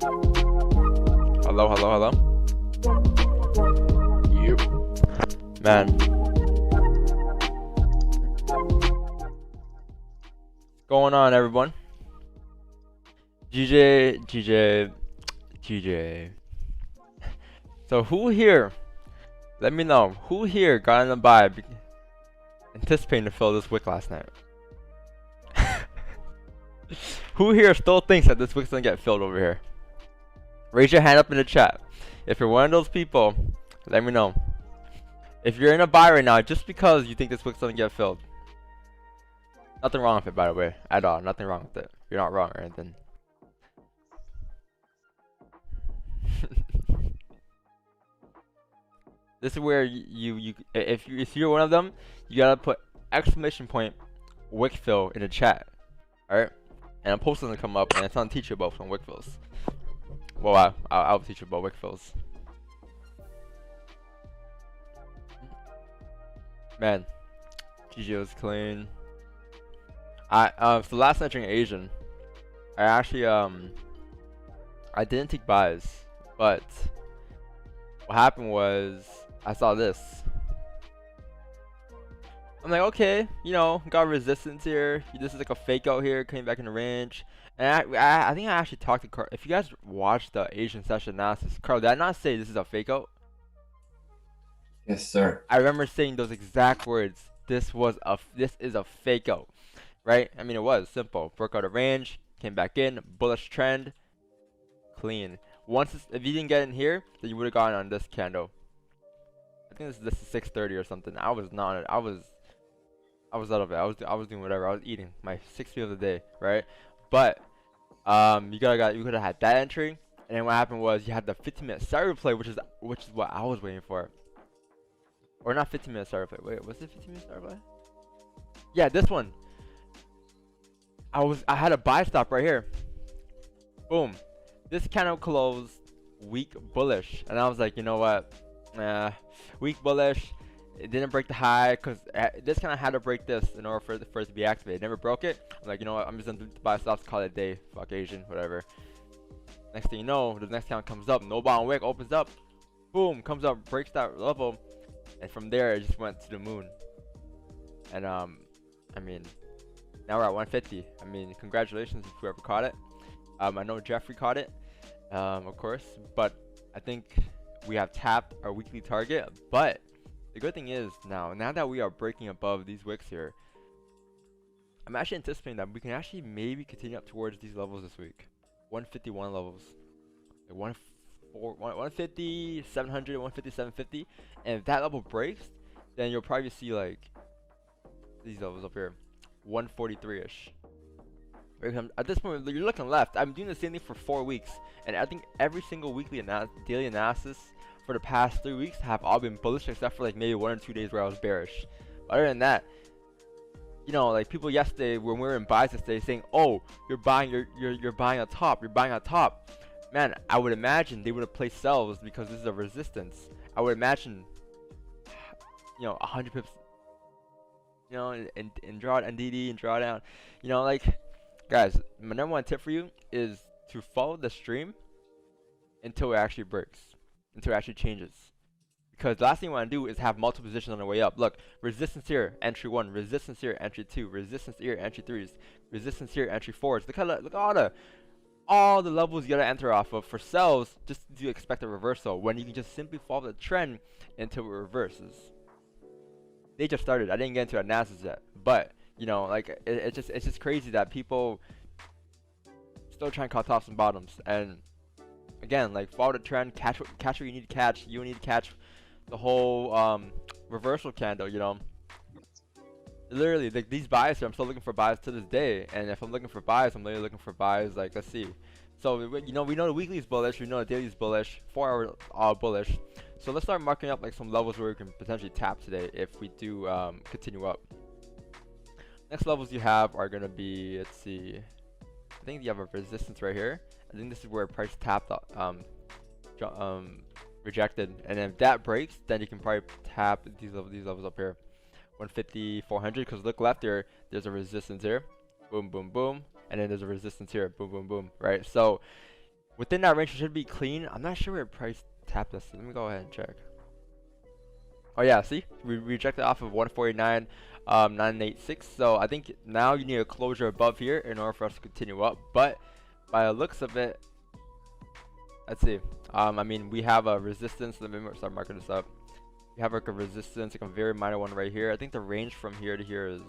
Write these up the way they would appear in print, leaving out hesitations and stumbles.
Hello, hello, hello. You. Man. What's going on, everyone? GJ. So who here, let me know, who here got in the buy anticipating to fill this wick last night? Who here still thinks that this wick's gonna get filled over here? Raise your hand up in the chat. If you're one of those people, let me know. If you're in a buy right now, just because you think this wick's gonna get filled. Nothing wrong with it, by the way, at all. Nothing wrong with it. You're not wrong or anything. This is where if you're one of them, you gotta put exclamation point wick fill in the chat, alright? And a post gonna come up, and it's on teachable from wick fills. Well, I'll teach you about wick fills. Man, GG was clean. So last night during Asian, I actually I didn't take buys, but what happened was I saw this. I'm like, okay, you know, got resistance here. This is like a fake out here, coming back in the range. And I think I actually talked to Carl. If you guys watched the Asian session analysis, Carl, did I not say this is a fake out? Yes, sir. I remember saying those exact words. This is a fake out, right? I mean, it was simple. Broke out of range, came back in, bullish trend, clean. If you didn't get in here, then you would have gotten on this candle. I think this is 6:30 or something. I was not. I was out of it. I was doing whatever. I was eating my 6 meal of the day, right? But you could have had that entry, and then what happened was you had the 15-minute start replay, which is what I was waiting for. Or not 15-minute start replay. Wait, was it 15-minute start replay? Yeah, this one. I had a buy stop right here. Boom. This candle closed weak bullish, and I was like, you know what? Weak bullish. It didn't break the high because this kind of had to break this in order for it to be activated. It never broke it. I'm like, you know what? I'm just gonna buy stops, call it a day. Fuck Asian, whatever. Next thing you know, the next count comes up. No bottom wick opens up. Boom, comes up, breaks that level, and from there it just went to the moon. And I mean, now we're at 150. I mean, congratulations if whoever caught it. I know Jeffrey caught it, of course, but I think we have tapped our weekly target. But the good thing is now that we are breaking above these wicks here, I'm actually anticipating that we can actually maybe continue up towards these levels this week. 151 levels, like 150, 700, 150, 750, and if that level breaks, then you'll probably see like these levels up here, 143ish. At this point, you're looking left. I'm doing the same thing for 4 weeks, and I think every single weekly daily analysis for the past 3 weeks have all been bullish, except for like maybe 1 or 2 days where I was bearish. But other than that, you know, like people yesterday when we were in buys yesterday saying, "Oh, you're buying a top, you're buying a top." Man, I would imagine they would have placed sells because this is a resistance. I would imagine, you know, 100 pips, you know, and draw NDD and draw down, you know, like. Guys, my number one tip for you is to follow the stream until it actually breaks, until it actually changes. Because the last thing you want to do is have multiple positions on the way up. Look, resistance here, entry 1, resistance here, entry 2, resistance here, entry 3s, resistance here, entry 4s. Look at all the levels you gotta enter off of for sells just to expect a reversal when you can just simply follow the trend until it reverses. They just started. I didn't get into analysis yet, but you know, like it's just crazy that people still try and call tops and bottoms. And again, like follow the trend, catch what you need to catch. You need to catch the whole reversal candle. You know, literally like these buys here, I'm still looking for buys to this day. And if I'm looking for buys, I'm literally looking for buys. Like let's see. So you know, we know the weekly is bullish, we know the daily is bullish, 4 hour bullish. So let's start marking up like some levels where we can potentially tap today if we do continue up. Next levels you have are gonna be, let's see, I think you have a resistance right here. I think this is where price tapped rejected, and if that breaks, then you can probably tap these levels up here, 150, 400. Because look left here, there's a resistance here, boom, boom, boom, and then there's a resistance here, boom, boom, boom, right? So Within that range, it should be clean. I'm not sure where price tapped us. Let me go ahead and check. Oh yeah, see, we rejected off of 149, 986. So I think now you need a closure above here in order for us to continue up. But by the looks of it, let's see. I mean, we have a resistance. Let me start marking this up. We have like a resistance, like a very minor one right here. I think the range from here to here is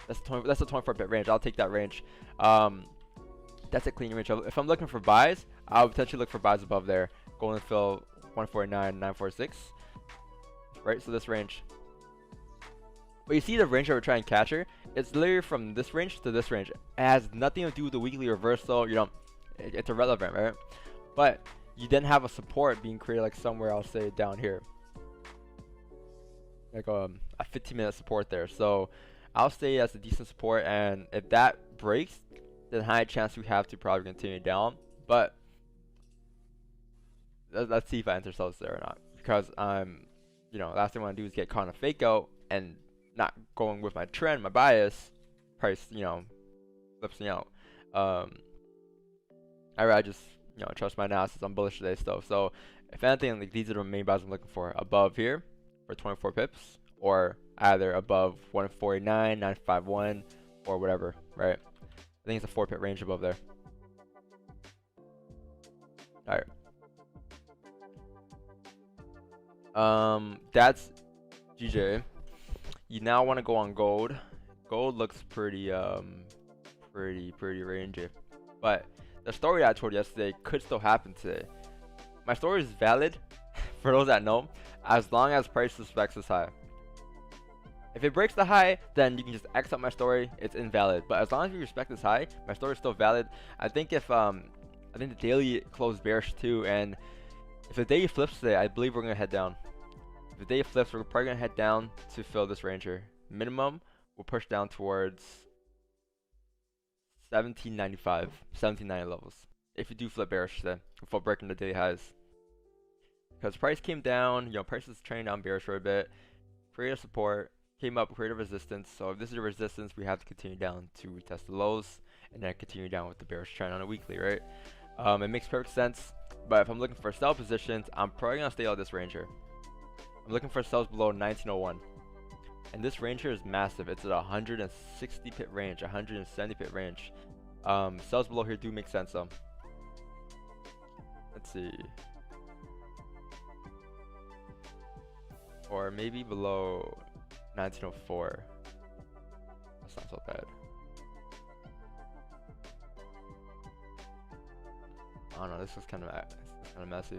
that's a 24 bit range. I'll take that range. That's a clean range. If I'm looking for buys, I'll potentially look for buys above there. Go and fill 149, 946. Right, so this range. But you see the range that we're trying to capture? It's literally from this range to this range. It has nothing to do with the weekly reversal. You know, it's irrelevant, right? But you then have a support being created like somewhere, I'll say down here, like a 15-minute support there. So I'll say that's a decent support, and if that breaks, then high chance we have to probably continue down. But let's see if I enter sales there or not, because you know, last thing I want to do is get caught in a fake out and not going with my trend, my bias, price, you know, flips me out. I just, you know, trust my analysis. I'm bullish today still. So if anything, like, these are the main buys I'm looking for. Above here for 24 pips, or either above 149, 951, or whatever, right? I think it's a 4-pip range above there. All right. That's GJ. You now want to go on gold. Gold looks pretty rangy, but the story I told yesterday could still happen today. My story is valid for those that know, as long as price respects this high. If it breaks the high, then you can just X out my story. It's invalid. But as long as you respect this high, my story is still valid. I think if I think the daily closed bearish too, and if the day flips today, I believe we're gonna head down. If the day flips, we're probably gonna head down to fill this range here. Minimum, we'll push down towards 1795, 1790 levels. If you do flip bearish today, before breaking the daily highs, because price came down, you know, price is trending down bearish for a bit, created support, came up, created resistance. So if this is a resistance, we have to continue down to retest the lows, and then continue down with the bearish trend on a weekly, right? It makes perfect sense. But if I'm looking for sell positions, I'm probably gonna stay out of this range here. I'm looking for sells below 1901. And this range here is massive. It's at 160 pip range, 170 pip range. Sells below here do make sense though. Let's see. Or maybe below 1904. That's not so bad. I don't know, this is kind of messy.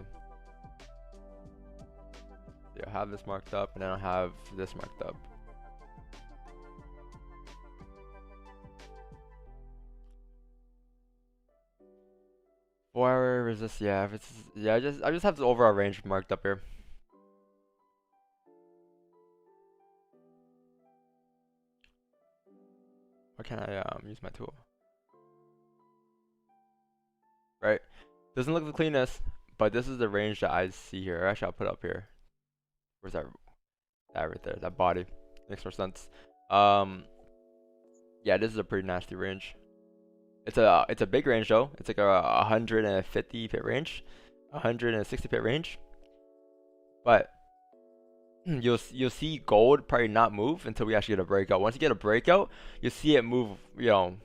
Yeah, I have this marked up, and then I have this marked up. Four resist, yeah. If it's I just have the overall range marked up here. Why can't I use my tool? Right, doesn't look the cleanest, but this is the range that I see here. Actually, I'll put it up here. Where's that? That right there, that body makes more sense. Yeah, this is a pretty nasty range. It's a big range though. It's like a 150 pip range, 160 pip range. But you'll see gold probably not move until we actually get a breakout. Once you get a breakout, you'll see it move, you know,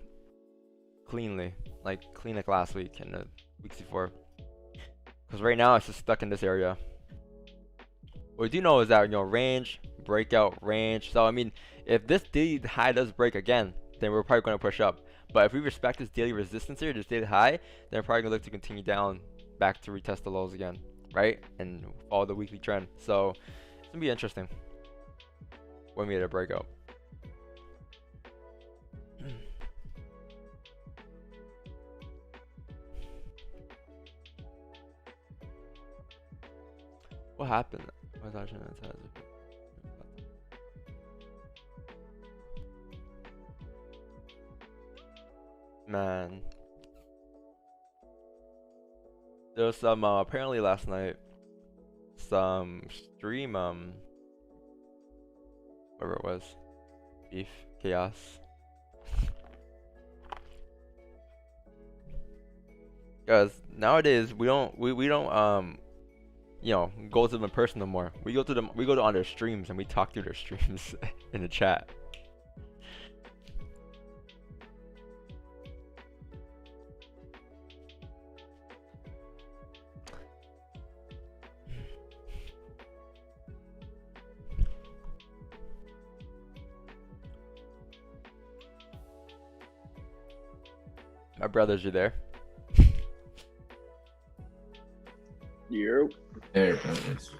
cleanly, like clean like last week and the weeks before. Because right now it's just stuck in this area. What we do know is that, you know, range, breakout, range. So I mean, if this daily high does break again, then we're probably going to push up. But if we respect this daily resistance here, this daily high, then we're probably going to look to continue down back to retest the lows again, right? And follow the weekly trend. So it's going to be interesting when we get a breakout. What happened? Man, there was some apparently last night some stream whatever it was, beef chaos. Because nowadays we don't you know, go to them in person no more. We go to on their streams and we talk through their streams in the chat. My brothers, you there? Yep. There, brothers.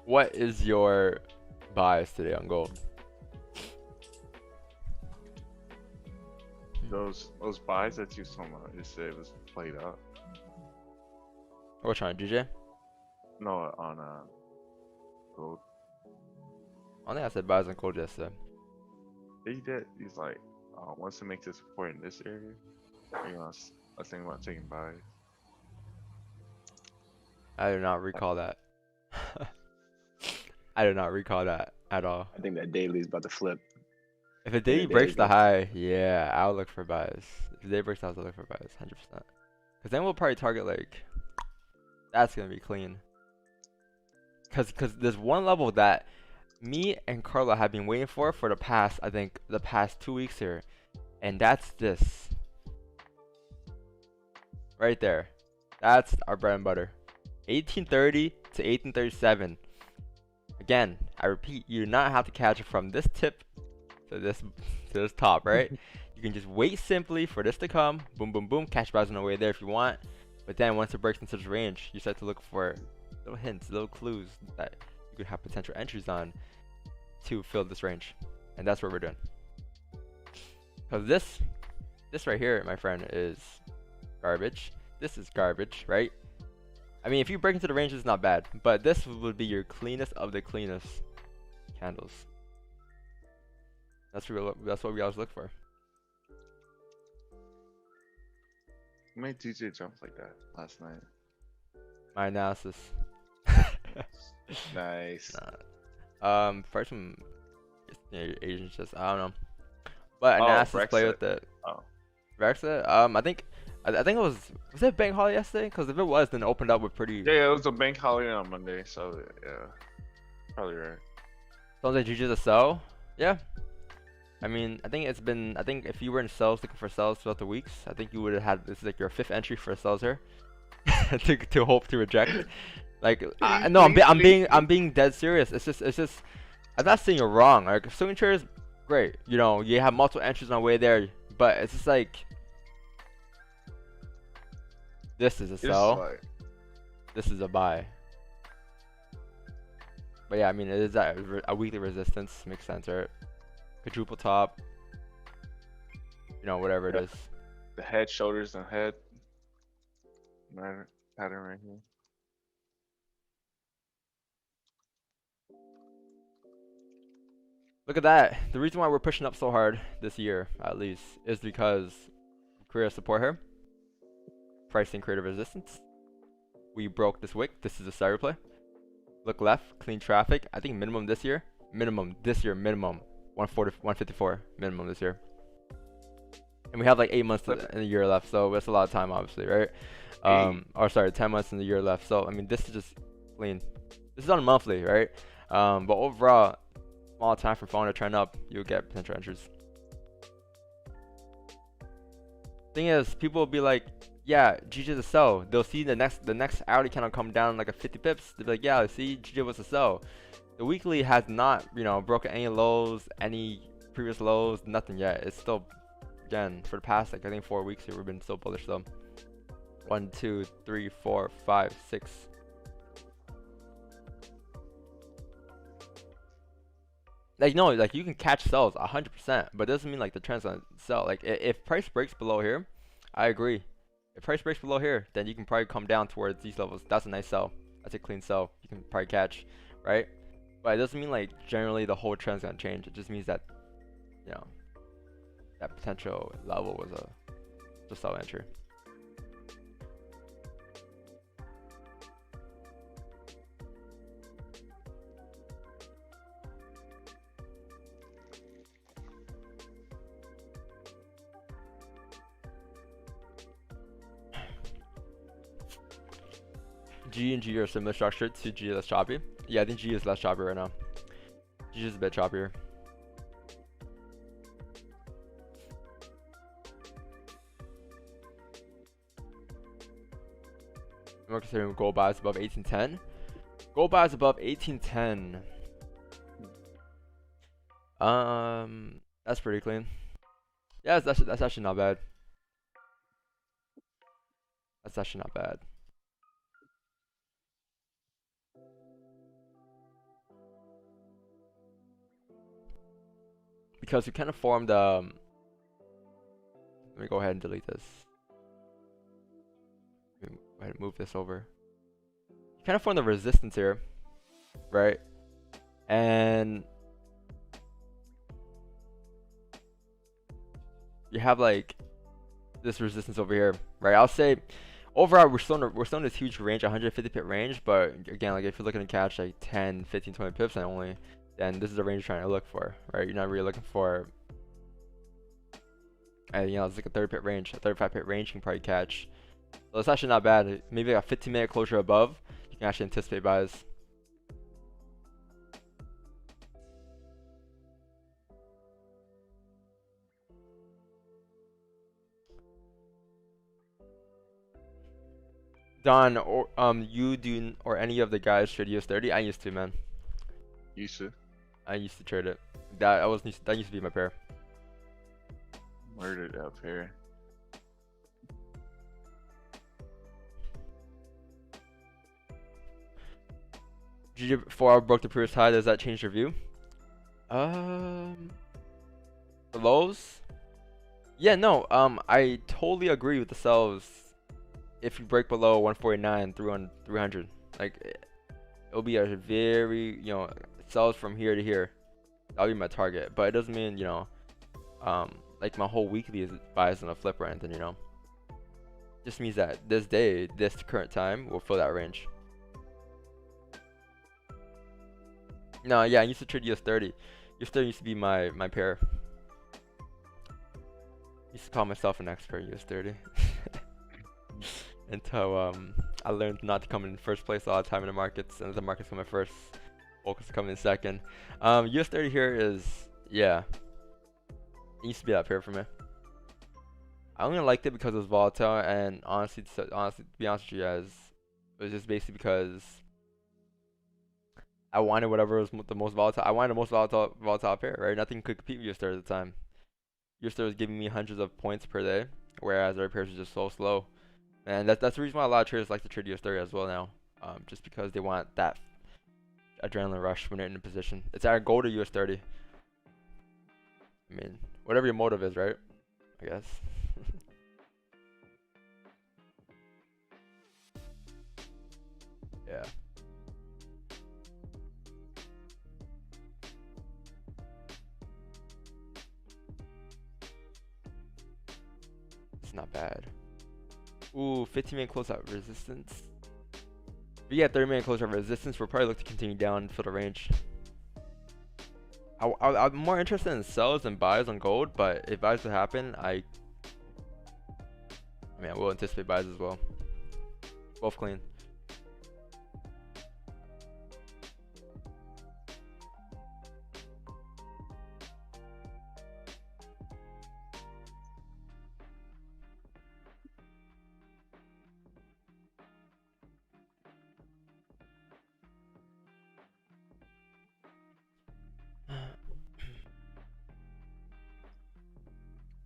What is your bias today on gold? Those buys that you saw yesterday was played out. Which one, GJ? No, on gold. I think I said buys on gold yesterday. Yeah, he did. He's like, once it makes a support in this area, you know, I was thinking about taking buys. I do not recall that. I do not recall that at all. I think that daily is about to flip. If a daily Yeah, breaks the daily. high, yeah, I'll look for buys. If the day breaks the high, I'll look for buys, 100%. Because then we'll probably target like, that's gonna be clean. Cause there's one level that me and Carla have been waiting for the past, I think, the past 2 weeks here, and that's this. Right there. That's our bread and butter. 1830 to 1837. Again, I repeat, you do not have to catch it from this tip to this top, right? You can just wait simply for this to come. Boom, boom, boom. Catch buys on the way there if you want. But then once it breaks into this range, you start to look for little hints, little clues that you could have potential entries on to fill this range. And that's what we're doing. Because this right here, my friend, is garbage. This is garbage, right? I mean, if you break into the range, it's not bad. But this would be your cleanest of the cleanest candles. That's what we always look for. What made DJ jump like that last night? My analysis. Nice. First one, Asians just, I don't know. But Oh, analysis play Brexit. with it. Oh. Brexit? I think it was it bank holiday yesterday? Because if it was, then it opened up with pretty. Yeah, it was a bank holiday on Monday, so yeah, probably right. Sounds like GG's a sell. Yeah. I mean, I think if you were in sells looking for sells throughout the weeks, I think you would have had, this is like your 5th entry for sells here. to hope to reject. Like, no, I'm being dead serious. It's just, I'm not saying you're wrong. Like, signature is great. You know, you have multiple entries on the way there, but it's just like, this is a sell. Like, This is a buy. But yeah, I mean, it is a weekly resistance. Makes sense, right? Quadruple top. You know, whatever it is. the head, shoulders, and head pattern right here. Look at that. The reason why we're pushing up so hard this year, at least, is because creator support here. Pricing creative resistance. We broke this wick. This is a side replay. Look left, clean traffic. I think minimum this year. Minimum 154 minimum this year. And we have like 8 months in the year left, so that's a lot of time, obviously, right? Or sorry, 10 months in the year left. So I mean, this is just clean. This is on a monthly, right? But overall, small time for phone to trend up, you'll get potential entries. Thing is, people will be like, yeah, GG is a sell. They'll see the next hourly candle come down like a 50 pips. They'll be like, yeah, see, GG was a sell. The weekly has not, you know, broken any lows, any previous lows, nothing yet. It's still, again, for the past, like, I think 4 weeks here, we've been still bullish though. 1, 2, 3, 4, 5, 6. Like, no, like, you can catch sells 100%, but it doesn't mean like the trend's gonna sell. Like, if price breaks below here, I agree. If price breaks below here, then you can probably come down towards these levels. That's a nice sell. That's a clean sell. You can probably catch, right? But it doesn't mean like generally the whole trend's gonna change. It just means that, you know, that potential level was a sell entry. G and G are similar structure to G that's choppy. Yeah, I think G is less choppy right now. G is a bit choppier. I'm considering gold buys above 1810. Gold buys above 1810. That's pretty clean. Yeah, that's actually not bad. That's actually not bad. Because we kind of formed let me go ahead and delete this. Let me go ahead and move this over. You kind of formed the resistance here, right? And you have like this resistance over here, right? I'll say overall we're still in this huge range, 150 pip range, but again, like if you're looking to catch like 10, 15, 20 pips and only, then this is the range you're trying to look for, right? You're not really looking for you know, it's like a 30 pip range, a 35 pip range you can probably catch. So it's actually not bad. Maybe like a 15-minute closure above, you can actually anticipate buys. Don, or you do or any of the guys trade US30? I used to, man. Used to. I used to trade it. That used to be my pair. Murdered up here. GPJPY broke the previous high. Does that change your view? The lows? Yeah, no. I totally agree with the sells. If you break below 149, 300, like it'll be a very, you know, sells from here to here. That'll be my target. But it doesn't mean, you know, like my whole weekly is buys on a flip or anything, you know. Just means that this day, this current time, will fill that range. No, yeah, I used to trade US30. US30 used to be my pair. Used to call myself an expert in US30. Until I learned not to come in first place all the time in the markets, and the markets come in first, focus coming in second. US30 here is, yeah, it used to be that pair for me. I only liked it because it was volatile, and honestly, to be honest with you guys, it was just basically because I wanted whatever was the most volatile. I wanted the most volatile pair, right? Nothing could compete with US30 at the time. US30 was giving me hundreds of points per day, whereas other pairs were just so slow. And that's the reason why a lot of traders like to trade US30 as well now, just because they want that adrenaline rush when they're in a position. It's either gold or US30. I mean, whatever your motive is, right? I guess. Yeah. It's not bad. Ooh, 15-minute closeout resistance. If you get 30-minute closeout resistance, we'll probably look to continue down for the range. I'm more interested in sells than buys on gold, but if buys would happen, I mean, I will anticipate buys as well. Both clean.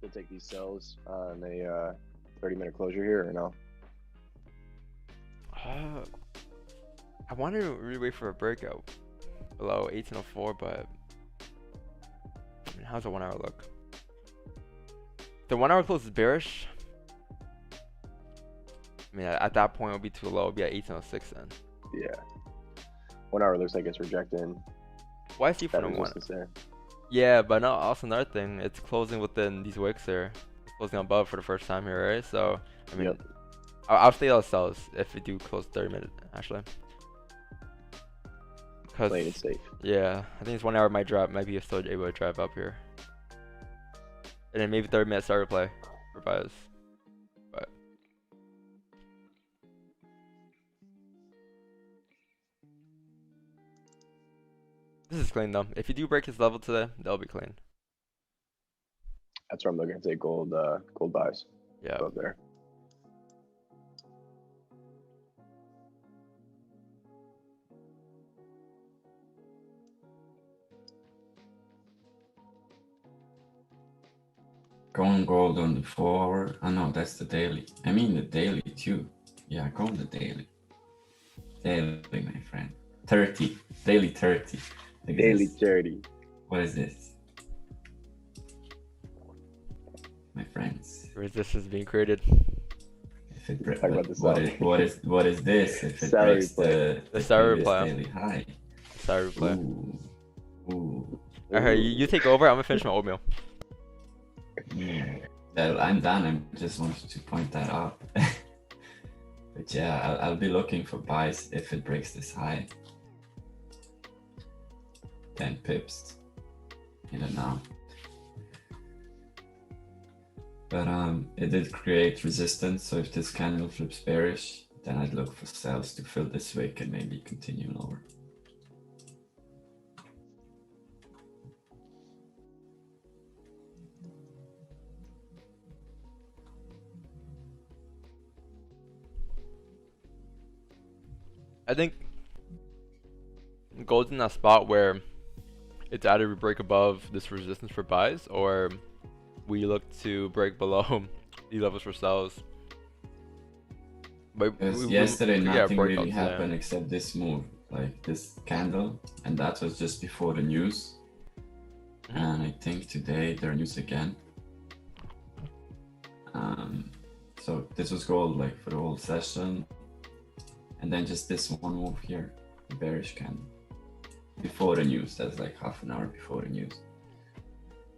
We'll take these sells on a 30-minute closure here, or no? I wanted to really wait for a breakout below 1804, but I mean, how's the 1 hour look? The 1 hour close is bearish. I mean, at that point, it'll be too low. It'll be at 1806 then. Yeah. 1 hour looks like it's rejecting. Why is he That from one? resistance there. Yeah, but no, also another thing, it's closing within these wicks here. It's closing above for the first time here, right? So, I mean, Yep. I'll stay those sells if we do close 30 minutes, actually. Playing it safe. Yeah, I think this 1 hour might be still able to drive up here. And then maybe 30-minute start replay for buys. But This is clean though. If you do break this level today, they'll be clean. That's where I'm looking to take gold buys. Yeah. Up there. Going gold on the 4. Oh no, that's the daily. I mean the daily too. Yeah, go on the daily. Daily, my friend. 30. Daily 30. Look at Daily this. 30. What is this? My friends. Resistance being created. If it Talk about the salary. what is this? If it Salary breaks play. the salary previous play. daily high. Sorry, replay. Ooh. Alright, you take over. I'm gonna finish my oatmeal. Well, I'm done. I just wanted to point that out. But yeah, I'll be looking for buys if it breaks this high. 10 pips. I don't know. But it did create resistance, so if this candle flips bearish, then I'd look for sells to fill this wick and maybe continue lower. I think gold's in that spot where it's either we break above this resistance for buys or we look to break below these levels for sells. But yesterday nothing really breakouts happened except this move, like this candle, and that was just before the news. And I think today there are news again. So this was gold like for the whole session, and then just this one move here, the bearish candle before the news. That's like half an hour before the news.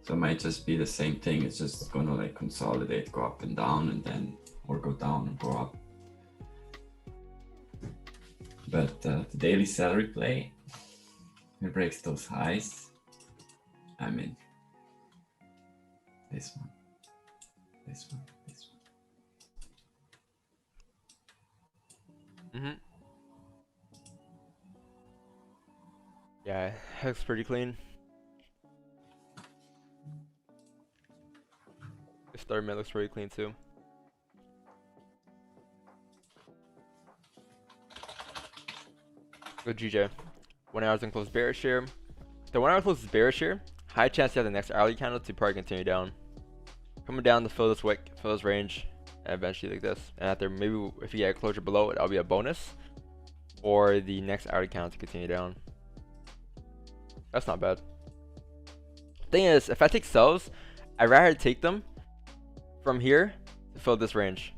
So it might just be the same thing. It's just gonna like consolidate, go up and down, and then or go down and go up. But the daily salary play, it breaks those highs. I mean, this one, this one, this one. Yeah, it looks pretty clean. This third mid looks pretty clean too. Good GJ. 1 hour's gonna close bearish here. The 1 hour closes bearish here. High chance you have the next hourly candle to probably continue down. Coming down to fill this wick, fill this range, and eventually like this. And after maybe if you get a closure below it, that'll be a bonus. Or the next hourly candle to continue down. That's not bad. Thing is, if I take sells, I'd rather take them from here to fill this range.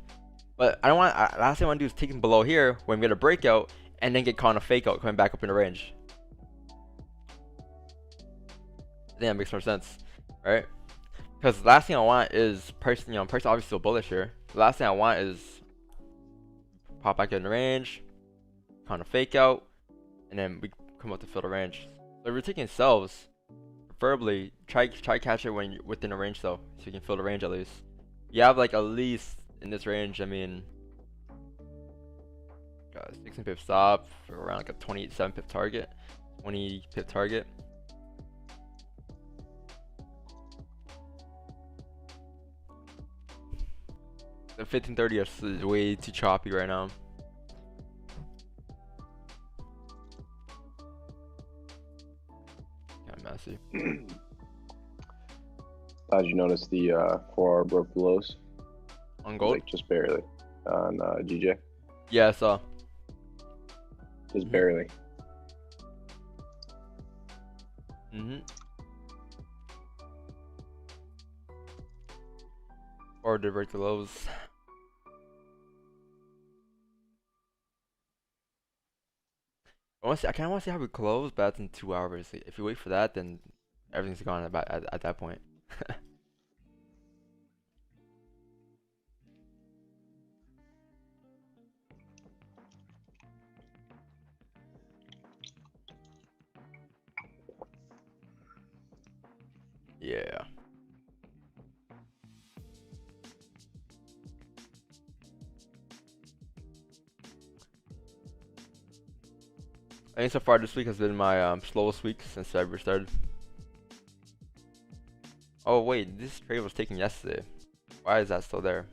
But I don't want. Last thing I want to do is take them below here when we get a breakout and then get caught in a fake out coming back up in the range. I think that makes more sense, right? Because the last thing I want is price. Price obviously still bullish here. The last thing I want is pop back in the range, kind of fake out, and then we come up to fill the range. So if you're taking selves, preferably try catch it when you're within a range though, so you can fill the range at least. You have like at least in this range. I mean, got a 16 pip stop for around like a 27 pip target, 20 pip target. The 1530 is way too choppy right now. Kind of messy. How'd you notice the 4 hour broke the lows? On gold? Like just barely. On GJ? Yeah, I saw. Just barely. Or did break the lows. I kind of want to see how we close, but that's in 2 hours. If you wait for that, then everything's gone at that point. Yeah. I think so far this week has been my slowest week since February started. Oh wait, this trade was taken yesterday. Why is that still there?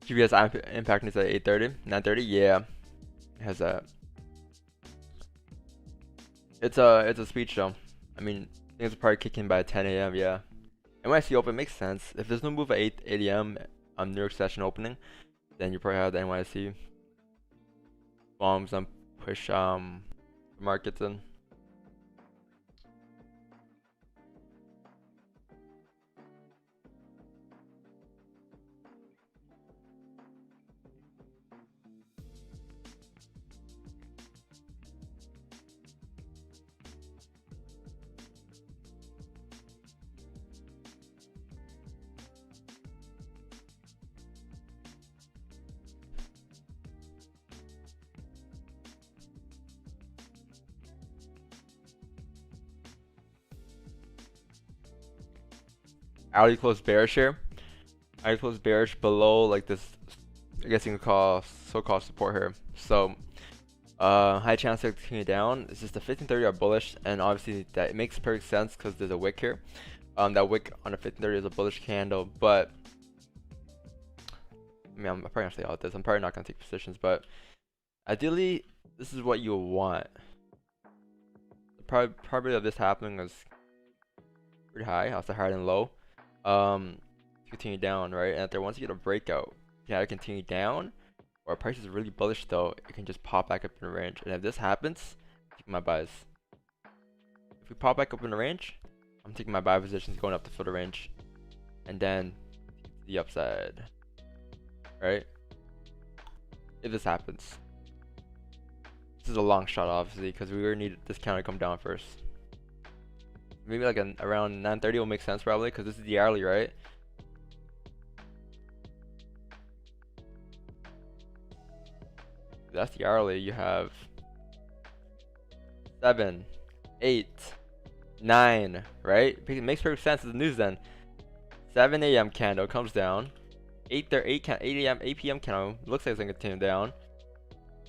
GPS impact is at 8:30, 9:30. Yeah, it has that. It's a speech show. I mean, things will probably kick in by 10 a.m. Yeah. NYC open makes sense. If there's no move at 8 a.m. on New York session opening, then you probably have the NYC bombs and push markets in. Hourly close bearish here. Hourly close bearish below like this. I guess you can call so-called support here. So high chance to continue down. It's just the 1530 are bullish, and obviously that it makes perfect sense because there's a wick here. That wick on the 1530 is a bullish candle, but I mean I'm probably gonna stay out this. I'm probably not gonna take positions, but ideally this is what you want. The probability of this happening is pretty high. I'll say higher than low. Continue down, right? And if there once you get a breakout, you can either continue down, or price is really bullish though, it can just pop back up in the range. And if this happens, I'm taking my buys. If we pop back up in the range, I'm taking my buy positions going up to fill the range, and then the upside, right? If this happens, this is a long shot obviously because we really need this counter to come down first. Maybe like around 9:30 will make sense probably because this is the hourly, right? If that's the hourly. You have 7, 8, 9, right? It makes perfect sense as the news then. 7 a.m. candle comes down. 8 a.m. 8 p.m. candle looks like it's gonna continue down.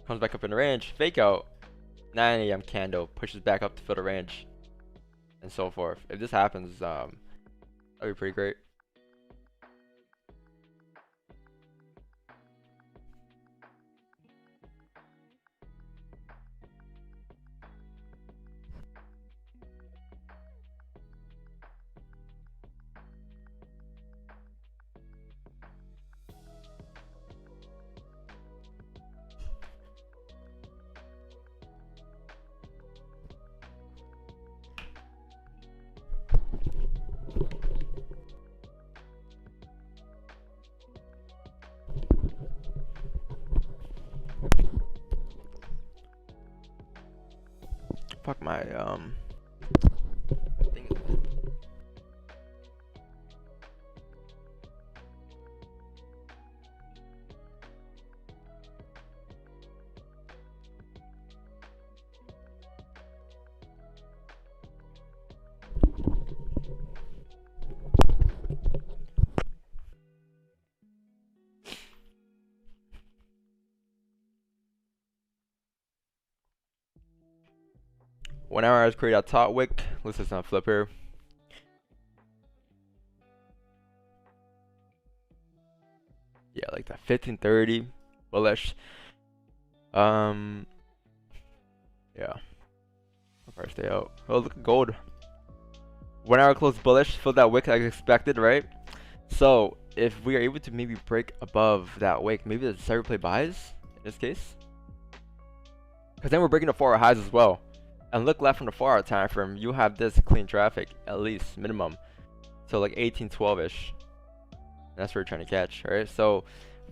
Comes back up in the range. Fake out. 9 a.m. candle pushes back up to fill the range, and so forth. If this happens, that'd be pretty great. Fuck my thing. 1 hour has created a top wick. Let's just not flip here. Yeah, like that 1530 bullish. Yeah, I'll probably stay out. Oh, look at gold. 1 hour close bullish. Filled that wick like expected, right? So if we are able to maybe break above that wick, maybe the seller play buys in this case, because then we're breaking the 4 hour highs as well. And look left from the 4 hour time frame, you have this clean traffic at least minimum, so like 1812ish. That's what we're trying to catch, right? So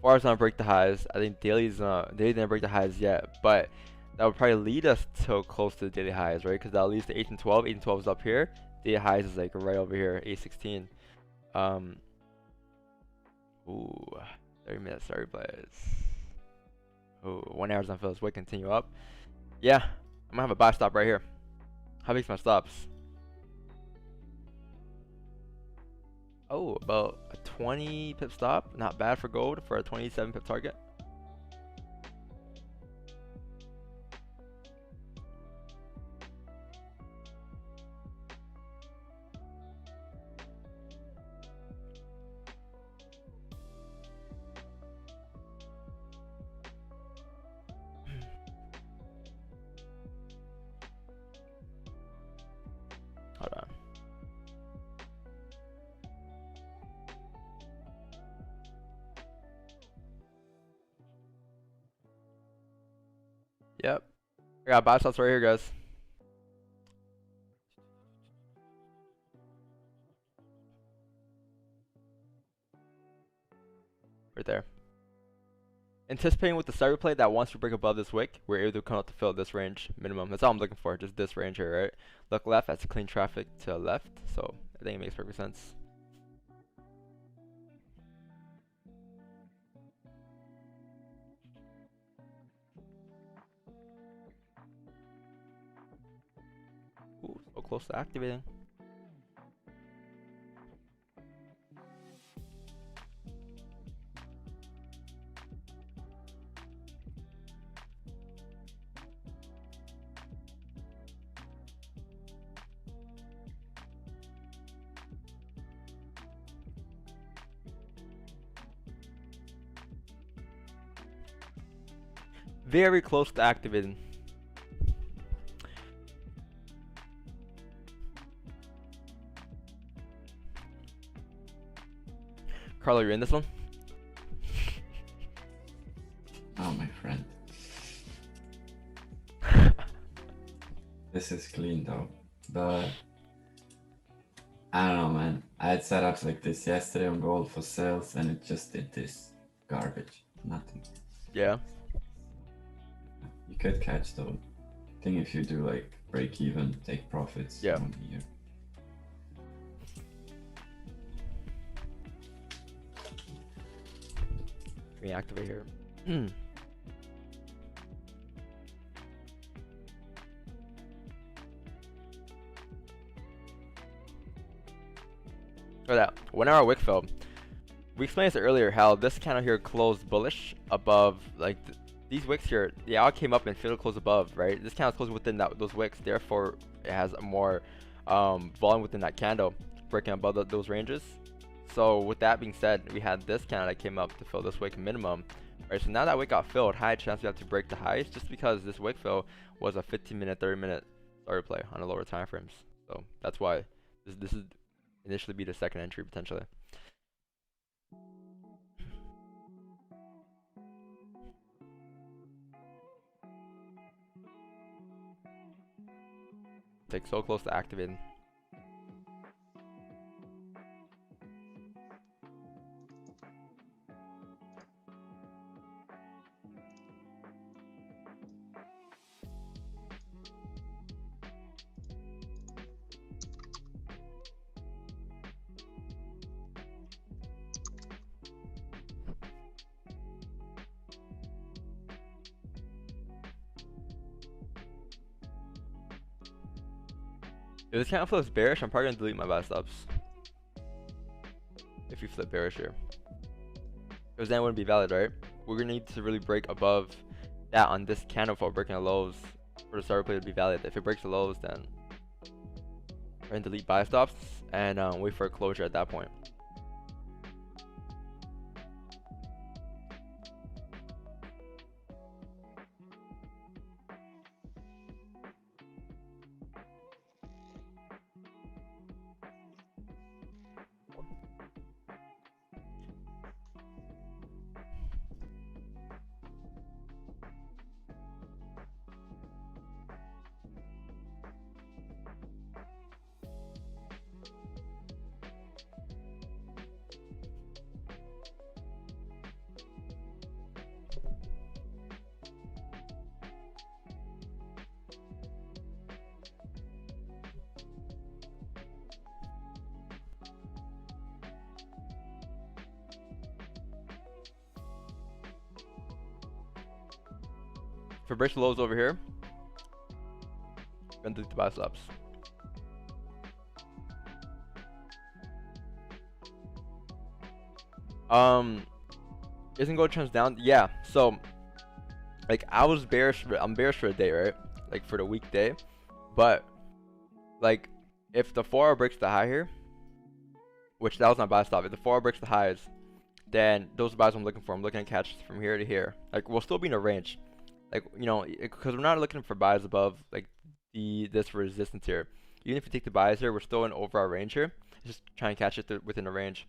4 hours not break the highs. I think daily didn't break the highs yet, but that would probably lead us to close to the daily highs, right? Because that leads to 1812. 1812 is up here. Daily highs is like right over here, 816. Ooh, 30 minutes. Sorry, plays. Ooh, 1 hour's on Phillips. Wait, continue up. Yeah. I'm gonna have a buy stop right here. How big's my stops? Oh, about a 20 pip stop. Not bad for gold for a 27 pip target. Hold on. Yep. I got buy stops right here, guys. Right there. Anticipating with the start replay that once we break above this wick, we're able to come up to fill this range minimum. That's all I'm looking for, just this range here, right? Look left, that's clean traffic to left, so I think it makes perfect sense. Ooh, so close to activating. Very close to activating. Carlo, you're in this one? Oh, my friend. This is clean though, but I don't know, man. I had setups like this yesterday on gold for sales, and it just did this garbage. Nothing. Yeah. You could catch though. I think if you do like break even, take profits. Yeah. On here. Reactivate here. Look at that. 1 hour wick fill. We explained this earlier how this candle here closed bullish above, like these wicks here. They all came up and failed to close above, right? This candle closed within those wicks, therefore it has more volume within that candle, breaking above those ranges. So with that being said, we had this candle that came up to fill this wick minimum. Alright, so now that wick got filled, high chance we have to break the highs just because this wick fill was a 15-minute, 30-minute start play on the lower time frames. So that's why this is initially be the second entry potentially. Like so close to activating. If this candle flips bearish, I'm probably gonna delete my buy stops. If you flip bearish here, because then it wouldn't be valid, right? We're gonna need to really break above that on this candle for breaking the lows for the start play to be valid. If it breaks the lows, then we're gonna delete buy stops and wait for a closure at that point. If it breaks the lows over here, Run through the buy stops. Isn't gold trends down? Yeah. So, like, I'm bearish for a day, right? Like for the weekday, but like if the 4 hour breaks the high here, which that was my buy stop. If the 4 hour breaks the highs, then those are buys I'm looking for. I'm looking to catch from here to here. Like we'll still be in a range, like because we're not looking for buys above like this resistance here. Even if you take the buys here, we're still in over our range here. Just trying to catch it within the range.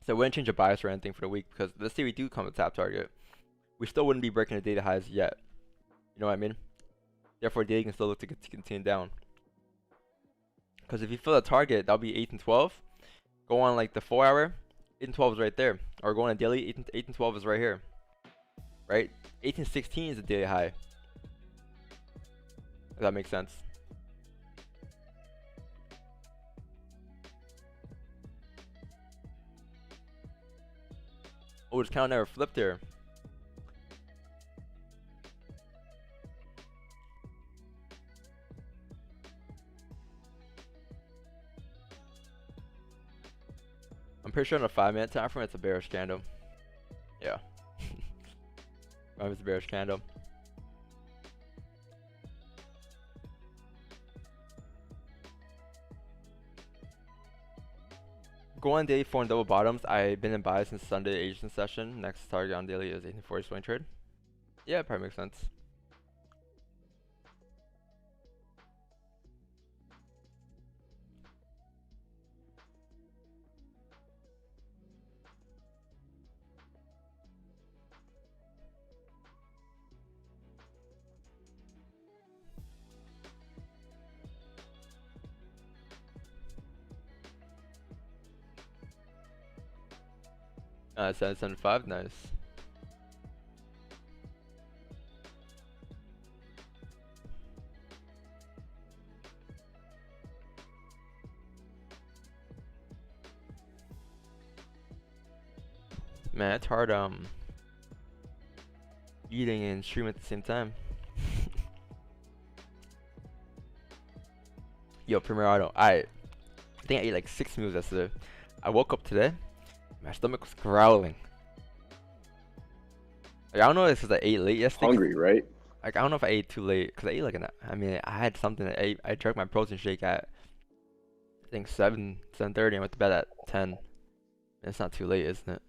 So I wouldn't change the bias or anything for the week because let's say we do come to tap target, we still wouldn't be breaking the data highs yet. You know what I mean? Therefore, daily can still look to continue down. Because if you fill a target, that'll be 8 and 12. Go on like the 4 hour, 8 and 12 is right there. Or go on a daily, 8 and 12 is right here. Right? 8 and 16 is a daily high. If that makes sense. Oh, it's kind of never flipped here. I'm pretty sure on a 5-minute time frame, it's a bearish candle. Yeah. It's a bearish candle. Go on day 4 and double bottoms. I've been in buy since Sunday Asian session. Next target on daily is 1840 swing trade. Yeah, it probably makes sense. — 775, nice. Man, it's hard eating and streaming at the same time. Yo, Premier Auto. I think I ate like 6 meals yesterday. I woke up today, my stomach was growling. Like, I don't know if it's because I ate late yesterday. Hungry, right? Like I don't know if I ate too late because I ate like I had something. I drank my protein shake at I think 7:30 and went to bed at 10. It's not too late, isn't it?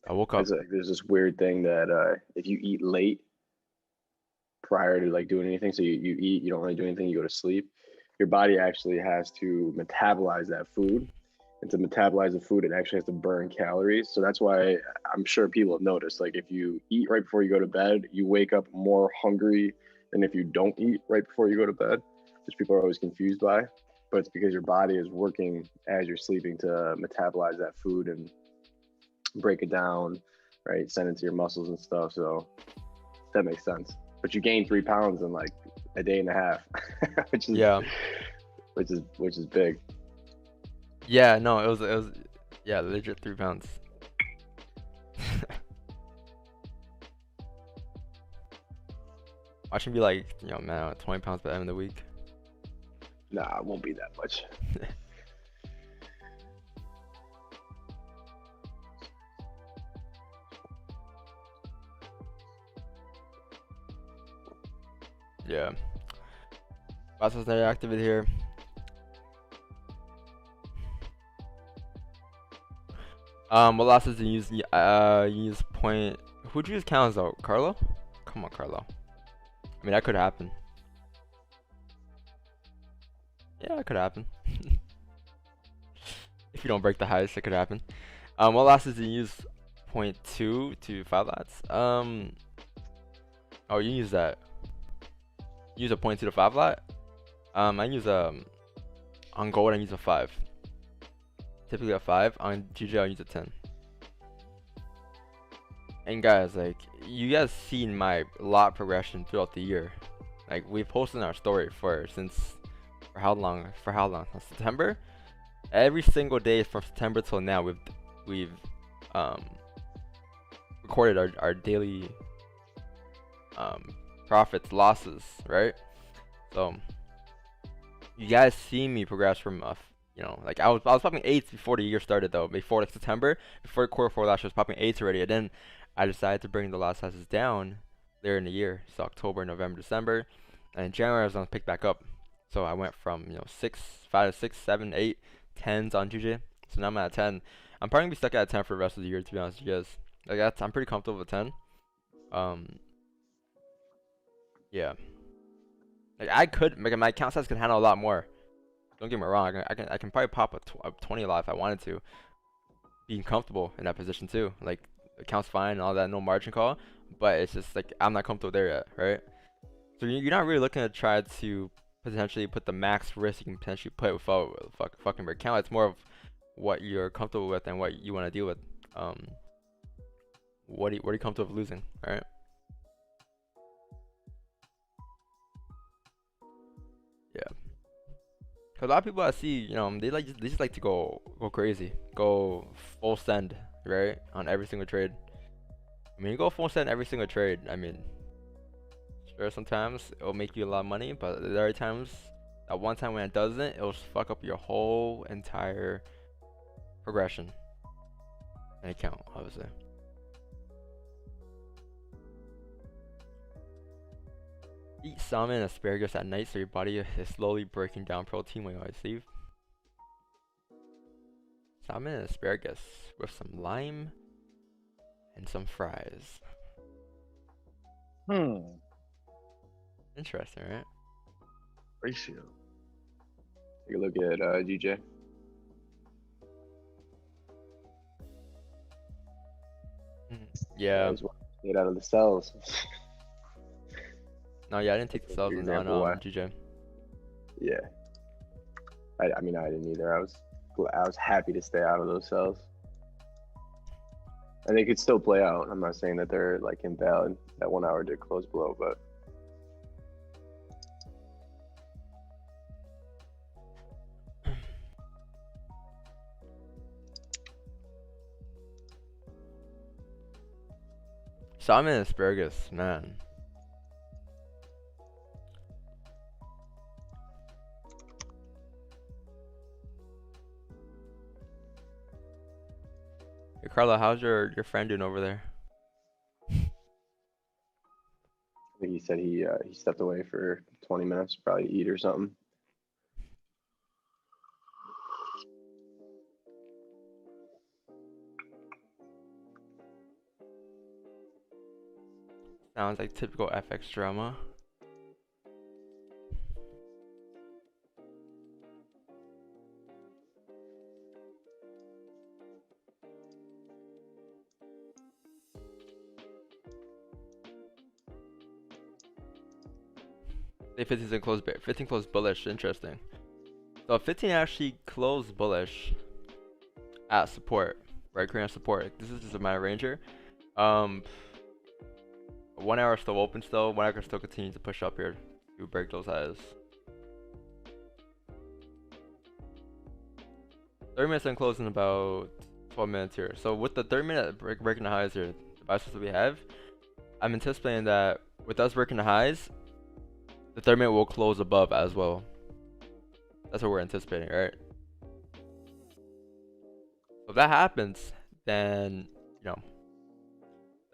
I woke up. There's this weird thing that if you eat late prior to like doing anything, so you eat, you don't really do anything, you go to sleep, your body actually has to metabolize that food. And to metabolize the food, it actually has to burn calories. So that's why I'm sure people have noticed, like if you eat right before you go to bed, you wake up more hungry than if you don't eat right before you go to bed, which people are always confused by. But it's because your body is working as you're sleeping to metabolize that food and break it down, right? Send it to your muscles and stuff. So that makes sense. But you gain 3 pounds in like a day and a half, which is big. Yeah, no, it was yeah, legit 3 pounds. I should be like, man, 20 pounds by the end of the week. Nah, it won't be that much. Yeah. Process not activated here. What losses did you use point? Who'd you use counts out? Carlo? Come on, Carlo. I mean, that could happen. Yeah, it could happen. If you don't break the highest, it could happen. What losses did you use 0.2 to 5 lots? Oh, you use that. Use a 0.2 to 5 lot. I use on gold I use a 5. Typically a 5. On GJ I use a 10. And guys, like, you guys seen my lot progression throughout the year. Like, we've posted our story for how long? September? Every single day from September till now, we've recorded our daily profits, losses, right? So you guys see me progress from you know, like I was popping eights before the year started though. Before like September, before quarter four last year, I was popping eights already. And then I decided to bring the lot sizes down later in the year. So October, November, December, and in January I was gonna pick back up. So I went from, you know, 5, 6, 7, 8, 10s on GJ. So now I'm at 10. I'm probably gonna be stuck at 10 for the rest of the year, to be honest with you guys. Like I'm pretty comfortable with 10. Yeah. Like I could, like my account size could handle a lot more. Don't get me wrong. I can probably pop a 20 lot if I wanted to. Being comfortable in that position too. Like account's fine and all that, no margin call. But it's just like I'm not comfortable there yet, right? So you're not really looking to try to potentially put the max risk you can potentially put without fucking your account. It's more of what you're comfortable with and what you want to deal with. What are you comfortable with losing, right? Yeah. Cause a lot of people I see, you know, they just like to go crazy, go full send, right, on every single trade. I mean, you go full send every single trade. I mean, sure, sometimes it'll make you a lot of money, but there are times, at one time when it doesn't, it'll just fuck up your whole entire progression and account, obviously. Eat salmon and asparagus at night so your body is slowly breaking down protein when you sleep. Salmon and asparagus with some lime and some fries. Interesting, right? Ratio. Take a look at GJ. Yeah. Get out of the cells. No, yeah, I didn't take the cells on GJ. Yeah. I mean, I didn't either. I was happy to stay out of those cells. And they could still play out. I'm not saying that they're like invalid. That 1 hour did close below, but salmon and asparagus, man. Hey, Carla, how's your friend doing over there? I think he said he stepped away for 20 minutes, probably eat or something. Sounds like typical FX drama. Day 15 is closed. 15 closed bullish. Interesting. So 15 actually closed bullish at support, right? Creating support. This is just a minor ranger. 1 hour still open. Still 1 hour can still continue to push up here to break those highs. 30 minutes and closing about 12 minutes here. So with the 30-minute breaking the highs here, the buy that we have, I'm anticipating that with us breaking the highs, the 30-minute will close above as well. That's what we're anticipating, right? So if that happens, then, you know,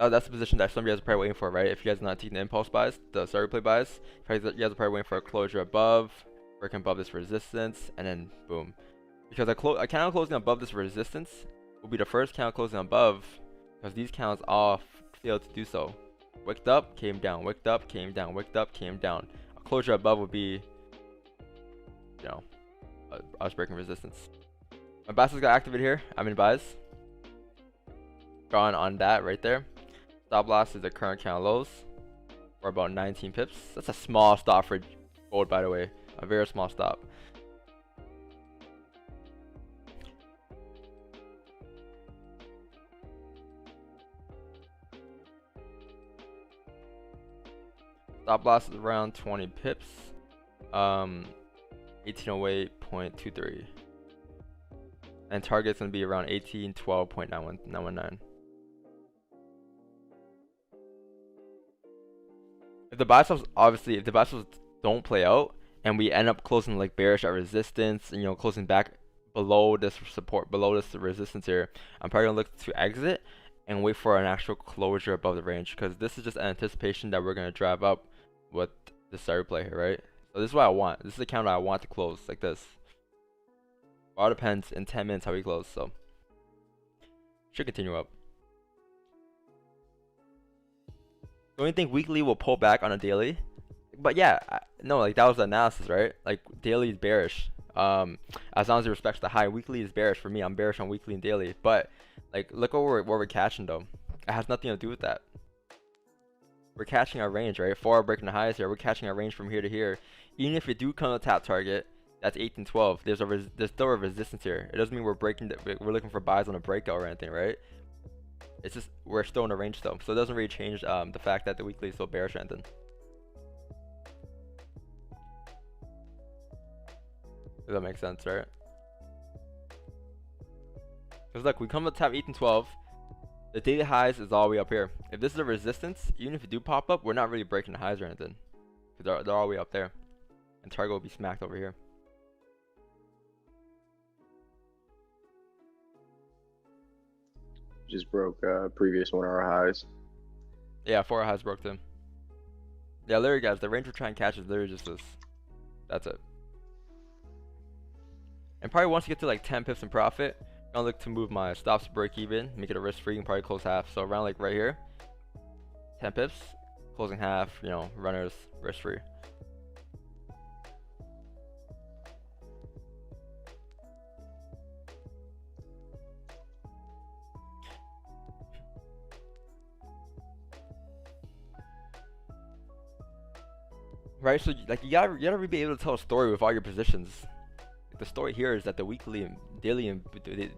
that's the position that some of you guys are probably waiting for, right? If you guys are not taking the impulse buys, the start replay buys, you guys are probably waiting for a closure above, breaking above this resistance, and then boom. Because a candle closing above this resistance will be the first candle closing above, because these candles all failed to do so. Wicked up, came down, wicked up, came down, wicked up, came down. A closure above would be, you know, us breaking resistance. My bastards got activated here. I'm in buys. Gone on that right there. Stop loss is the current candle lows for about 19 pips. That's a small stop for gold, by the way. A very small stop. Stop loss is around 20 pips. 1808.23. And target's gonna be around 1812.919. If the buy stops, obviously, if the buy stops don't play out, and we end up closing like bearish at resistance, and closing back below this support, below this resistance here, I'm probably gonna look to exit and wait for an actual closure above the range, because this is just an anticipation that we're gonna drive up with the start play here, right? So this is what I want. This is the counter I want to close like this. All depends in 10 minutes how we close, so should continue up. The only thing weekly will pull back on a daily, but yeah, no, like that was the analysis, right? Like daily is bearish. As long as it respects the high. Weekly is bearish for me. I'm bearish on weekly and daily, but like look what we're catching though. It has nothing to do with that. We're catching our range, right? For breaking the highs here, we're catching our range from here to here. Even if you do come to tap target, that's 1812. There's still a resistance here. It doesn't mean we're breaking. We're looking for buys on a breakout or anything, right? It's just we're still in the range though, so it doesn't really change the fact that the weekly is still bearish or anything. Does that make sense, right? Because look, we come to tap 1812. The daily highs is all the way up here. If this is a resistance, even if it do pop up, we're not really breaking the highs or anything. Because they're all the way up there. And target will be smacked over here. Just broke previous 1 hour highs. Yeah, 4 highs broke them. Yeah, literally guys, the range we're trying to catch is literally just this. That's it. And probably once you get to like 10 pips in profit, I'm gonna look to move my stops to break even, make it a risk free, and probably close half. So around like right here, 10 pips, closing half, runners, risk free. Right, so like you gotta really be able to tell a story with all your positions. Like, the story here is that the weekly and daily and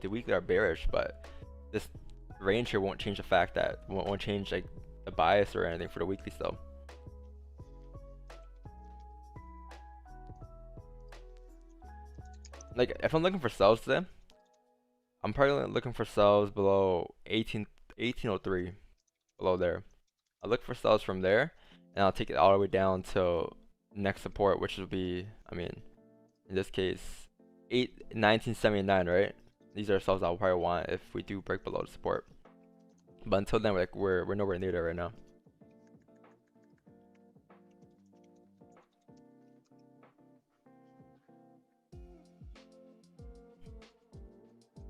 the weekly are bearish, but this range here won't change the fact that won't change like the bias or anything for the weekly still. Like if I'm looking for sells today, I'm probably looking for sells below 1803, below there. I'll look for sells from there, and I'll take it all the way down to next support, which will be, I mean, in this case, 1979, right? These are sells I'll probably want if we do break below the support. But until then, like we're nowhere near there right now.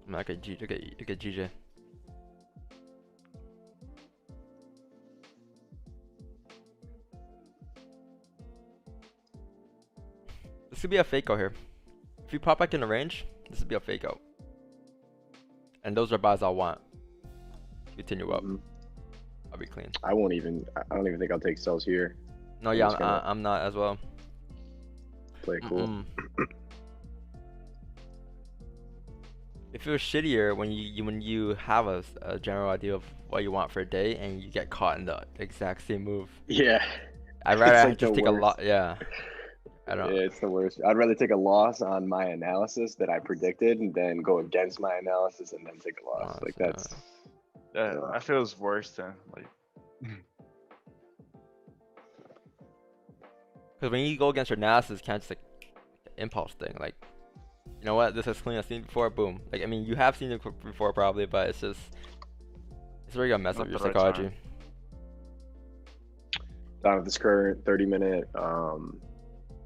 Look at GJ. This could be a fake out here. If you pop back in the range, this would be a fake out. And those are buys I'll want. Continue up. I'll be clean. I don't even think I'll take sells here. No, yeah, I'm not as well. Play it cool. It feels shittier when you have a general idea of what you want for a day and you get caught in the exact same move. Yeah. I'd rather like just take a lot. Yeah. I don't. Yeah, it's the worst. I'd rather take a loss on my analysis that I predicted and then go against my analysis and then take a loss. Like that's. That feels worse than like. Because when you go against your analysis, it's kind of just like impulse thing. Like, you know what? This is clean. I've seen it before. Boom. Like, I mean, you have seen it before probably, but it's really gonna mess up your psychology. Down at this current 30-minute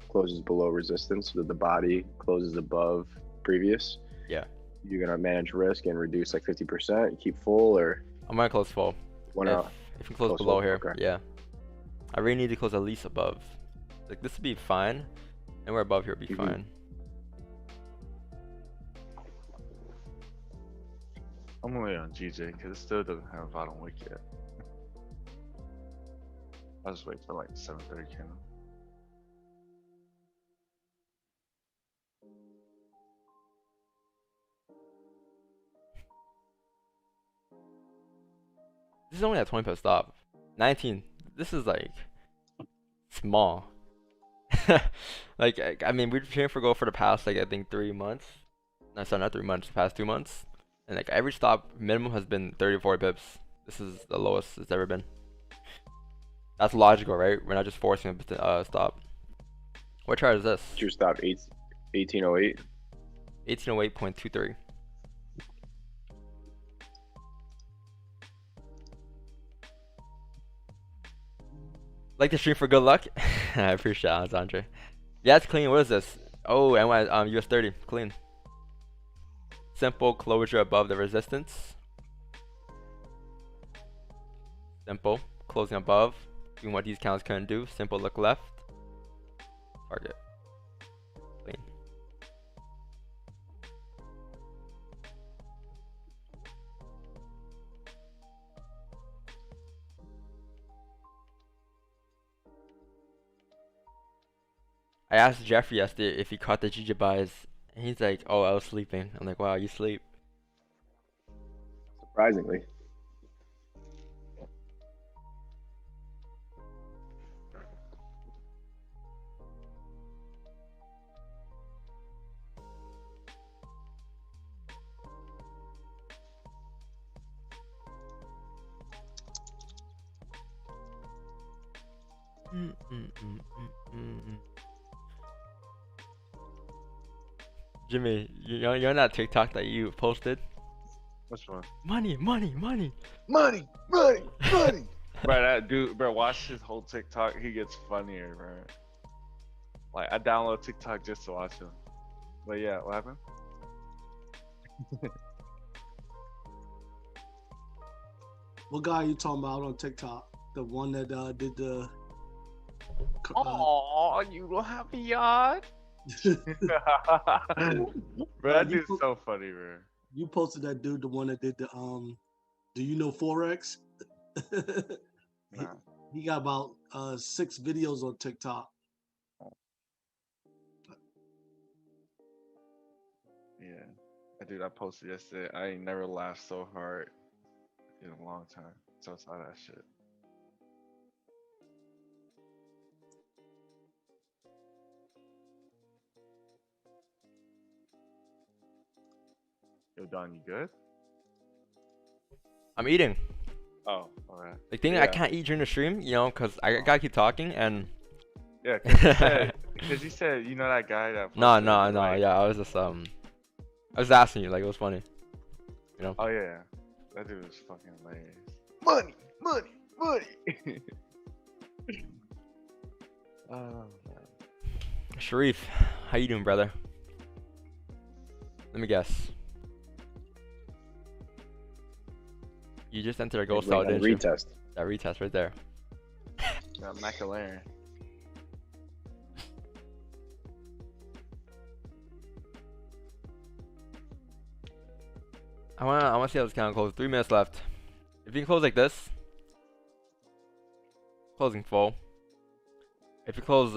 closes below resistance, so that the body closes above previous. Yeah. You're gonna manage risk and reduce like 50%. Keep full, or I'm gonna close full. If you close below here, okay. Yeah. I really need to close at least above. Like this would be fine, and we're above here would be fine. I'm only on GJ because it still doesn't have a bottom wick yet. I'll just wait for like 7:30 candle. This is only a 20 pip stop. 19. This is like small. Like I mean, we've been training for gold for the past like I think 3 months. No, sorry, not 3 months. The past 2 months. And like every stop minimum has been 34 pips. This is the lowest it's ever been. That's logical, right? We're not just forcing them to stop. What chart is this? Future stop 1808. 1808.23. Like the stream for good luck. I appreciate it, Alexandre. Yeah, it's clean. What is this? Oh, US 30, clean. Simple closure above the resistance. Simple closing above. Doing what these counts couldn't do. Simple look left. Target. Clean. I asked Jeffrey yesterday if he caught the GPJPYs, and he's like, "Oh, I was sleeping." I'm like, "Wow, you sleep?" Surprisingly. Jimmy, you're on that TikTok that you posted? Which one? Money, money, money. Money, money, money. Bro, that dude, bro, watch his whole TikTok. He gets funnier, bro. Like, I download TikTok just to watch him. But yeah, what happened? What guy are you talking about on TikTok? The one that did the. Oh, you don't have a yacht? Bro, that dude's so funny, bro. You posted that dude, the one that did the do you know Forex? Nah. He got about 6 videos on TikTok. Yeah, that dude I posted yesterday. I ain't never laughed so hard in a long time. So I saw that shit. Yo, Don, you good? I'm eating. Oh, alright. The thing I can't eat during the stream, you know, cause I gotta keep talking and. Yeah, cause you said you know that guy that. No, like, yeah, I was just I was asking you, like, it was funny, you know. Oh yeah, that dude was fucking hilarious. Money, money, money. Oh man. Sharif, how you doing, brother? Let me guess. You just entered a ghost out, didn't you? Retest. That retest right there. That McLaren. I wanna see how this count closes. 3 minutes left. If you can close like this, closing full. If you close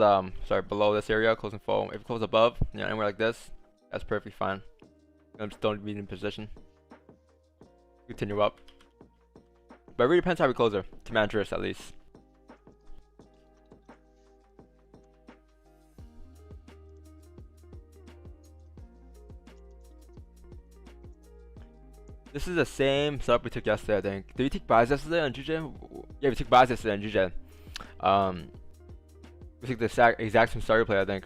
sorry, below this area, closing full. If you close above, you know, anywhere like this, that's perfectly fine. Just don't be in position. Continue up. But it really depends how we close her, to manage risk at least. This is the same setup we took yesterday, I think. Did we take buys yesterday on GJ? Yeah, we took buys yesterday on GJ. We took the exact same starter play, I think.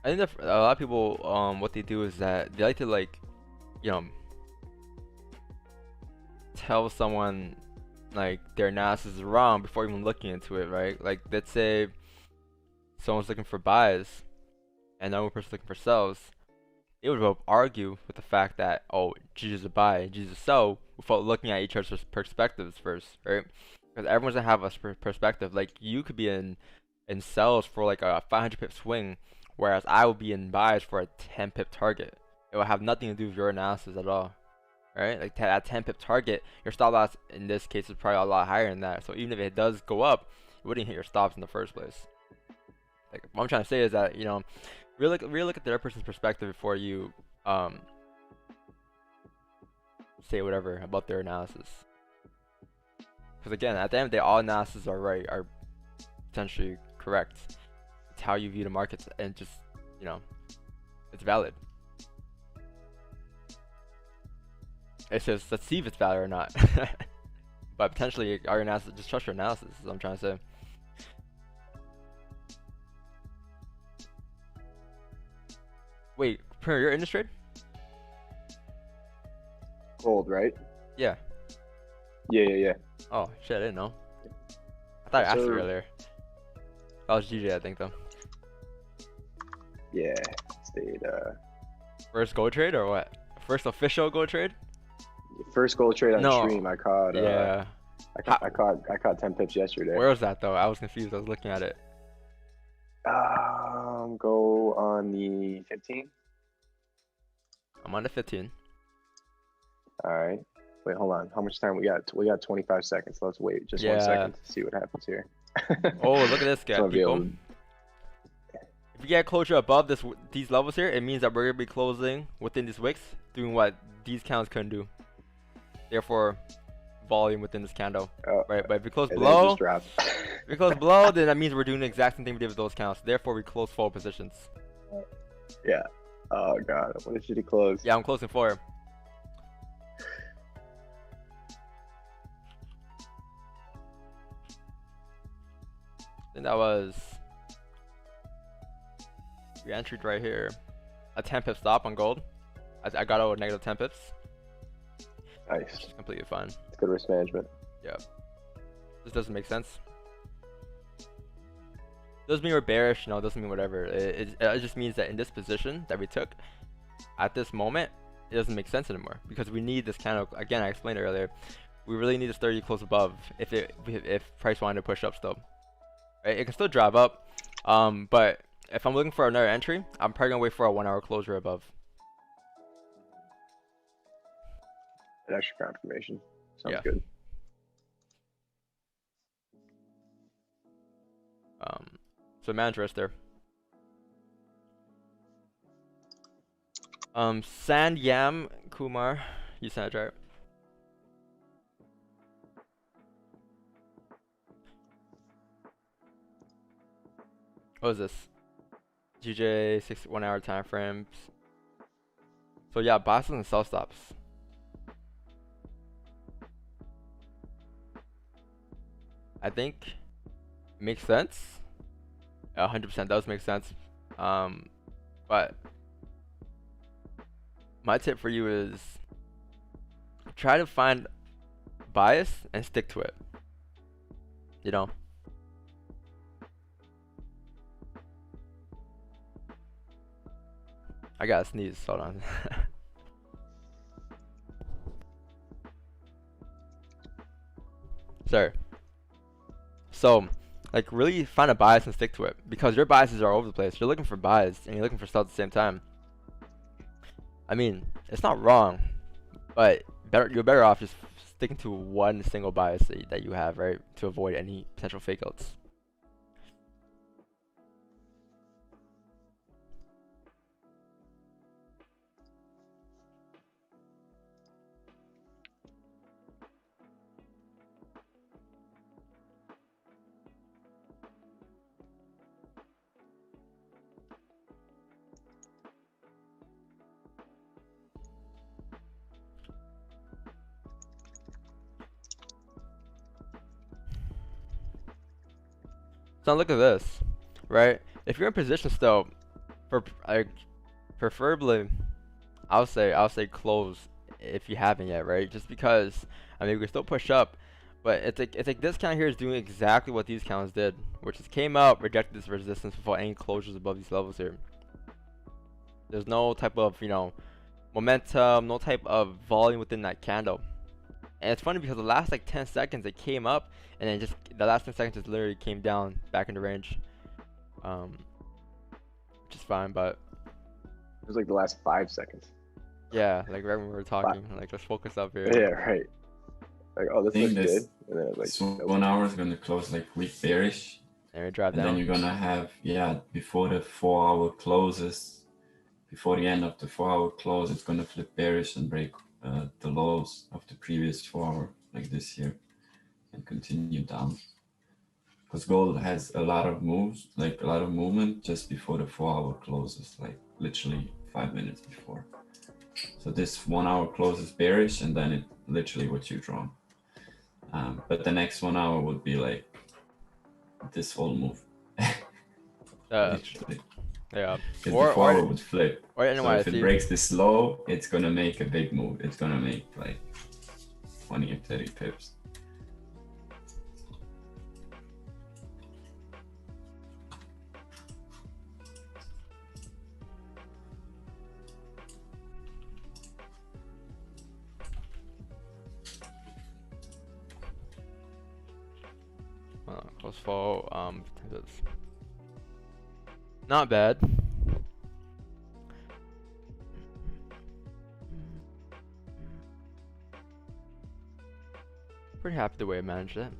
I think that a lot of people, what they do is that they like to, like, you know, tell someone like their analysis is wrong before even looking into it, right? Like, let's say someone's looking for buys and another person's looking for sells. They would both argue with the fact that, oh, G is a buy, G is a sell, without looking at each other's perspectives first, right? Because everyone's gonna have a perspective. Like, you could be in sells for like a 500 pip swing, whereas I will be in buys for a 10 pip target. It will have nothing to do with your analysis at all, right? Like, that 10 pip target, your stop loss in this case is probably a lot higher than that. So even if it does go up, you wouldn't hit your stops in the first place. Like, what I'm trying to say is that, you know, really look at the other person's perspective before you say whatever about their analysis. Because again, at the end of the day, all analysis are right, are potentially correct. It's how you view the markets, and just, you know, it's valid. It's just, let's see if it's valid or not. But potentially our analysis, just trust your analysis, is what I'm trying to say. Wait, Premier, you're in this trade? Gold, right? Yeah. Yeah. Oh shit, I didn't know. I thought I asked you So- earlier. That was GJ, I think, though. Yeah, stayed. First gold trade or what? First official gold trade? First gold trade on No. stream. I caught. Yeah. I caught 10 pips yesterday. Where was that though? I was confused. I was looking at it. Go on the 15. I'm on the 15. All right. Wait, hold on. How much time we got? We got 25 seconds. Let's wait just Yeah. 1 second to see what happens here. Oh, look at this guy, So I'll be able people. to- If you get closure above these levels here, it means that we're gonna be closing within these wicks, doing what these candles couldn't do. Therefore, volume within this candle. Oh, Right, but if we close and then it below, just dropped. if we close below, then that means we're doing the exact same thing we did with those candles. Therefore, we close forward positions. Yeah. Oh god. What should he close? Yeah, I'm closing forward. Then that was, we entered right here. A 10 pip stop on gold. I got out with negative 10 pips. Nice. Which is completely fine. It's good risk management. Yeah. This doesn't make sense. Doesn't mean we're bearish, no, doesn't mean whatever. It just means that in this position that we took, at this moment, it doesn't make sense anymore. Because we need this candle, again, I explained it earlier, we really need this 30 close above if price wanted to push up still. Right? It can still drive up, but if I'm looking for another entry, I'm probably gonna wait for a 1 hour closure above. An extra confirmation. Sounds Yeah. good. So manage risk there. Sand Yam Kumar, you sent it right. What is this? GJ 1 hour time frames. So yeah, bosses and sell stops. I think makes sense. 100% does make sense. But my tip for you is try to find bias and stick to it. You know? I gotta sneeze, hold on. Sorry. So, like, really find a bias and stick to it, because your biases are all over the place. You're looking for bias and you're looking for stuff at the same time. I mean, it's not wrong, but you're better off just sticking to one single bias that you have, right, to avoid any potential fake outs. So look at this, right? If you're in position still, preferably, I'll say close if you haven't yet, right? Just because, I mean, we can still push up, but it's like this count here is doing exactly what these counts did, which is came out, rejected this resistance before any closures above these levels here. There's no type of, you know, momentum, no type of volume within that candle. And it's funny because the last like 10 seconds it came up, and then just the last 10 seconds just literally came down back into range, which is fine. But It was like the last 5 seconds. yeah, like right when we were talking, like let's focus up here. Yeah, right. Like, oh, this I think looks this- good. And then it was like, So nope. 1 hour is gonna close like weak bearish, And we drive and then down. you're gonna have, yeah, before the 4 hour closes, before the end of the 4 hour close, it's gonna flip bearish and break the lows of the previous 4 hour, like this here, and continue down. because gold has a lot of moves, like a lot of movement just before the 4 hour closes, like literally 5 minutes before. So this 1 hour closes bearish, and then it literally what you draw. But the next 1 hour would be like this whole move. Literally. Yeah. Because the 4 hour would flip. Or So if it breaks this low, it's gonna make a big move. It's gonna make like 20 or 30 pips. Close fall. Not bad. Pretty happy the way I managed it.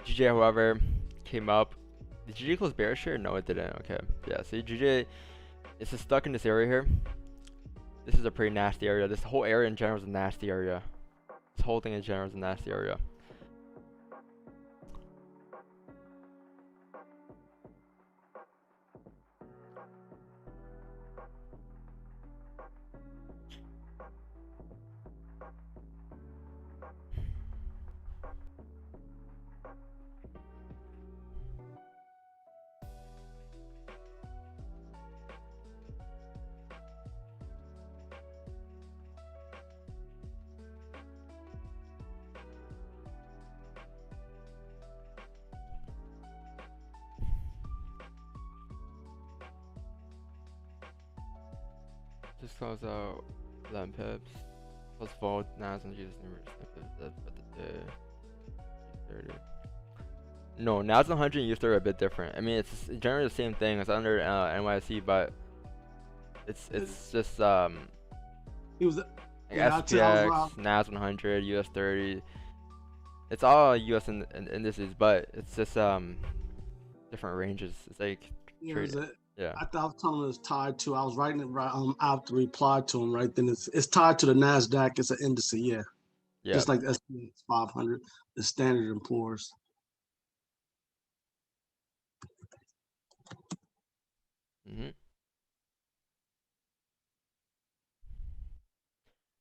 GJ, however, came up. Did GJ close bearish here? No, it didn't. Okay. Yeah, see, GJ is just stuck in this area here. This is a pretty nasty area. This whole area in general is a nasty area. This whole thing in general is a nasty area. Just close out 11 pips. Plus fold NAS and Jesus numbers. 30. No, NAS 100 and US 30 are a bit different. I mean, it's generally the same thing. It's under NYC, but it's just He was. like Yeah, I tell- I was SPX, wrong. NAS 100, US 30. It's all US indices, but it's just different ranges. It's like Yeah, trade- yeah. I thought I was telling him it's tied to. I was writing it right out to reply to him right then. It's tied to the Nasdaq. It's an index. Yeah, Yeah. just like the S&P 500, the Standard and Poor's.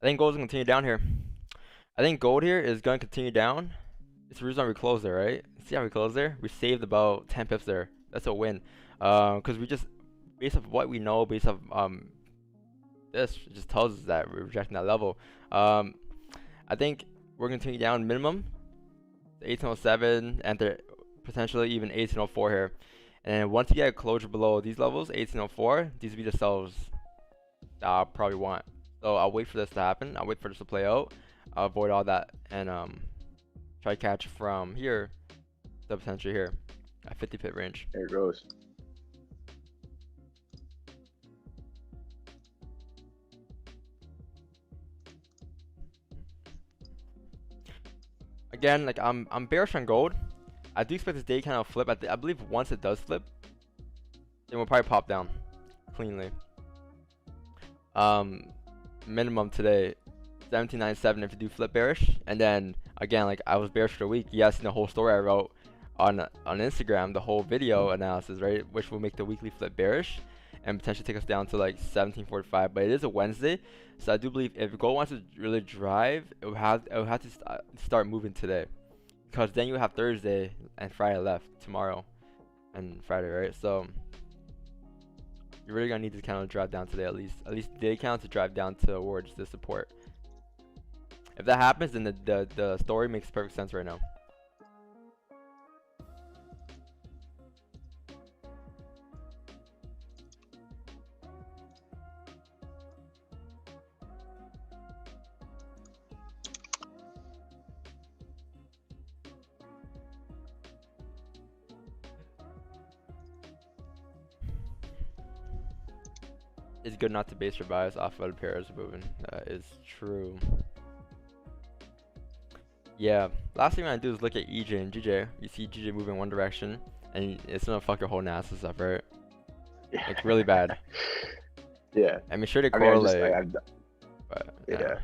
I think gold's gonna continue down here. I think gold here is gonna continue down. It's the reason why we closed there, right? See how we closed there? We saved about 10 pips there. That's a win. Because we just, based off what we know, based off this, it just tells us that we're rejecting that level. I think we're gonna continue down minimum 1807 and potentially even 1804 here. And once you get a closure below these levels, 1804, these will be the sells that I'll probably want. So I'll wait for this to happen. I'll wait for this to play out. I'll avoid all that and try to catch from here to potentially here at 50 pip range. There it goes. Again, like I'm bearish on gold. I do expect this day kind of flip. I believe once it does flip, then we'll probably pop down cleanly. Minimum today 1797 if you do flip bearish, and then again, like I was bearish for a week. Yes, in the whole story I wrote on Instagram, the whole video analysis, right, which will make the weekly flip bearish and potentially take us down to like 1745. But it is a Wednesday, so I do believe if gold wants to really drive, it will have to start moving today, because then you have Thursday and Friday left, tomorrow and Friday, right? So you're really gonna need to kind of drive down today, at least day count to drive down towards the support. If that happens, then the story makes perfect sense right now. It's good not to base your bias off of other pairs moving. That is true. Yeah, last thing I'm gonna do is look at EJ and GJ. You see GJ moving one direction, and it's gonna fuck your whole analysis up, right? Yeah. Like really bad. Yeah. I mean, sure to I mean, correlate. I've but, yeah.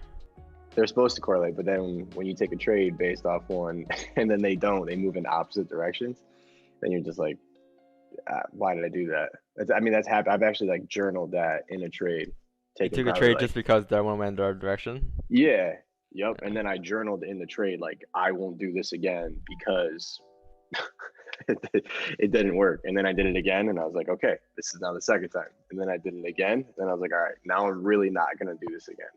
they're supposed to correlate, but then when you take a trade based off one and then they don't, they move in opposite directions, then you're just like, why did I do that? I mean, that's happened. I've actually like journaled that in a trade. You Taking took a probably, trade like, just because that one went in the other direction. yeah, yep. And then I journaled in the trade like, I won't do this again because it didn't work. And then I did it again, and I was like, okay, this is now the second time. And then I did it again, and I was like, all right, now I'm really not gonna do this again.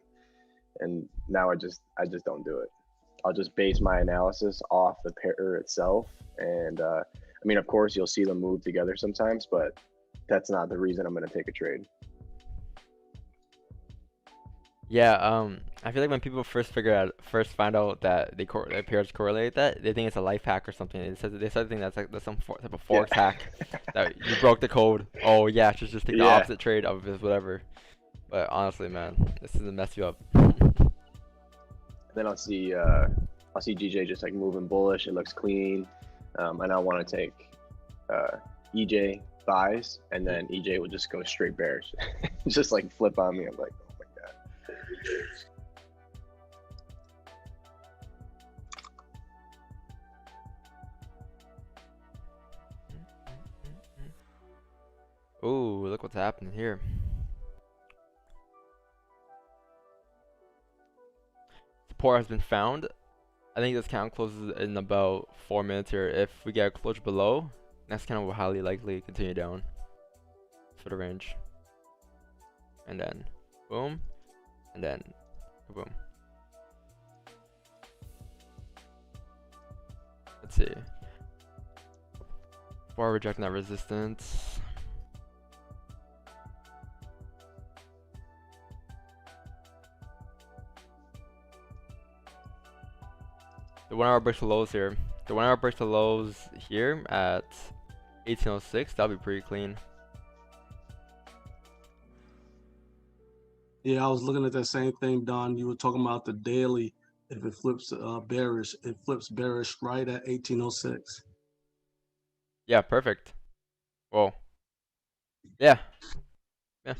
And now I just don't do it. I'll just base my analysis off the pair itself. And I mean, of course, you'll see them move together sometimes, but that's not the reason I'm going to take a trade. Yeah, I feel like when people first find out that that pairs correlate, that they think it's a life hack or something. They start thinking that's some type of Forex hack that you broke the code. Oh yeah, just take the opposite trade of this whatever. But honestly, man, this is to mess you up. Then I'll see GJ just like moving bullish. It looks clean, and I want to take EJ buys, and then EJ will just go straight bearish, just like flip on me. I'm like, oh my god. Ooh, look what's happening here. Support has been found. I think this count closes in about 4 minutes here. If we get a closure below, next count will highly likely continue down for the range. And then boom, and then boom. Let's see. Before rejecting that resistance. The 1 hour breaks the lows here. The 1 hour breaks the lows here at 1806. That'll be pretty clean. Yeah, I was looking at that same thing, Don. You were talking about the daily. If it flips bearish, it flips bearish right at 1806. Yeah, perfect. Whoa. Yeah. Yeah.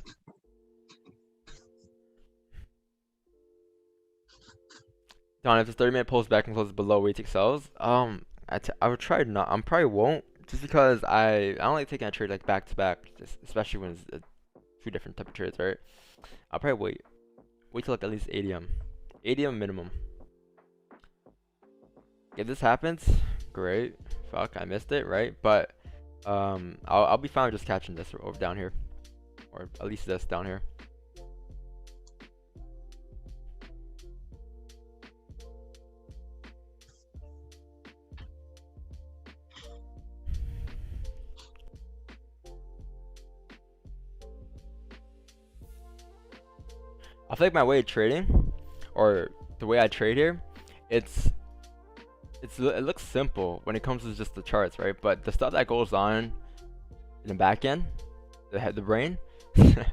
Don, if this 30-minute pulls back and closes below where he takes sells, I would try not. I probably won't, just because I don't like taking a trade like back to back, especially when it's two different type of trades, right? I'll probably wait till like at least 80 minimum. If this happens, great. Fuck, I missed it, right? But I'll be fine with just catching this over down here, or at least this down here. I feel like my way of trading, or the way I trade here, it looks simple when it comes to just the charts, right? But the stuff that goes on in the back end, the brain, the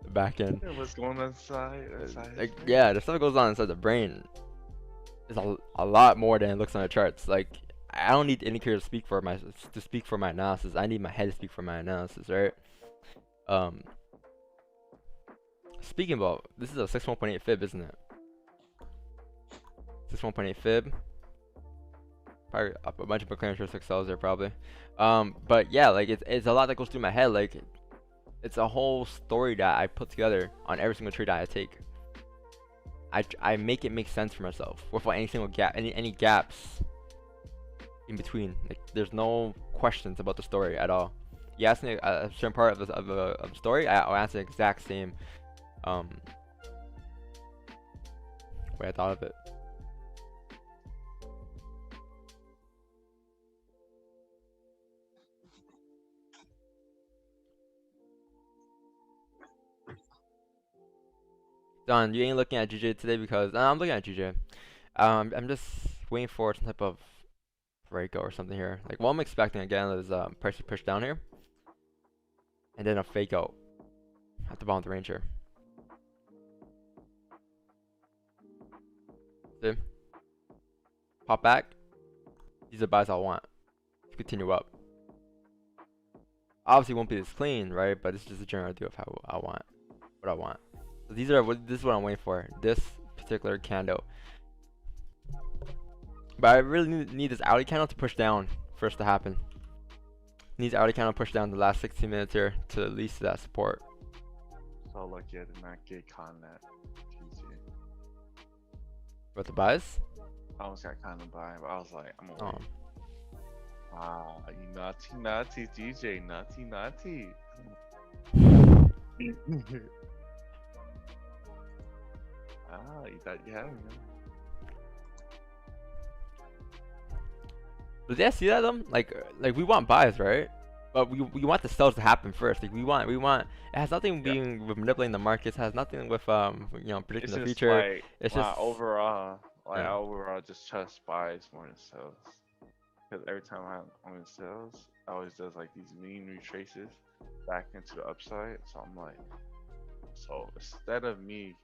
back end. What's going on inside? Like, yeah, the stuff that goes on inside the brain is a lot more than it looks on the charts. Like, I don't need any to speak for my analysis. I need my head to speak for my analysis, right? Speaking about, this is a 61.8 fib, isn't it? 61.8 fib. Probably a bunch of McLaren short sells there probably. But yeah, like it's a lot that goes through my head. Like it's a whole story that I put together on every single trade that I take. I make it make sense for myself without any single gap, any gaps in between. Like there's no questions about the story at all. You ask me a certain part of the story, I'll answer the exact same way I thought of it. Don, you ain't looking at GJ today because I'm looking at GJ. I'm just waiting for some type of breakout or something here. Like what I'm expecting again is price to push down here, and then a fake out at the bottom of the range here. See? Pop back. These are buys I want to continue up. Obviously, won't be this clean, right? But it's just a general idea of how I want, what I want. So this is what I'm waiting for. This particular candle. But I really need this outie candle to push down for this to happen. Needs outie candle to push down the last 16 minutes here to at least that support. So lucky I did not get caught in that. GG. With the buys? I almost got caught in the buy, but I was like, I'm gonna Oh. wait. Ah, you naughty DJ, naughty. Ah, you thought you had me. But yeah, see that though? Like we want buys, right? But we want the sells to happen first. Like we want. It has nothing being with manipulating the markets. It has nothing with predicting It's the just future. like, It's my just overall, like yeah. I overall just trust buys more than sells. Because every time I'm in sales, I always does like these mean retraces back into the upside. So I'm like, so instead of me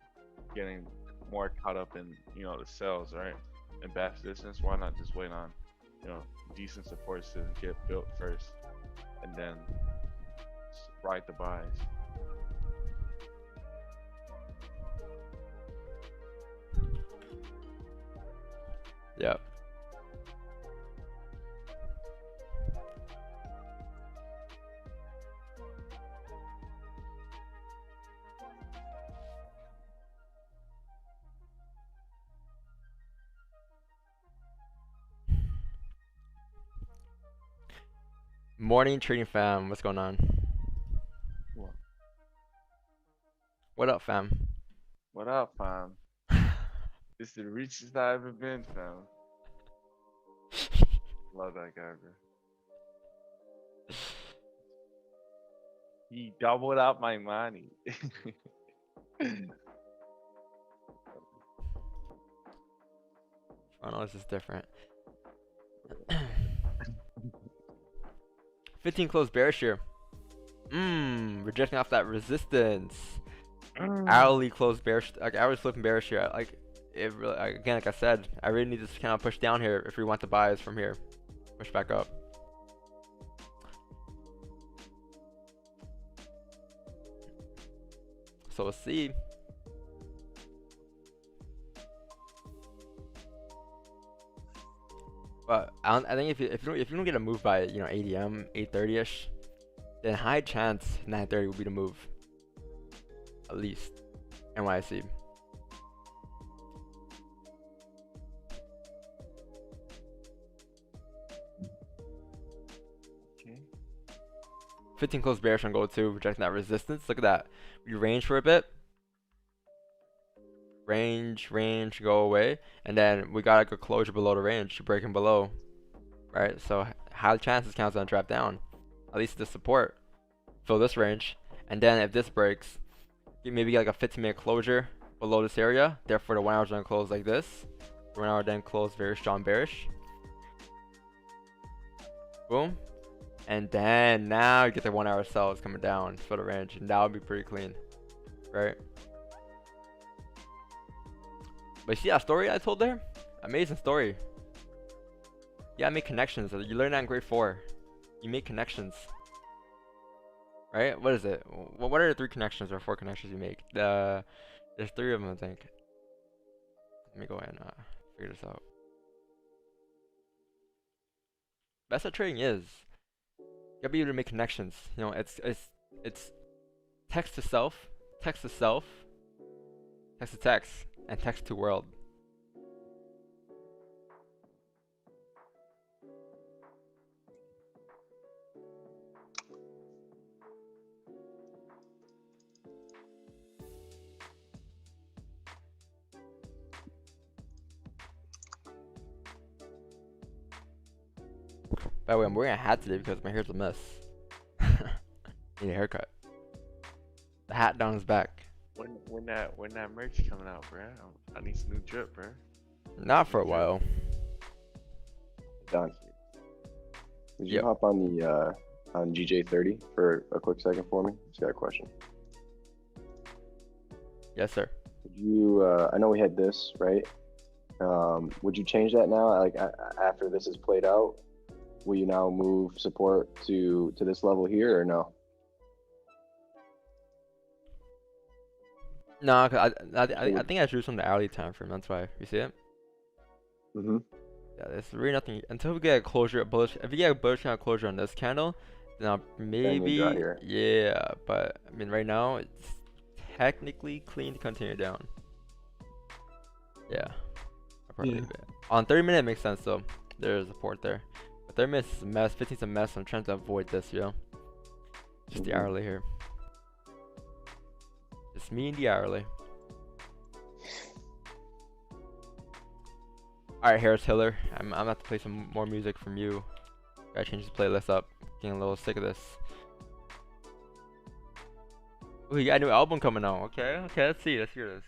getting more caught up in the sales, right, and bad distance, why not just wait on decent supports to get built first, and then ride the buys. Yeah. Morning trading fam, what's going on? What? What up, fam? What up, fam? It's the richest I've ever been, fam. Love that guy, bro. He doubled up my money. Oh no, this is different. 15 close bearish here. Rejecting off that resistance. Hourly close bearish, like hourly flipping bearish here. Like it really, again, like I said, I really need this to kind of push down here if we want the buys from here. Push back up. So we'll see. But I think if you don't get a move by 8 AM, 8:30ish, then high chance 9:30 will be the move. At least NYC. Okay. 15 close bearish on gold too, rejecting that resistance. Look at that. We range for a bit. Range, go away, and then we got like a closure below the range, breaking below, right? So high chances count's gonna drop down, at least the support, fill this range, and then if this breaks, you maybe get like a 15-minute closure below this area. Therefore, the 1 hour's gonna close like this. 1 hour then close very strong bearish. Boom, and then now you get the 1 hour sells coming down for the range, and that would be pretty clean, right? But see that story I told there? Amazing story. Yeah, I make connections. You learn that in grade 4. You make connections. Right? What is it? What are the 3 connections or 4 connections you make? There's 3 of them, I think. Let me go and figure this out. That's what trading is. You gotta be able to make connections. It's text to self, text to self, text to text, and text to world. By the way, I'm wearing a hat today because my hair's a mess. Need a haircut. The hat down his back. When that merch coming out, bro? I need some new drip, bro. Not for a while. Don, would you Yep. hop on the on GJ30 for a quick second for me? Just got a question. Yes, sir. Would you? I know we had this, right? Would you change that now? Like after this is played out, will you now move support to this level here or no? No, 'cause I think I drew some the hourly time frame. That's why. You see it? Mm-hmm. Yeah, there's really nothing until we get a closure. A bullish. If we get a bullish kind of closure on this candle, then I'll maybe. here. Yeah, but I mean, right now it's technically clean to continue down. Yeah. I'll probably Yeah. leave it. On 30-minute it makes sense though. There's support there. But 30 minutes is a mess. 15's a mess. I'm trying to avoid this, you know. Just the hourly here. It's me and the hourly. Alright, Harris Hiller. I'm gonna have to play some more music from you. Gotta change this playlist up. Getting a little sick of this. Oh, you got a new album coming out. Okay, let's see. Let's hear this.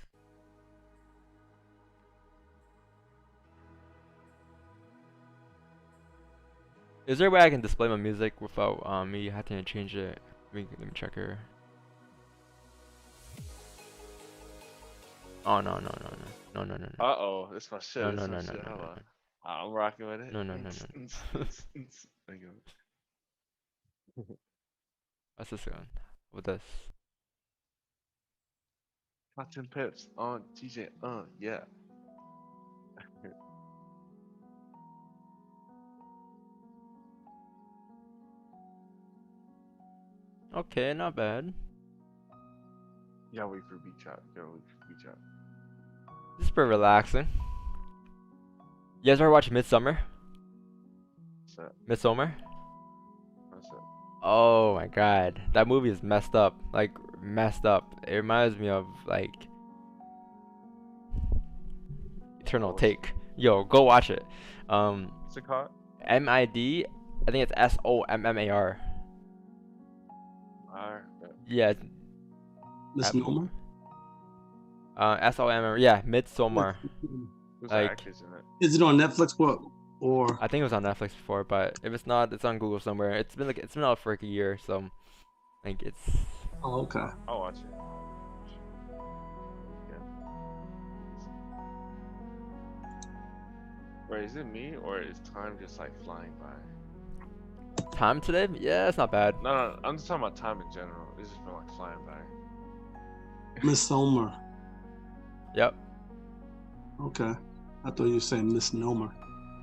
Is there a way I can display my music without me having to change it? Let me check here. Oh no. Uh-oh, this my shit. No, this no, my no, shit. no, no, Hold no, on. I'm rocking with it. No. There you go. What's this one? With this? Got 10 pips on TJ. Yeah. Okay, not bad. Yeah, wait for beat chop. This is pretty relaxing. You guys ever watch Midsummer? What's that? Midsummer? What's that? Oh my god, that movie is messed up. Like messed up. It reminds me of like Eternal Take. Yo, go watch it. What's it called? MID. I think it's SOMMAR. Alright. Yeah. Misnomer. SOMMAR. Yeah, Midsommar. Who's Like- the actors in it? Is it on Netflix? What? Or I think it was on Netflix before, but if it's not, it's on Google somewhere. It's been out for like a year, so like it's. oh, okay. I'll watch it. Yeah. Wait, is it me or is time just like flying by? Time today? Yeah, it's not bad. No, I'm just talking about time in general. It's just been like flying by. Misnomer. Yep. Okay. I thought you were saying misnomer.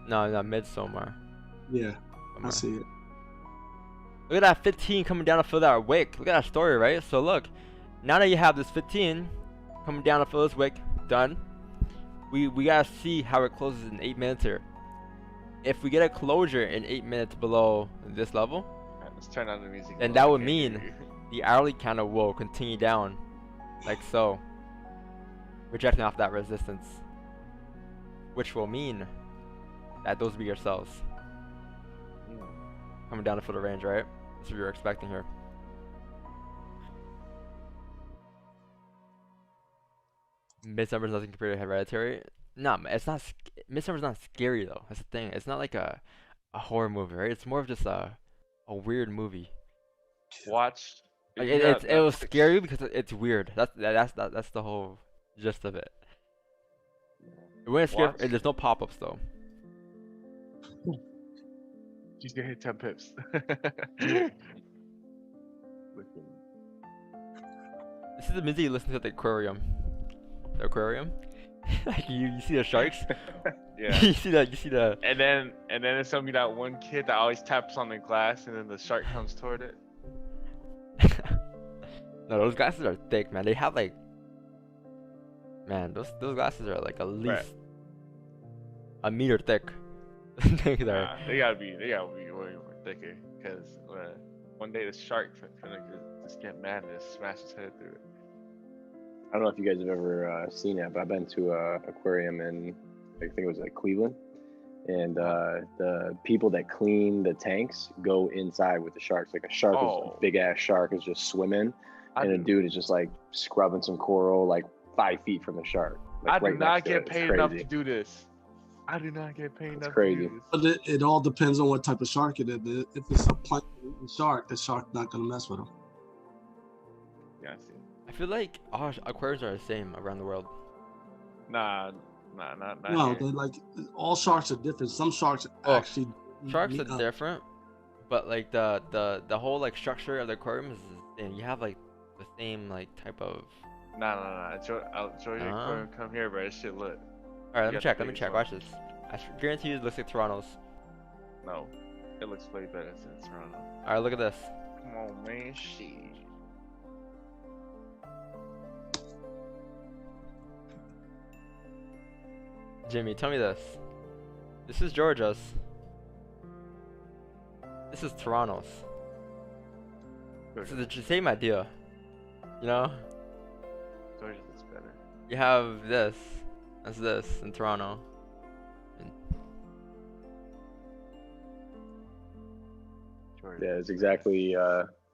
No, Midsommar. Yeah, I Somewhere. see it. Look at that 15 coming down to fill that wick. Look at that story, right? So look, now that you have this 15 coming down to fill this wick, done. We gotta see how it closes in 8 minutes here. If we get a closure in 8 minutes below this level, Alright, let's turn on the music. And low, that I would can't hear mean- you. the hourly candle will continue down, like so, rejecting off that resistance, which will mean that those will be your sells coming down to fill the range, right? That's what you're expecting here. Midsummer's nothing compared to Hereditary. No, it's not. Midsummer's not scary though. That's the thing. It's not like a horror movie, right? It's more of just a weird movie. Watch. Like, if you got it was Netflix- scary because it's weird. That's the whole gist of it. It wasn't scary. Watch. There's no pop-ups though. She's gonna hit 10 pips. This is the music you listen to at the aquarium. The aquarium. Like you see the sharks. Yeah. you see the. And then it's gonna be that one kid that always taps on the glass and then the shark comes toward it. No, those glasses are thick, man. They have like. Man, those glasses are like at least a meter thick. They are. Nah, they gotta be way more thicker. Cause one day the shark's gonna just get mad and just smash his head through it. I don't know if you guys have ever seen it, but I've been to a aquarium in, I think it was like Cleveland, and the people that clean the tanks go inside with the sharks. Like a shark, Oh. a big ass shark is just swimming, I and a do- dude is just like scrubbing some coral like 5 feet from the shark. Like, I do right not next to get it. It's paid enough to crazy. do this. I do not get paid enough crazy. to do But this. it all depends on what type of shark it is. If it's a plankton shark, the shark's not gonna mess with them. Yeah, I see. I feel like all aquariums are the same around the world. Not No, here. they like all sharks are different. Some sharks Oh, actually Sharks meet are up. different, but like the whole like structure of the aquarium is the same. You have like the same like type of Nah. I'll show you Uh-huh. come here, bro. This shit lit. All right, You got the let me biggest check. one. Watch this. I guarantee you, it looks like Toronto's. No, it looks way better than Toronto. All right, look at this. Come on, man. Shit. Jimmy, tell me this. This is Georgia's. This is Toronto's. This is the same idea. You know? Georgia is better. You have this. That's this in Toronto. Georgia. Yeah, it's exactly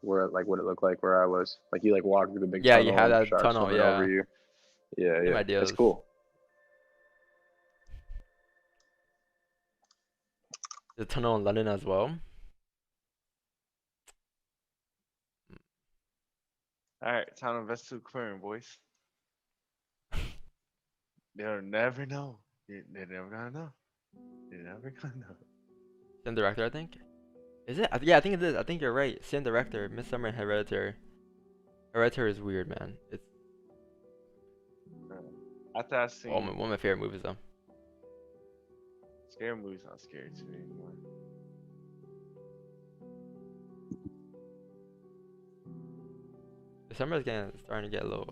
where like what it looked like where I was. Like you like walked through the big Yeah, tunnel. you had and that sharks tunnel, swimming yeah. over you. Yeah, Same yeah. ideas. It's cool. The tunnel in London as well. All right, time to invest to clearing, boys. They'll never know. They're never gonna know. They're never gonna know. Same director, I think. Is it? Yeah, I think it is. I think you're right. Same director. Midsummer and Hereditary. Hereditary is weird, man. It's After I seen one of my favorite movies, though. scary movies, not scary to me anymore. December is starting to get a little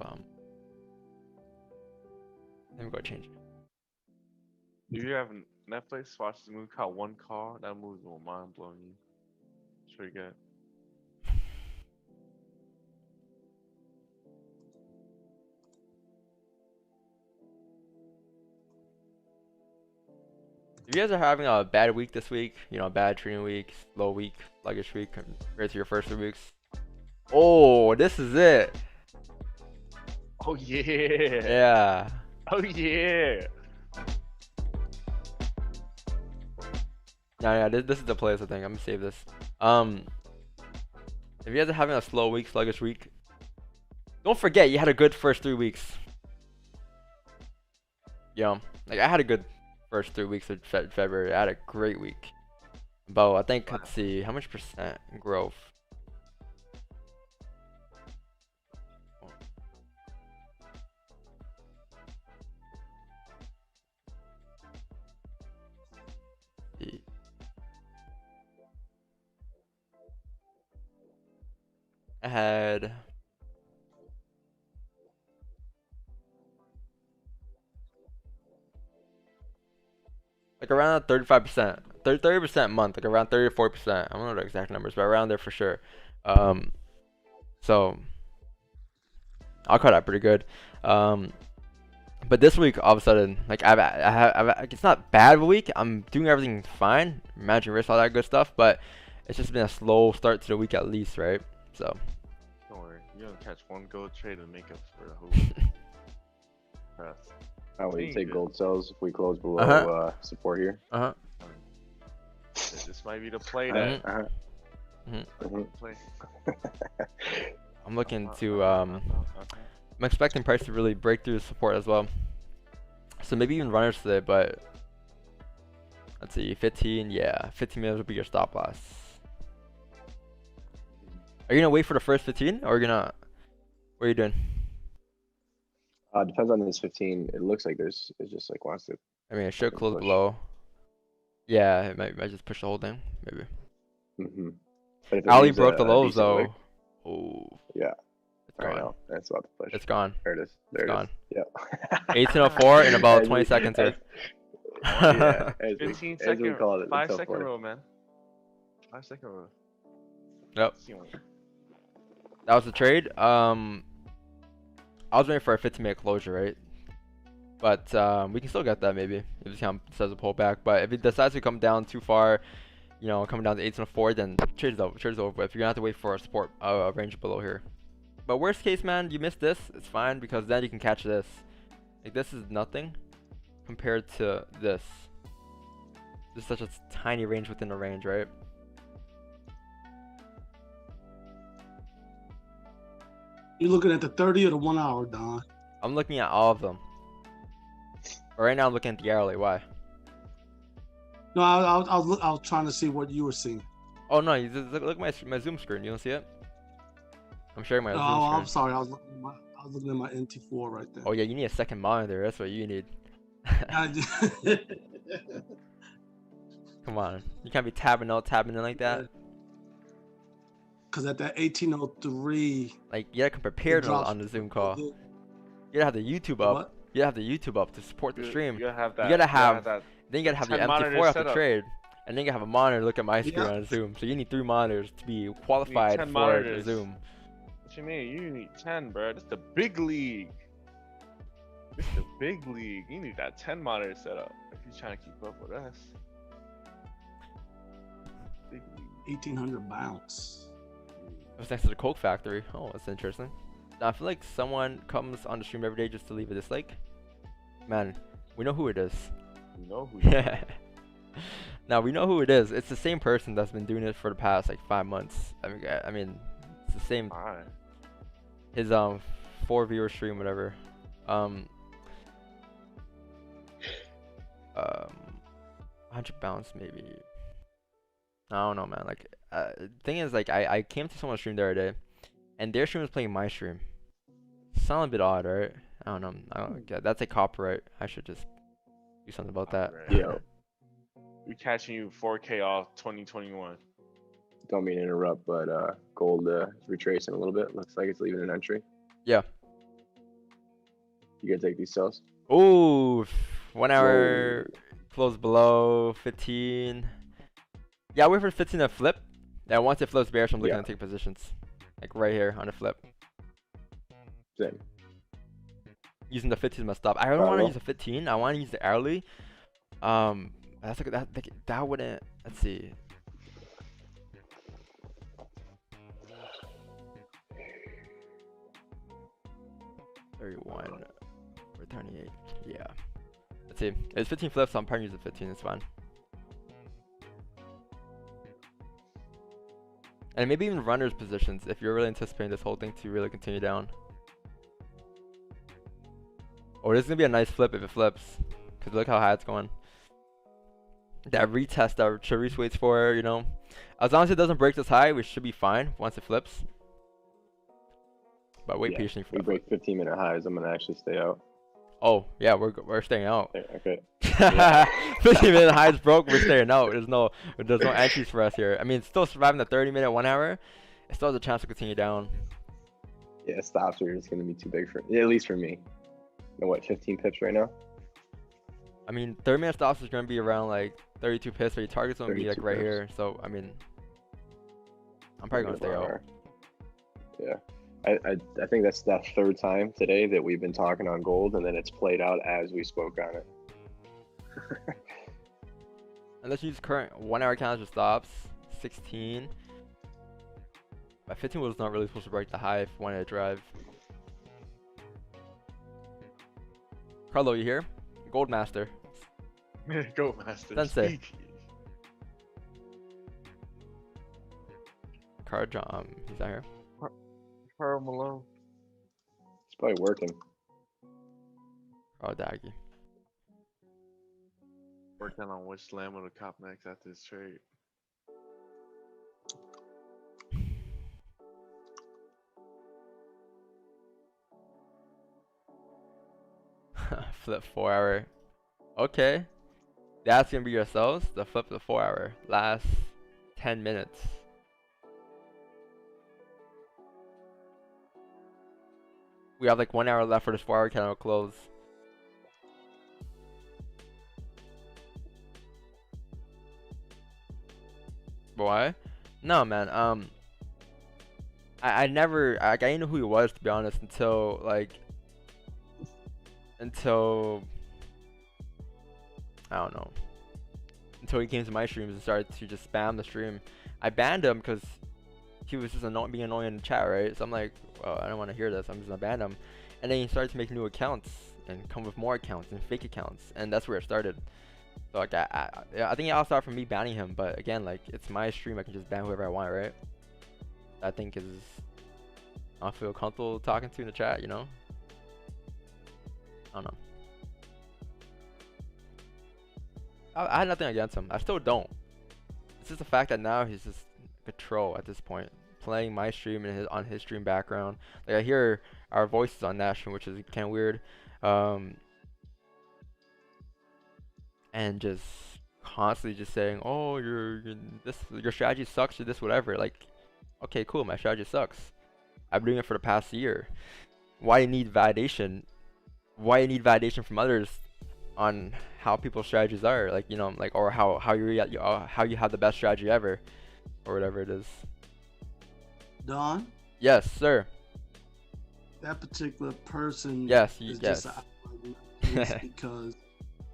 Let me go change it. Do you have Netflix? Watch this movie called One Call. That movie will mind blow you. It's pretty good. If you guys are having a bad week this week, you know, bad trading week, slow week, sluggish week compared to your first 3 weeks. Oh, this is it. Oh yeah. Yeah. Oh yeah. Yeah, this is the place I think. I'm gonna save this. If you guys are having a slow week, sluggish week, don't forget you had a good first 3 weeks. You know, like I had a good first 3 weeks of February. I had a great week. But I think, let's see, how much percent growth? I had like around 35%, 30% month, like around 30 to 40%. I don't know the exact numbers, but around there for sure. So I'll call that pretty good. But this week, all of a sudden, like it's not bad of a week. I'm doing everything fine, managing risk, all that good stuff. But it's just been a slow start to the week at least, right? So. Don't worry, you're gonna catch one gold trade and make up for the whole week. Trust. How would you Ain't take good. gold sells if we close below support here? This might be the play Mhm. that. Mhm. Play. I'm looking to I'm expecting price to really break through support as well. So maybe even runners today, but let's see, 15, yeah, 15 minutes will be your stop loss. Are you gonna wait for the first 15, or are you gonna? What are you doing? Depends on this 15. It looks like it just like wants to. I mean, it should fucking close push. below. Yeah, it might just push the whole thing, maybe. Mm-hmm. But if it Ali leaves broke the a lows decent though. wick, Oh, yeah, it's I gone. know. That's about to push. It's gone. There it is. There It's it gone. is. Yep. 1804 in about As 20 we- seconds here. Yeah, as 15 as we second, call it. 5 until second 40. rule, man. 5 second rule. Yep. See one. That was the trade. I was waiting for a 15-minute closure, right? But we can still get that maybe if it kind of decides to pull back. But if it decides to come down too far, you know, coming down to 1804, then trade's over. Trade's over. If you're gonna have to wait for a support range below here. But worst case, man, you missed this. It's fine because then you can catch this. Like this is nothing compared to this. This is such a tiny range within a range, right? You looking at the 30 or the 1 hour, Don? I'm looking at all of them. But right now I'm looking at the hourly. Why? No, I was trying to see what you were seeing. Oh no, you just look at my Zoom screen. You don't see it? I'm sharing my No, Zoom I'm screen. sorry. I was was looking at my NT4 right there. Oh yeah, you need a second monitor. That's what you need. Come on, you can't be tabbing out, tabbing in like that. Because at that 1803, Like you gotta come prepared drops on the Zoom call. the- You gotta have the YouTube up. What? You gotta have the YouTube up to support the stream. You gotta have that. You gotta have that. Then you gotta have your 10 monitor MT4 up to setup. trade, and then you gotta have a monitor look at my screen Yeah. on Zoom. So you need 3 monitors to be qualified 10 for the monitors. Zoom. What you mean? You need 10, bro. This the big league. This the big league. You need that 10 monitor setup if you're trying to keep up with us. Big league. 1800 bounce. It was next to the Coke factory. Oh, that's interesting. Now, I feel like someone comes on the stream every day just to leave a dislike. Man, we know who it is. You know who you are. Now we know who it is. It's the same person that's been doing it for the past like 5 months. I mean, it's the same. Alright. His 4-viewer stream, whatever. 100 bounce maybe. I don't know, man. Like, thing is, like, I came to someone's stream the other day, and their stream was playing my stream. Sound a bit odd, right? I don't know. Yeah, that's a copyright. I should just do something about that. Yo, We catching you 4K off 2021. don't mean to interrupt, but gold is retracing a little bit. Looks like it's leaving an entry. Yeah. You gotta take these sells. Ooh, 1 hour close below 15. Yeah, wait for 15 to flip. Yeah, once it flips bearish, I'm looking Yeah. to take positions. Like right here on the flip. Same. Using the 15 as my stop. I don't want to use the 15. I want to use the hourly. That's like that wouldn't. Let's see. $31 or 28. Yeah. Let's see. It's 15 flips. So I'm probably using 15. It's fine. And maybe even runners positions if you're really anticipating this whole thing to really continue down. Oh, this is gonna be a nice flip if it flips. Cause look how high it's going. That retest that Charisse waits for, you know. As long as it doesn't break this high, we should be fine once it flips. But wait patiently for We that. break 15-minute highs. I'm gonna actually stay out. Oh yeah, we're staying out. Okay. 15-minute highs broke. We're staying out. There's no entries for us here. I mean, still surviving the 30-minute 1 hour. It still has a chance to continue down. Yeah, stops are just gonna be too big for, yeah, at least for me. You know what? 15 pips right now. I mean, 30-minute stops is gonna be around like 32 pips, but your target's gonna be like 32 right pips. here. So I mean, I'm probably gonna stay out. Yeah. I think that's that third time today that we've been talking on gold, and then it's played out as we spoke on it. And let's use current 1 hour counter stops. 16. But 15 was not really supposed to break the high if you wanted to drive. Carlo, you here? Gold Master. Go master. Sensei. Speak. Card he's not here. Carl Malone. It's probably working. Oh, Daggy. Working on which lamb will cop next after this trade. Flip 4 hour. Okay. That's gonna be yourselves. The flip the 4 hour. Last 10 minutes. We have like 1 hour left for this 4 hour candle close. Why? No, man. I never. I didn't know who he was, to be honest, until I don't know. Until he came to my streams and started to just spam the stream. I banned him because he was just being annoying in the chat, right? So I'm like, well, I don't want to hear this. I'm just gonna ban him. And then he started to make new accounts and come with more accounts and fake accounts, and that's where it started. So like I think it all started from me banning him, but again, like it's my stream. I can just ban whoever I want, right? I think is I feel comfortable talking to in the chat, you know. I don't know. I had nothing against him. I still don't. It's just the fact that now he's just a troll at this point, playing my stream and on his stream background. Like I hear our voices on national, which is kind of weird. And just constantly just saying, oh, your strategy sucks or this whatever. Like, okay, cool, my strategy sucks. I've been doing it for the past year. Why you need validation? Why you need validation from others on how people's strategies are? Like, you know, like, or how you have the best strategy ever, or whatever it is. Don, Yes, sir. that particular person Yes, is yes. just an because,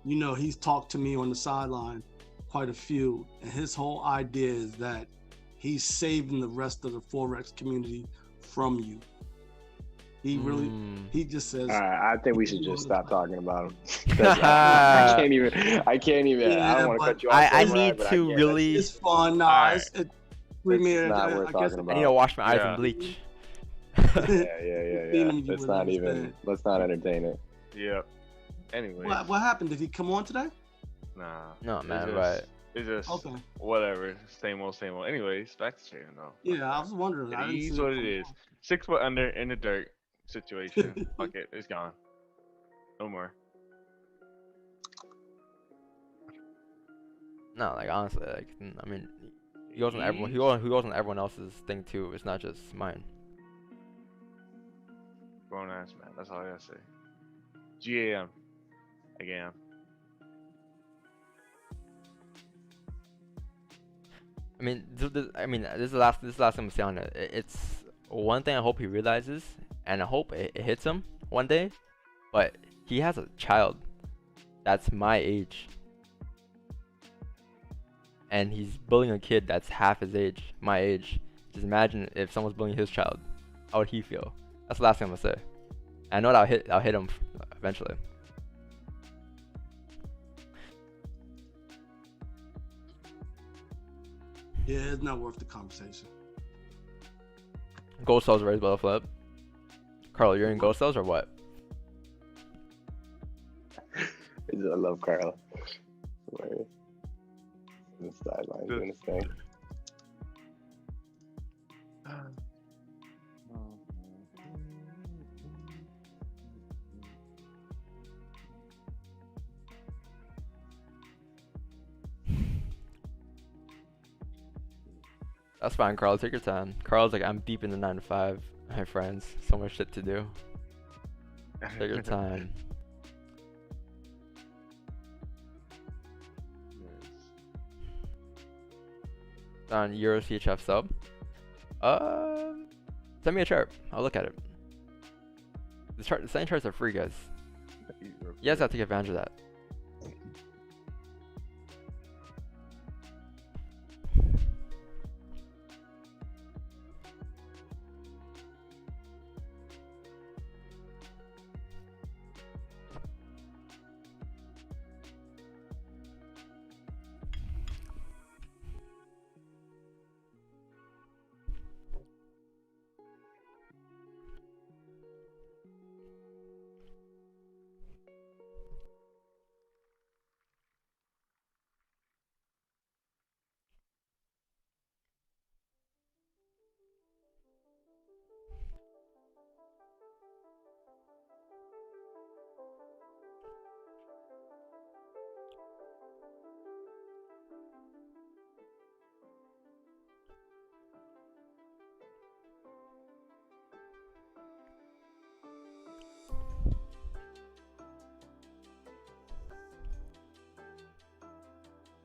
you know, he's talked to me on the sideline quite a few, and his whole idea is that he's saving the rest of the Forex community from you. He really, he just says. I think we should just stop talking about him. I can't even. Yeah, I don't want to but cut you off. I Samurai, need but to can't. really. It's fun. Nah, Alright. it's not worth talking about. I need to wash my eyes Yeah. and bleach. Yeah. Let's not even. Let's not entertain it. Yep. Anyway. What happened? Did he come on today? Nah. No, it's man, just- right. It's just Okay. whatever. Same old, same old. Anyways, back to trading though. Yeah, I was wondering. I It didn't is see what it it come is. 6 foot under in the dirt situation. Fuck it. It's gone. No more. No, like honestly, like I mean, he goes on everyone. He Yeesh. goes on everyone else's thing too. It's not just mine. Grown ass man. That's all I gotta say. GAM. Again. I mean, this is the last thing I'm saying on it. It's one thing I hope he realizes, and I hope it hits him one day. But he has a child that's my age, and he's bullying a kid that's half his age, my age. Just imagine if someone's bullying his child, how would he feel? That's the last thing I'm gonna say. I know that I'll hit him eventually. Yeah, it's not worth the conversation. Gold cells raised by the flip. Carl, you're in gold cells or what? I love Carl. Hilarious. On the sideline doing his thing. That's fine, Carl. Take your time. Carl's like, I'm deep in the 9 to 5. My friends, so much shit to do. Take your time. On Euro CHF sub. Send me a chart. I'll look at it. The same charts are free, guys. You guys have to take advantage of that.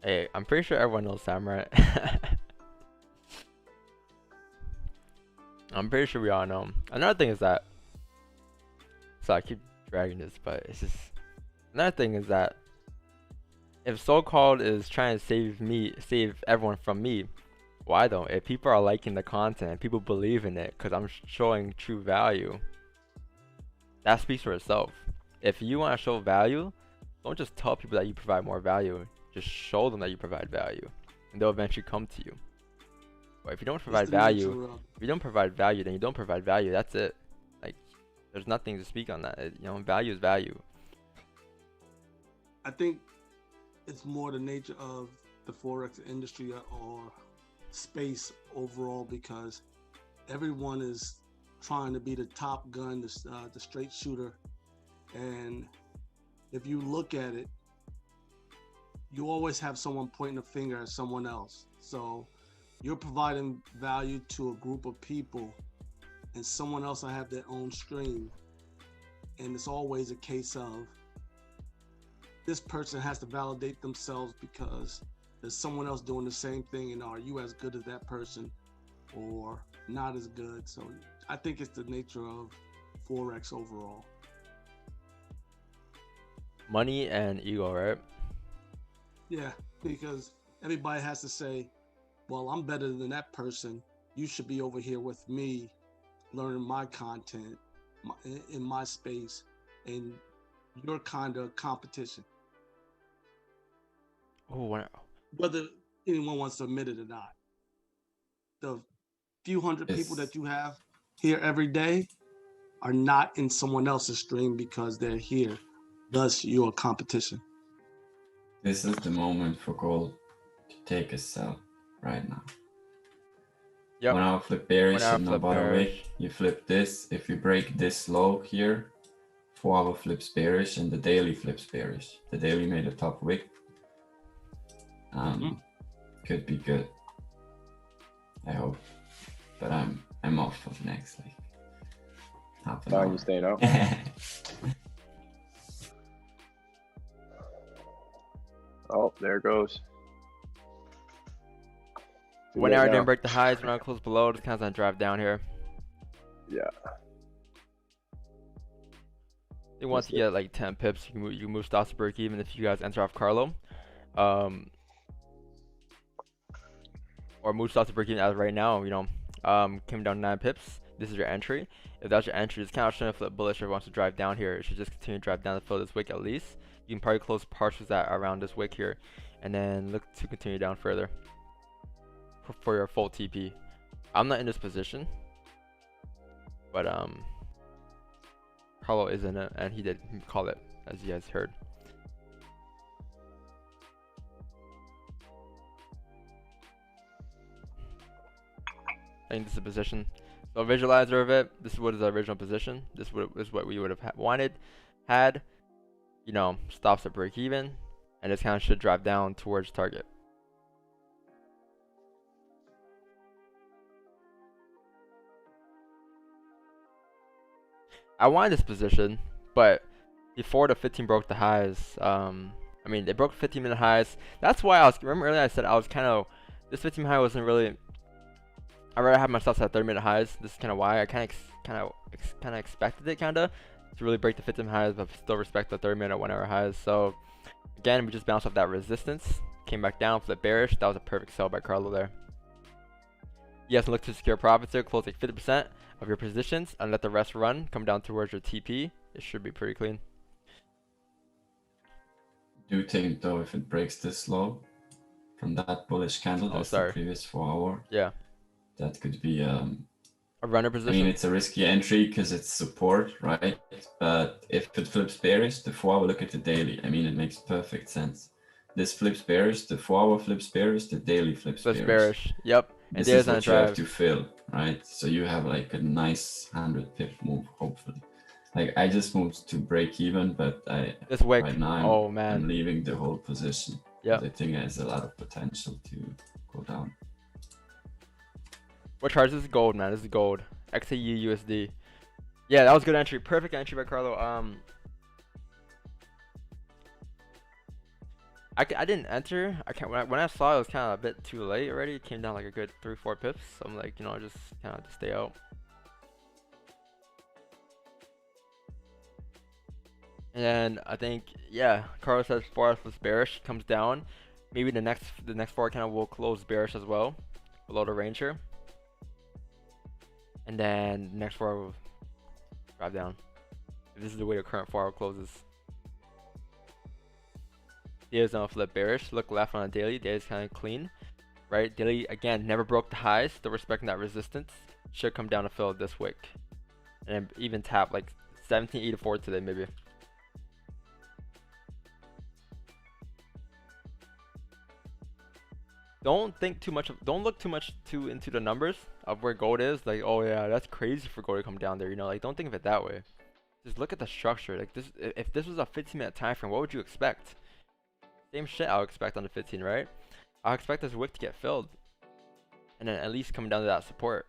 Hey, I'm pretty sure everyone knows Samurai. I'm pretty sure we all know him. Another thing is that, so I keep dragging this, but it's just, another thing is that if so-called is trying to save everyone from me, why though? If people are liking the content, people believe in it because I'm showing true value, that speaks for itself. If you want to show value, don't just tell people that you provide more value. Just show them that you provide value, and they'll eventually come to you. But if you don't provide value, then you don't provide value. That's it. Like, there's nothing to speak on that. Value is value. I think it's more the nature of the Forex industry or space overall, because everyone is trying to be the top gun, the straight shooter. And if you look at it, you always have someone pointing a finger at someone else. So you're providing value to a group of people, and someone else will have their own stream. And it's always a case of this person has to validate themselves because there's someone else doing the same thing, and are you as good as that person or not as good? So I think it's the nature of Forex overall. Money and ego, right? Yeah, because everybody has to say, well, I'm better than that person. You should be over here with me, learning my content in my space, and your kind of competition. Oh, Whether anyone wants to admit it or not. The few hundred people that you have here every day are not in someone else's stream because they're here. Thus, you're a competition. This is the moment for gold to take a sell right now. yep. 1 hour flip bearish 1 hour and flip about a bearish. wick. You flip this. If you break this low here, 4 hour flips bearish and the daily flips bearish. The daily made a top wick. Could be good. I hope. But I'm off of next like half an Fine, hour. you staying out? Oh, there it goes. 1 hour didn't break the highs, 1 hour closed below. Just kind of gonna drive down here. Yeah. He wants to get like 10 pips. You can move stops to break even if you guys enter off Carlo. Or move stops to break even as right now, you know. Came down 9 pips. This is your entry. If that's your entry, it's kind of shouldn't flip bullish or wants to drive down here. It should just continue to drive down to fill this wick at least. You can probably close partials at around this wick here, and then look to continue down further for your full TP. I'm not in this position, but Carlo is in it, and he did call it, as you guys heard. I think this is a position. So visualizer of it. This is what is our original position. This is what we would have had. You know, stops at break even, and this kind of should drive down towards target. I wanted this position, but before the 15 broke the highs, I mean, they broke 15-minute highs. That's why remember earlier I said I was kind of, this 15 high wasn't really, I rather have my stops at 30-minute highs. This is kind of why I kind of expected it to really break the 15 highs, but still respect the 30-minute 1 hour highs. So again, we just bounced off that resistance, came back down, flipped bearish. That was a perfect sell by Carlo there. You guys can look to secure profits here, close like 50% of your positions and let the rest run, come down towards your TP. It should be pretty clean. Do you think though, if it breaks this low from that bullish candle, that's the previous 4 hour, yeah, that could be a runner position? I mean, it's a risky entry because it's support, right? But if it flips bearish, the 4 hour, look at the daily. I mean, it makes perfect sense. This flips bearish, the 4 hour flips bearish, the daily flips bearish. Yep. And this is what you have to fill, right? So you have like a nice 100 pip move, hopefully. Like I just moved to break even, but this wick, right now I'm man, leaving the whole position. Yeah, I think it has a lot of potential to go down. What charge? This is gold, man. This is gold. XAU USD. Yeah, that was good entry. Perfect entry by Carlo. I didn't enter. When I saw it, was kind of a bit too late already. It came down like a good 3-4 pips. So I'm like, you know, just kind of to stay out. And I think, yeah, Carlo says 4 was bearish, comes down. Maybe the next 4 kind of will close bearish as well, below the range here. And then the next 4 will drive down. This is the way the current 4 closes. Daily's on a flip bearish. Look left on a daily. Daily's kind of clean, right? Daily again never broke the highs. Still respecting that resistance. Should come down to fill this wick, and then even tap like 1784 today maybe. don't think too much of, don't look too into the numbers of where gold is. Like, oh yeah, that's crazy for gold to come down there. You know, like don't think of it that way. Just look at the structure. Like this, if this was a 15-minute time frame, what would you expect? Same shit I would expect on the 15, right? I expect this wick to get filled, and then at least come down to that support.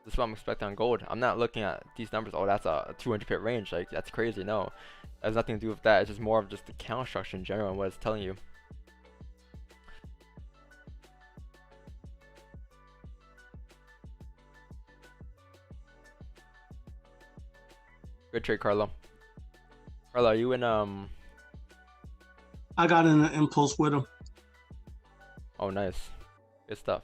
This is what I'm expecting on gold. I'm not looking at these numbers. Oh, that's a 200 pip range. Like that's crazy. No, it has nothing to do with that. It's just more of just the candle structure in general and what it's telling you. Good trade, Carlo. Carlo, are you in I got in an impulse with him. Oh, nice. Good stuff.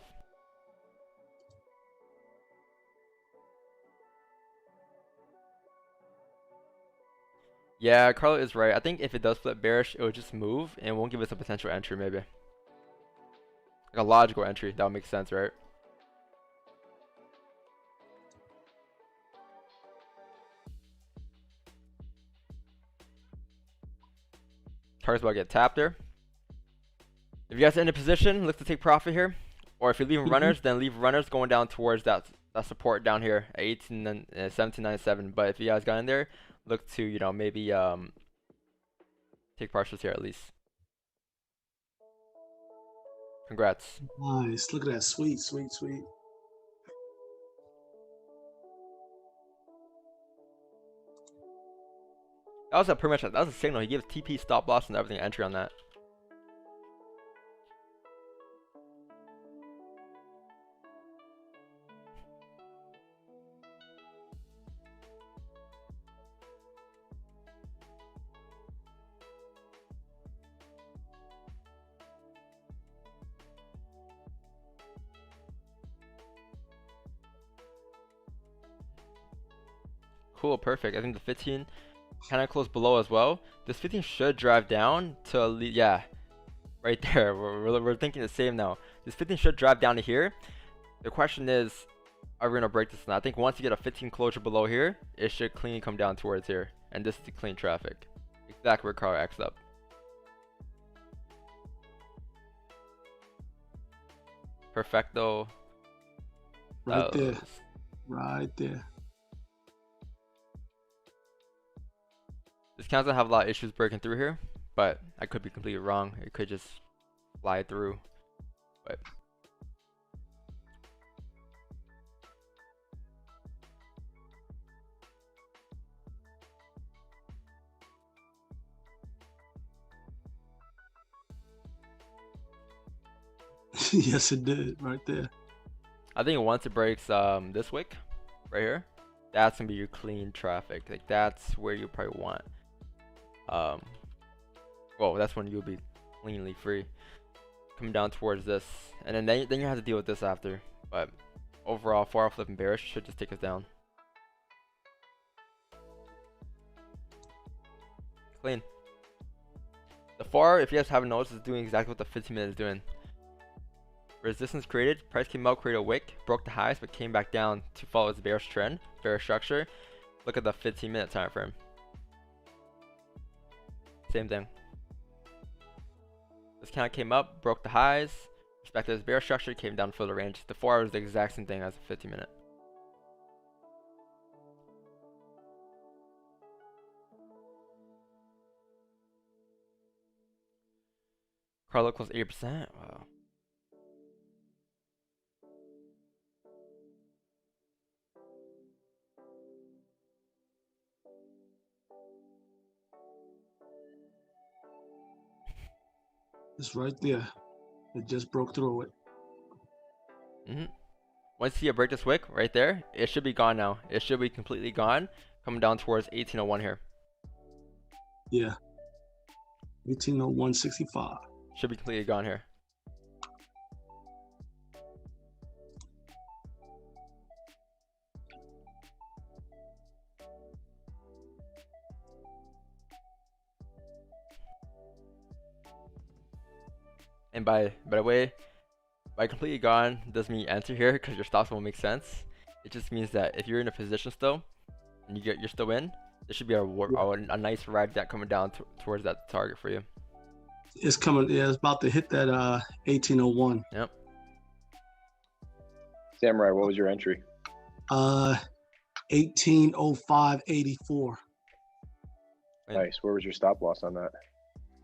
Yeah, Carlo is right. I think if it does flip bearish, it will just move and it won't give us a potential entry, maybe. Like a logical entry. That would make sense, right? Target's about to get tapped there. If you guys are in a position, look to take profit here. Or if you're leaving runners, then leave runners going down towards that support down here at 1797. But if you guys got in there, look to, you know, maybe take partials here at least. Congrats. Nice. Look at that. Sweet, sweet, sweet. That was pretty much, that was a signal. He gives TP, stop loss, and everything entry on that. Cool, perfect. I think the 15 kind of close below as well. This 15 should drive down to, yeah, right there. We're thinking the same now. This 15 should drive down to here. The question is, are we going to break this now? I think once you get a 15 closure below here, it should cleanly come down towards here. And this is the clean traffic. Exactly where Carl X'd up. Perfecto. Right there. Right there. This counts have a lot of issues breaking through here, but I could be completely wrong. It could just fly through. But yes, it did. Right there. I think once it breaks this wick right here, that's gonna be your clean traffic. Like that's where you probably want. Well, that's when you'll be cleanly free. Coming down towards this, and then you have to deal with this after. But overall, far flipping bearish should just take us down. Clean. The FAR, if you guys haven't noticed, is doing exactly what the 15 minute is doing. Resistance created, price came out, created a wick, broke the highs, but came back down to follow its bearish trend, bearish structure. Look at the 15-minute time frame. Same thing. This kind of came up, broke the highs, respected its bearish structure, came down for the range. The 4 hour is the exact same thing as the 15-minute. Carlo close 80%. Wow. It's right there. It just broke through it. Once you see it break this wick right there, it should be gone now. It should be completely gone. Coming down towards 1801 here. Yeah. 1801.65. Should be completely gone here. And by the way, by completely gone doesn't mean you enter here because your stops won't make sense. It just means that if you're in a position still and you're still in, there should be a nice ride that coming down towards that target for you. It's coming. Yeah, it's about to hit that 1801. Yep. Samurai, what was your entry? 1805.84. Nice. Where was your stop loss on that?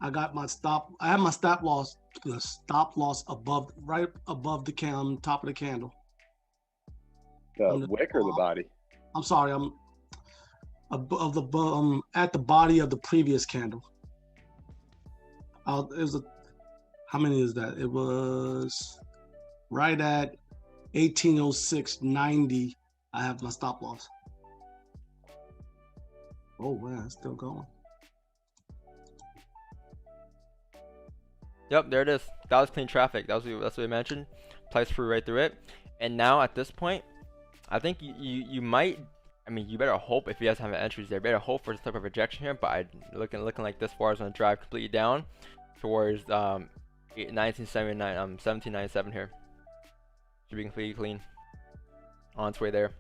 I got my stop. I have my stop loss. The stop loss above, right above the candle, top of the candle. The wick or the body? I'm sorry. I'm above the at the body of the previous candle. It was how many is that? It was right at 1806.90. I have my stop loss. Oh man, it's still going. Yep, there it is. That was clean traffic. That's what we mentioned. Price flew right through it. And now at this point, I think you might. I mean, you better hope if you guys have entries there. Better hope for some type of rejection here. But looking like this far is going to drive completely down towards 1979, 1797 here. Should be completely clean. On its way there.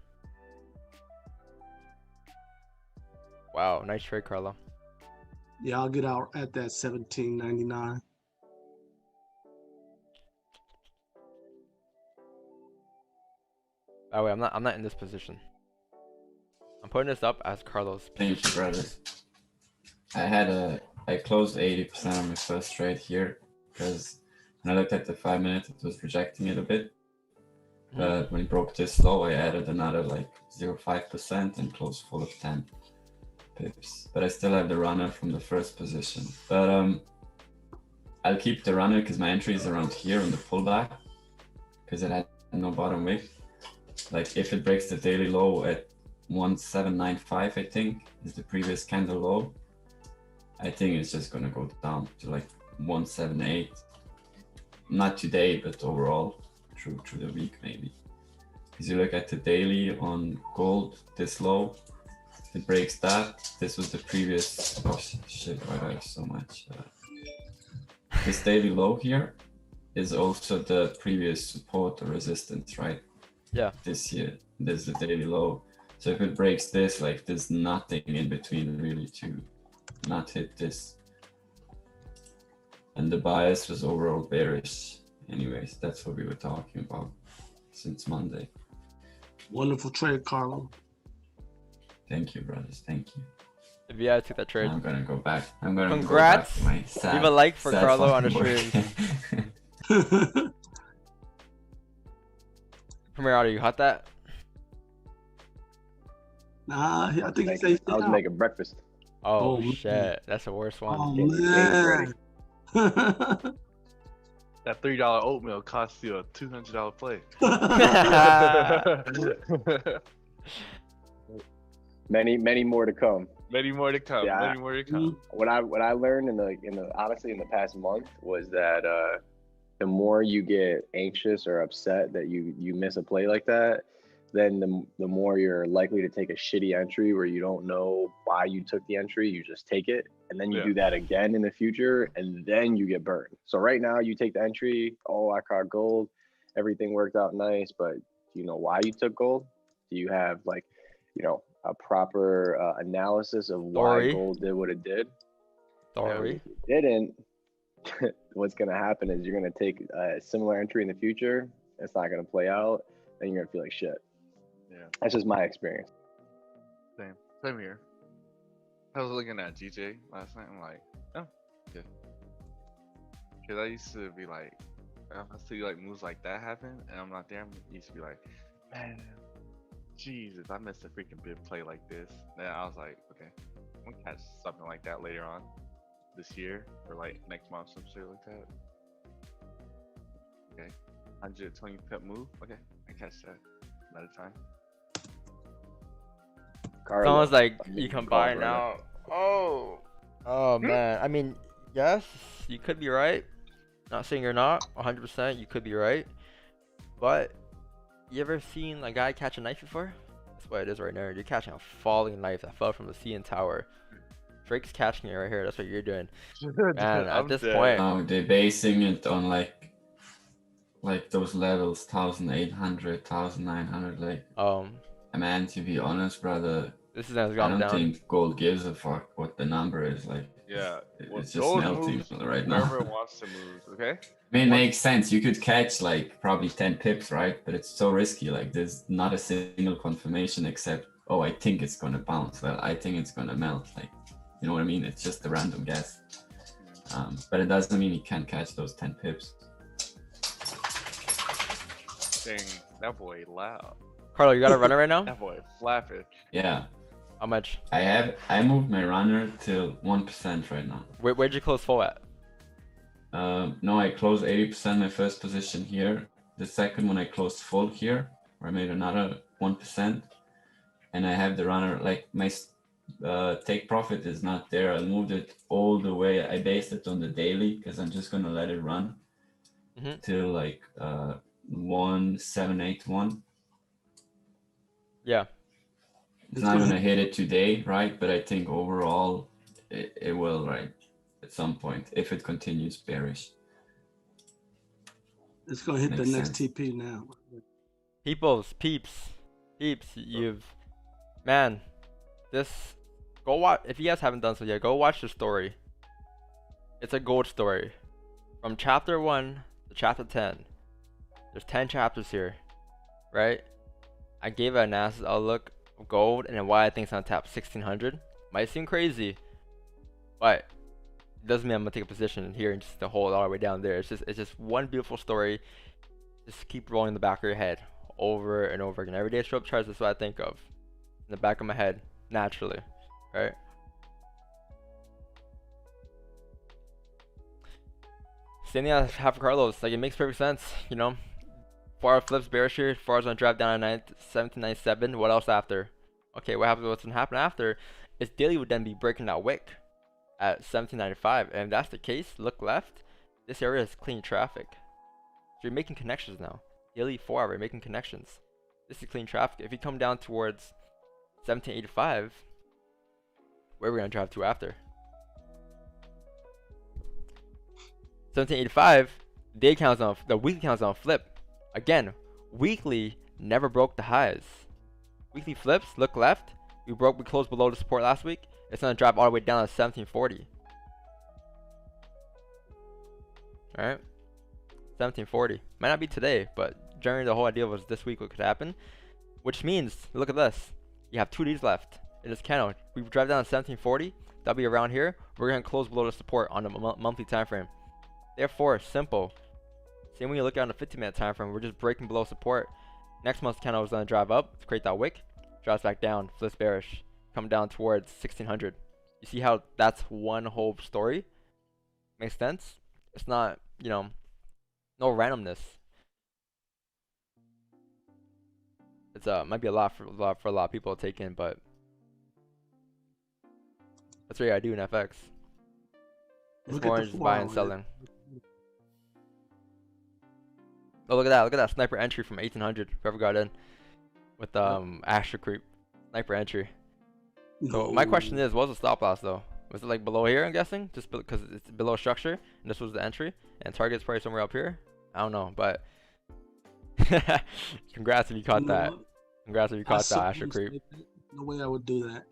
Wow, nice trade, Carlo. Yeah, I'll get out at that 17.99. By the way, I'm not in this position. I'm putting this up as Carlos. Thank you, brothers. I closed 80% on my first trade here because when I looked at the 5 minutes, it was rejecting it a bit. But when it broke this low, I added another like 0.5% and closed full of 10 pips. But I still have the runner from the first position. But I'll keep the runner because my entry is around here on the pullback because it had no bottom wick. Like if it breaks the daily low at 1795, I think is the previous candle low, I think it's just gonna go down to like 178. Not today, but overall through the week maybe. Because you look at the daily on gold, this low, it breaks that. This was the previous. Oh shit! Why do I have so much? This daily low here is also the previous support or resistance, right? Yeah. This here, this is the daily low. So if it breaks this, like there's nothing in between really to not hit this. And the bias was overall bearish. Anyways, that's what we were talking about since Monday. Wonderful trade, Carlo. Thank you, brothers. Thank you. If you guys took that trade, I'm gonna go back. I'm gonna congrats. Go back to my sad, Leave a like for sad Carlo on the fucking stream. work. Premier, you caught that? Nah, I think he said I was making breakfast. Oh, Oh, shit, that's the worst one. Oh Getting man. That $3 oatmeal costs you a $200 play. Many more to come. Many more to come. Yeah. Many more to come. What I learned in the honestly in the past month was that the more you get anxious or upset that you miss a play like that, then the more you're likely to take a shitty entry where you don't know why you took the entry, you just take it, and then you do that again in the future, and then you get burned. So right now you take the entry, oh, I caught gold, everything worked out nice, but do you know why you took gold? Do you have like, a proper analysis of why gold did what it did? Sorry. If it didn't, what's gonna happen is you're gonna take a similar entry in the future, it's not gonna play out, and you're gonna feel like shit. Yeah. That's just my experience. Same here. I was looking at GJ last night. I'm like, oh, yeah. Because I used to be like, if I see like moves like that happen and I'm not there, I used to be like, man, Jesus, I missed a freaking big play like this. Then I was like, okay, I'm gonna catch something like that later on this year or like next month, some shit like that. Okay, 120 pip move. Okay, I catch that another time. Carlo, Someone's like, I mean, you can call buy it, now. Oh man. I mean, yes, you could be right. Not saying you're not. 100%, you could be right. But you ever seen a guy catch a knife before? That's what it is right now. You're catching a falling knife that fell from the CN Tower. Drake's catching it right here. That's what you're doing. And at this point, They're basing it on like those levels, 1800, 1900. Like, man, to be honest, brother, this is has I gone don't down. think gold gives a fuck what the number is. Like, Yeah. Well, It's just those melting moves, right whoever now. wants to move, okay? I mean, it makes sense. You could catch like probably 10 pips, right? But it's so risky. Like there's not a single confirmation except, oh, I think it's gonna bounce. Well, I think it's gonna melt. Like, you know what I mean? It's just a random guess. But it doesn't mean you can't catch those 10 pips. Dang, that boy loud. Carlo, you got a runner right now? That boy flapping. Yeah, How much? I moved my runner till 1% right now. Where'd you close full at? No, I closed 80% my first position here. The second one I closed full here, where I made another 1%. And I have the runner, like my take profit is not there. I moved it all the way. I based it on the daily because I'm just gonna let it run till like 1781. Yeah. It's not gonna hit it today, right? But I think overall it will, right? At some point, if it continues bearish. It's gonna hit Makes the next sense. TP now. Peeps, man, this, go watch, if you guys haven't done so yet, go watch the story. It's a gold story. From chapter 1 to chapter 10. There's 10 chapters here, right? I gave an analysis outlook of gold and then why I think it's on tap 1600. Might seem crazy, but it doesn't mean I'm gonna take a position here and just to hold all the way down there. It's just one beautiful story. Just keep rolling in the back of your head over and over again. Every day show up charts, that's what I think of in the back of my head naturally, right? Same thing I have for Carlos. Like, it makes perfect sense, you know. FAR flips bearish here. FAR's gonna drive down at 1797. What else after? Okay, what's gonna happen after is daily would then be breaking that wick at 1795, and if that's the case, look left. This area is clean traffic. So you're making connections now. Daily 4 hour, you're making connections. This is clean traffic. If you come down towards 1785, where are we gonna drive to after? 1785, day counts on the weekly counts on flip. Again, weekly never broke the highs. Weekly flips, look left. We closed below the support last week. It's gonna drop all the way down to 1740. Alright? 1740. Might not be today, but generally the whole idea was this week what could happen. Which means, look at this. You have 2 days left in this candle. We drive down to 1740. That'll be around here. We're gonna close below the support on the monthly time frame. Therefore, simple. Same when you look at on the 15-minute time frame, we're just breaking below support. Next month's candle is gonna drive up to create that wick, drops back down, flips bearish, come down towards 1600. You see how that's one whole story? Makes sense? It's not, you know, no randomness. It's might be a lot for a lot of people to take in, but that's what you gotta do in FX. It's Look more at than the just 4 buying and hour. selling. Oh, look at that sniper entry from 1800. Whoever got in with Asher creep sniper entry. So my question is, what was the stop loss though? Was it like below here? I'm guessing, just because it's below structure, and this was the entry, and target's probably somewhere up here. I don't know, but congrats if you caught that. What? Congrats if you caught that Asher creep. No way I would do that.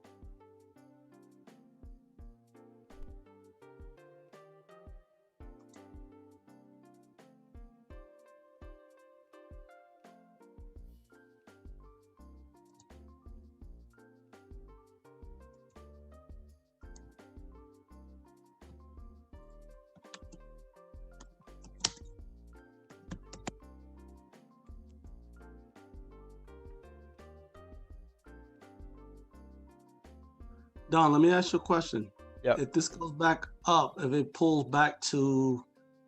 Don, let me ask you a question. Yep. If this goes back up, if it pulls back to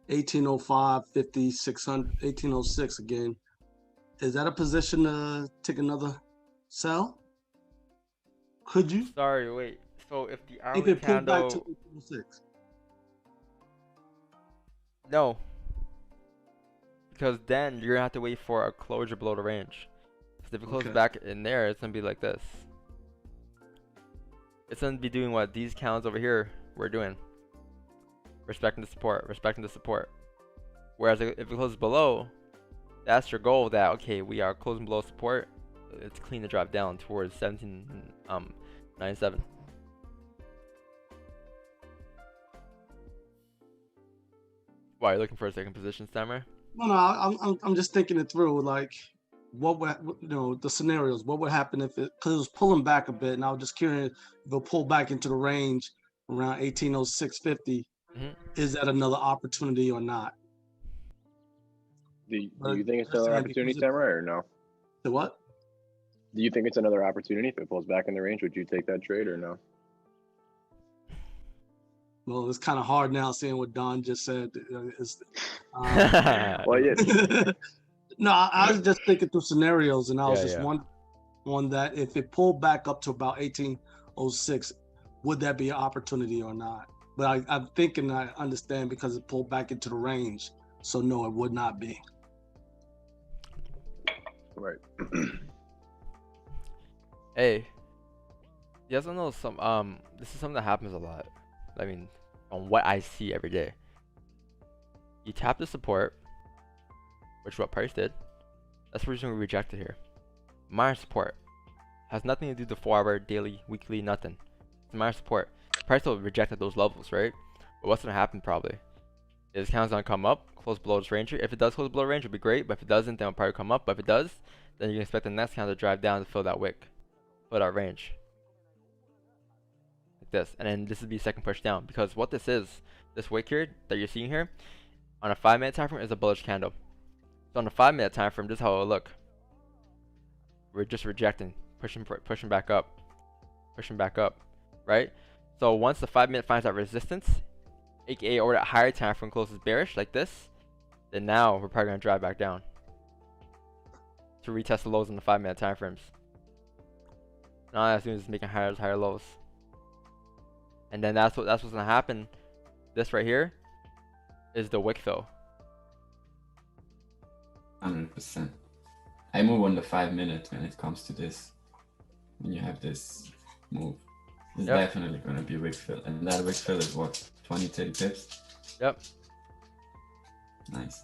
1805, 50, 600, 1806 again, is that a position to take another sell? Could you? Sorry, wait. So if the If hourly it pulled back to candle, 1806. no, because then you're gonna have to wait for a closure below the range. Because if it closes Okay. back in there, it's gonna be like this. It's gonna be doing what these candles over here were doing. Respecting the support, respecting the support. Whereas if it closes below, that's your goal that, okay, we are closing below support. It's clean to drop down towards 1797. Why are you looking for a second position, Stammer? No, I'm just thinking it through. Like, what would, you know, the scenarios? What would happen if it, because it was pulling back a bit, and I was just curious if it'll pull back into the range around 1806.50. Is that another opportunity or not? Do you think it's another opportunity, Samurai, or no? The what? Do you think it's another opportunity if it pulls back in the range? Would you take that trade or no? Well, it's kind of hard now seeing what Don just said. Well, yeah. No, I was just thinking through scenarios, and I was just Yeah. one that if it pulled back up to about 1806, would that be an opportunity or not? But I'm thinking I understand because it pulled back into the range. So no, it would not be. Right. Hey, you guys know some this is something that happens a lot. I mean, on what I see every day. You tap the support, which is what price did. That's the reason we rejected here. Minor support has nothing to do with the 4-hour, daily, weekly, nothing. It's minor support. Price will reject at those levels, right? But what's gonna happen probably? This count's gonna come up, close below this range. If it does close below range, it'll be great. But if it doesn't, then it'll probably come up. But if it does, then you can expect the next count to drive down to fill that wick, fill that range. Like this, and then this would be second push down, because what this is, this wick here that you're seeing here, on a 5-minute time frame is a bullish candle. So on a 5-minute time frame, this is how it'll look. We're just rejecting, pushing back up, right? So once the 5-minute finds that resistance, aka or that higher time frame closes bearish like this, then now we're probably gonna drive back down to retest the lows in the 5-minute time frames. Now that's doing is making higher lows, and then that's what's gonna happen. This right here is the wick fill. 100%. I move on the 5-minute when it comes to this. When you have this move, it's definitely gonna be wick fill, and that wick fill is what, 20-30 pips? Yep. Nice.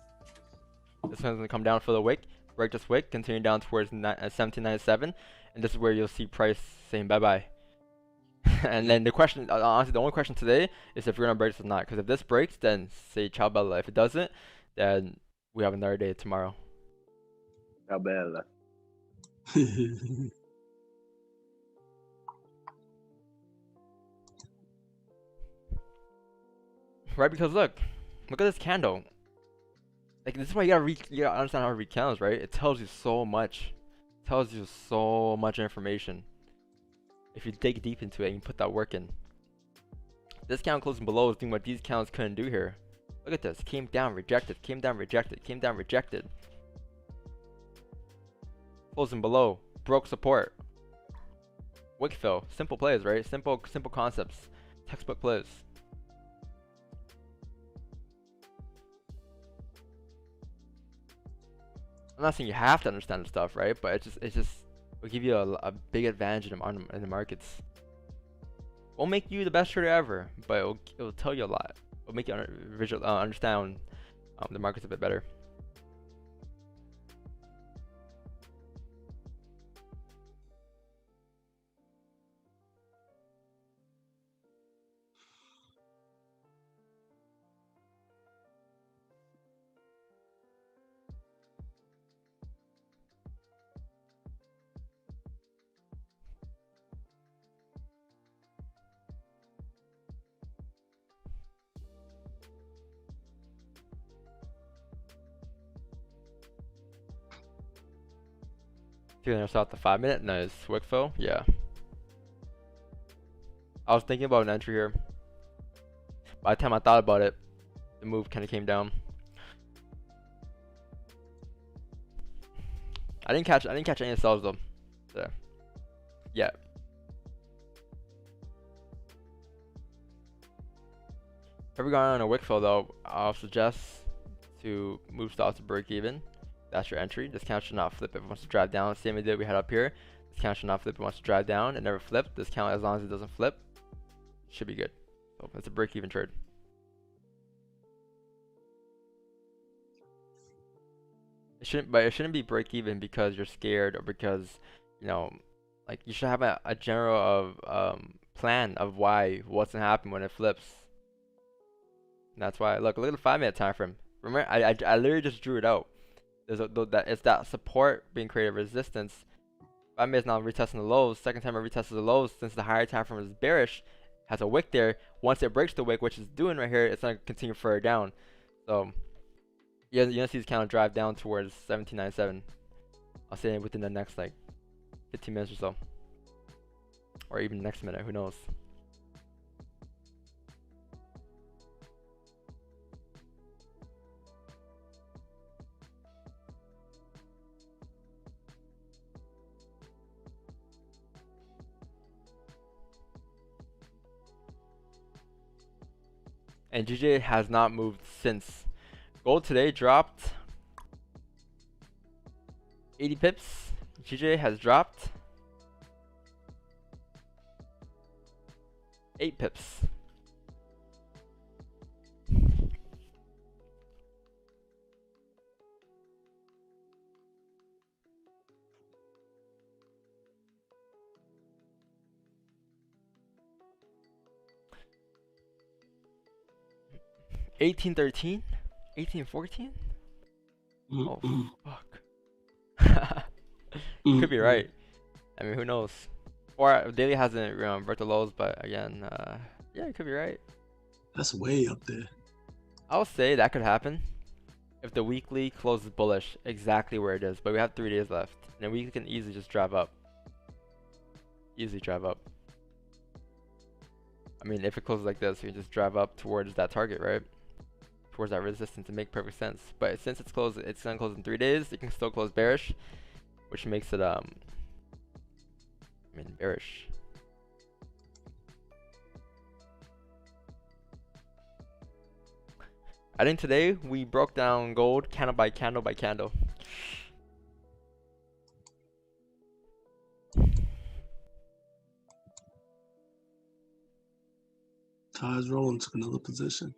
This one's gonna come down for the wick, break this wick, continue down towards 1797, and this is where you'll see price saying bye bye. And then the question, honestly, the only question today is if we're gonna break this or not. Because if this breaks, then say ciao bella. If it doesn't, then we have another day tomorrow. Ciao bella. Right? Because look at this candle. Like, this is why you gotta understand how to read candles, right? It tells you so much. It tells you so much information. If you dig deep into it and you put that work in. This candle closing below is doing what these candles couldn't do here. Look at this. Came down, rejected, came down, rejected, came down, rejected. Closing below, broke support. Wick fill. Simple plays, right? Simple concepts. Textbook plays. I'm not saying you have to understand the stuff, right? But it just will give you a big advantage in the markets. Won't make you the best trader ever, but it'll tell you a lot. It'll make you understand the markets a bit better. You're gonna start the 5-minute? Nice. Wick fill? Yeah. I was thinking about an entry here. By the time I thought about it, the move kind of came down. I didn't catch any sells though. There. Yeah. If we're going on a wick fill though, I'll suggest to move stops to break even. That's your entry. This count should not flip if it wants to drive down. Same idea we had up here. This count should not flip if it wants to drive down. It never flipped. This count, as long as it doesn't flip, should be good. So it's a break-even trade. It shouldn't be break-even because you're scared or because, you know, like you should have a general plan of what's gonna happen when it flips. And that's why look at the 5-minute time frame. Remember, I literally just drew it out. It's that support being created, resistance. 5 minutes now retesting the lows. Second time it retested the lows. Since the higher time frame is bearish, has a wick there. Once it breaks the wick, which it's doing right here, it's gonna continue further down. So yeah, you're gonna see this kind of drive down towards 1797. I'll say within the next like 15 minutes or so, or even next minute. Who knows? And GJ has not moved since. Gold today dropped 80 pips. GJ has dropped 8 pips. $18.13, $18.14. Oh fuck! Could be right. I mean, who knows? Or daily hasn't broke the lows, but again, yeah, it could be right. That's way up there. I'll say that could happen if the weekly closes bullish, exactly where it is. But we have 3 days left, and the weekly can easily just drive up. Easily drive up. I mean, if it closes like this, we just drive up towards that target, right? Towards that resistance, and make perfect sense. But since it's closed, it's gonna close in 3 days. It can still close bearish, which makes it I mean, bearish. I think today we broke down gold candle by candle by candle. Ties rolling, took another position.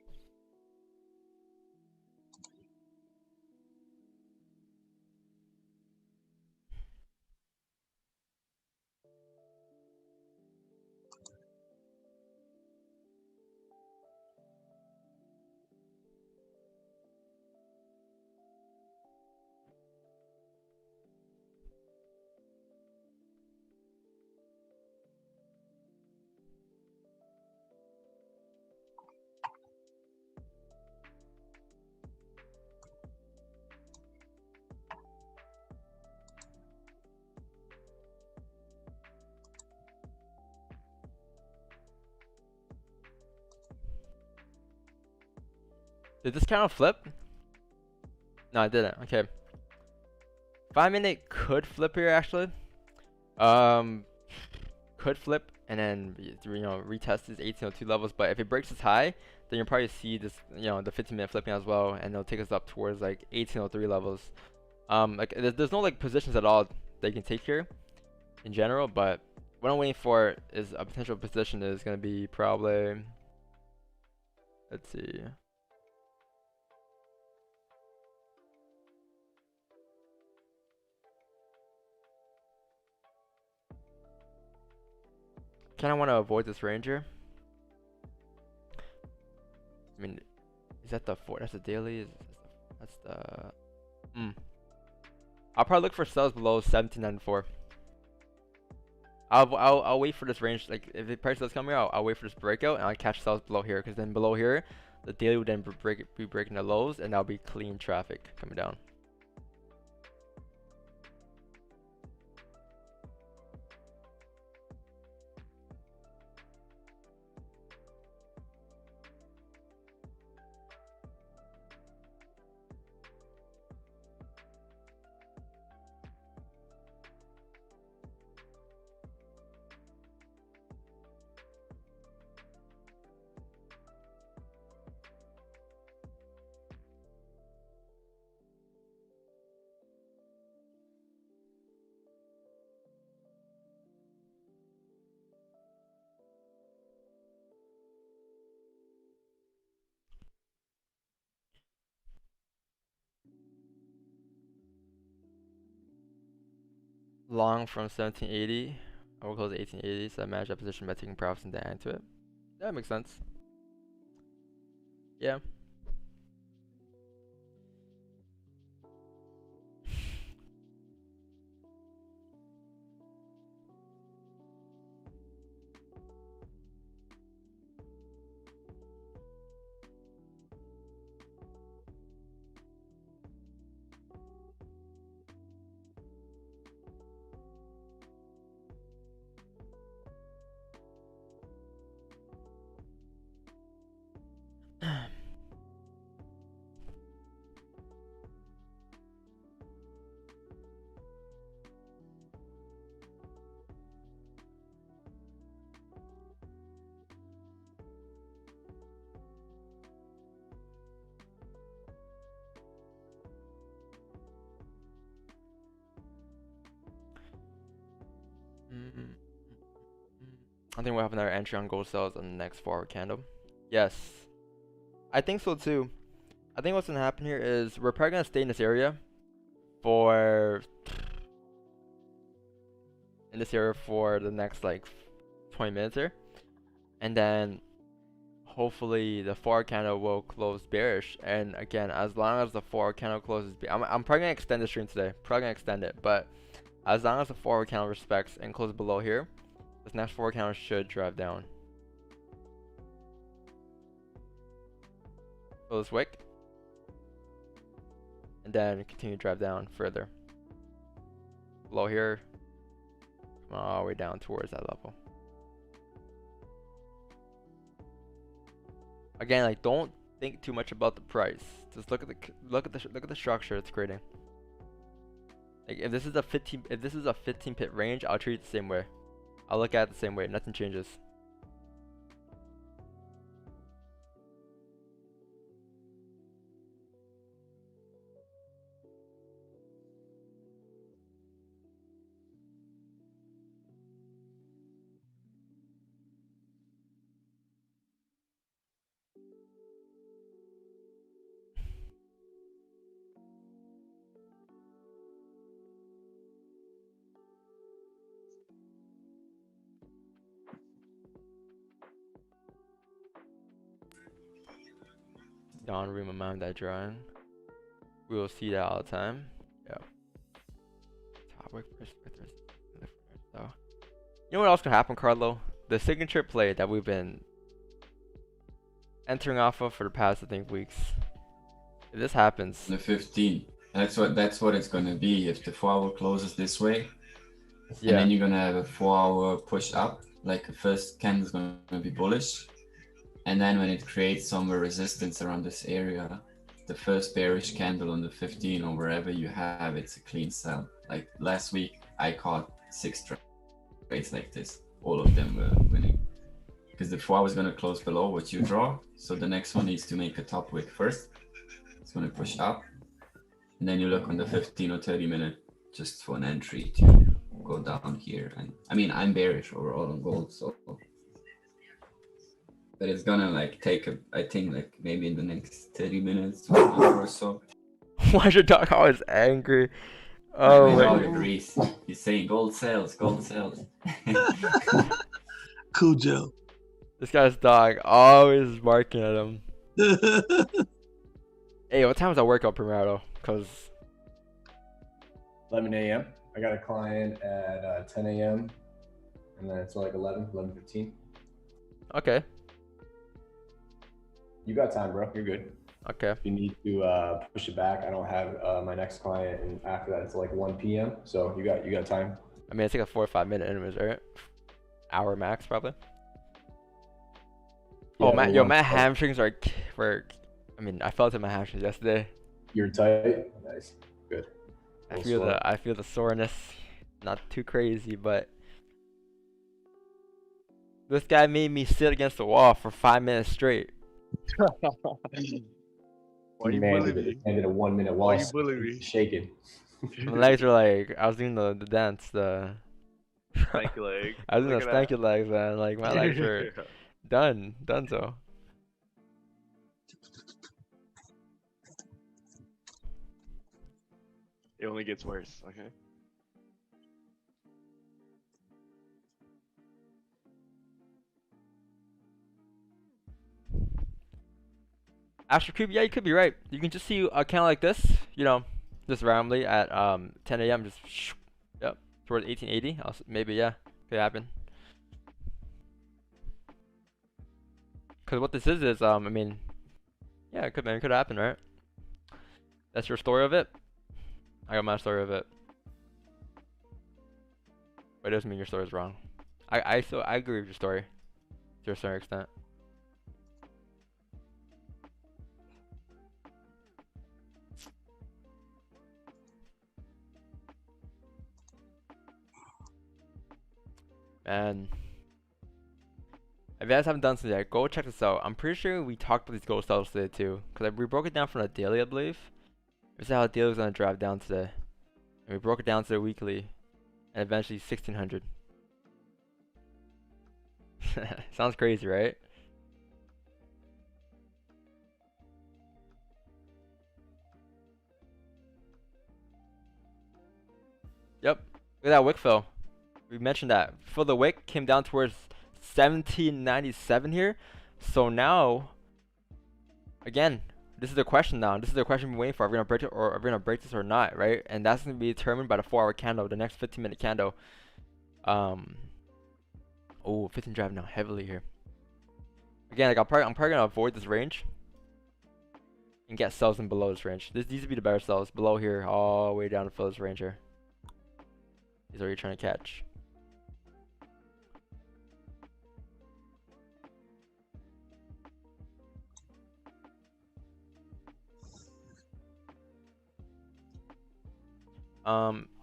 Did this candle flip? No, it didn't. Okay. 5-minute could flip here actually. Could flip and then retest these 1802 levels. But if it breaks this high, then you'll probably see this the 15-minute flipping as well, and it'll take us up towards like 1803 levels. Like there's no like positions at all that you can take here in general. But what I'm waiting for is a potential position is gonna be probably, let's see. Kind of want to avoid this ranger. I mean, is that the that's the daily? That's the I'll probably look for sells below 1794. I'll wait for this range. Like if the price does come here, I'll wait for this breakout and I'll catch sells below here, because then below here, the daily would then be breaking the lows, and that'll be clean traffic coming down. Long from 1780. I will close 1880, so I manage that position by taking profits and adding to it. That makes sense. Yeah. Mm, I think we'll have another entry on gold sales on the next forward candle. Yes, I think so too. I think what's gonna happen here is we're probably gonna stay in this area for the next like 20 minutes here, and then hopefully the forward candle will close bearish. And again, as long as the forward candle closes, I'm probably gonna extend the stream today. Probably gonna extend it, but as long as the forward candle respects and closes below here, this next forward candle should drive down. Close wick, and then continue to drive down further. Below here, come all the way down towards that level. Again, like don't think too much about the price. Just look at the structure it's creating. Like if this is a 15 pip range, I'll treat it the same way. I'll look at it the same way. Nothing changes. Don't remember that drawing. We will see that all the time. Yeah. Top wick first. So, you know what else can happen, Carlo? The signature play that we've been entering off of for the past, I think, weeks. If this happens, The 15. That's what it's gonna be. If the 4-hour closes this way, and yeah, then you're gonna have a 4-hour push up. Like the first candle is gonna be bullish, and then when it creates some resistance around this area, the first bearish candle on the 15 or wherever you have, it's a clean sell. Like last week, I caught 6 trades like this. All of them were winning. Because the 4 was gonna close below what you draw, so the next one needs to make a top wick first. It's gonna push up, and then you look on the 15 or 30 minute just for an entry to go down here. And I mean, I'm bearish overall on gold, so but it's gonna like take I think like maybe in the next 30 minutes or so. why is your dog always angry? My Oh dog my. agrees. He's saying gold sells, gold sells. Cujo. This guy's dog always barking at him. Hey, what time is that workout, Primero? Cause 11 a.m. I got a client at 10 a.m. and then it's like 11:15. okay, You got time, bro. You're good. okay. If you need to push it back, I don't have my next client, and after that it's like 1 p.m. So you got time. I mean, it's like a 4 or 5 minute anyways, right? Hour max, probably. Yeah, Oh, we yo, want- my hamstrings were. I mean, I felt it in my hamstrings yesterday. You're tight. Nice. Good. I feel the soreness. Not too crazy, but this guy made me sit against the wall for 5 minutes straight. Why you Man, bullying me? and did a 1 minute Why wall you bullying me? shaking. My legs were like, I was doing the dance, the. Stanky leg. I was doing Look the at that. stanky legs, man. Like my legs were done so. It only gets worse, okay? Astro Creep, yeah, you could be right. You can just see a candle like this, you know, just randomly at 10 a.m. just yep, towards 1880. Maybe, yeah, could happen. Cause what this is I mean, yeah, it could happen, right? That's your story of it. I got my story of it. But it doesn't mean your story is wrong. I agree with your story to a certain extent. And if you guys haven't done so yet, go check this out. I'm pretty sure we talked about these gold levels today too, because we broke it down from the daily, I believe. This is how the daily was gonna drive down today, and we broke it down to the weekly, and eventually 1600. Sounds crazy, right? Yep. Look at that wick fill. We mentioned that. For the wick came down towards 1797 here. So now, again, this is the question now. This is the question we're waiting for. Are we gonna break it or are we gonna break this or not, right? And that's gonna be determined by the 4-hour candle, the next 15-minute candle. Oh, 15 drive now heavily here. Again, like I'm probably gonna avoid this range and get sells in below this range. These would be the better sells below here, all the way down to fill this range here. These are you trying to catch.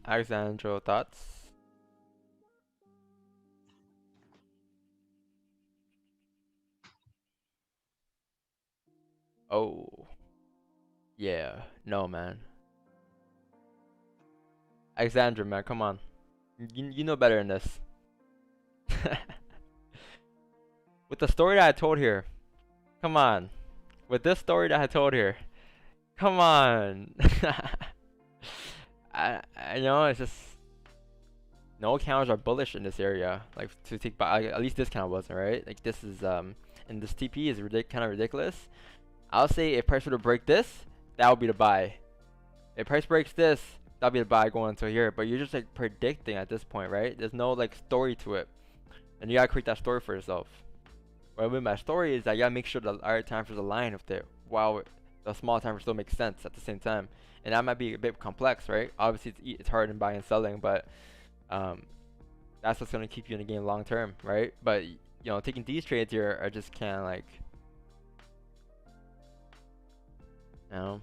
Alexandro, thoughts? Oh, yeah, no, man. Alexandra, man, come on. You know better than this. With the story that I told here, come on. With this story that I told here, come on. I know it's just no counters are bullish in this area. Like to take by, at least this count wasn't, right? Like this is and this TP is kind of ridiculous. I'll say if price were to break this, that would be the buy. If price breaks this, that'll be the buy going until here. But you're just like predicting at this point, right? There's no like story to it, and you gotta create that story for yourself. What I mean by story is that you gotta make sure the large time frames align with it, while the small time frame still makes sense at the same time. And that might be a bit complex, right? Obviously, it's hard in buying and selling, but that's what's gonna keep you in the game long term, right? But you know, taking these trades here are just kind of like, you know,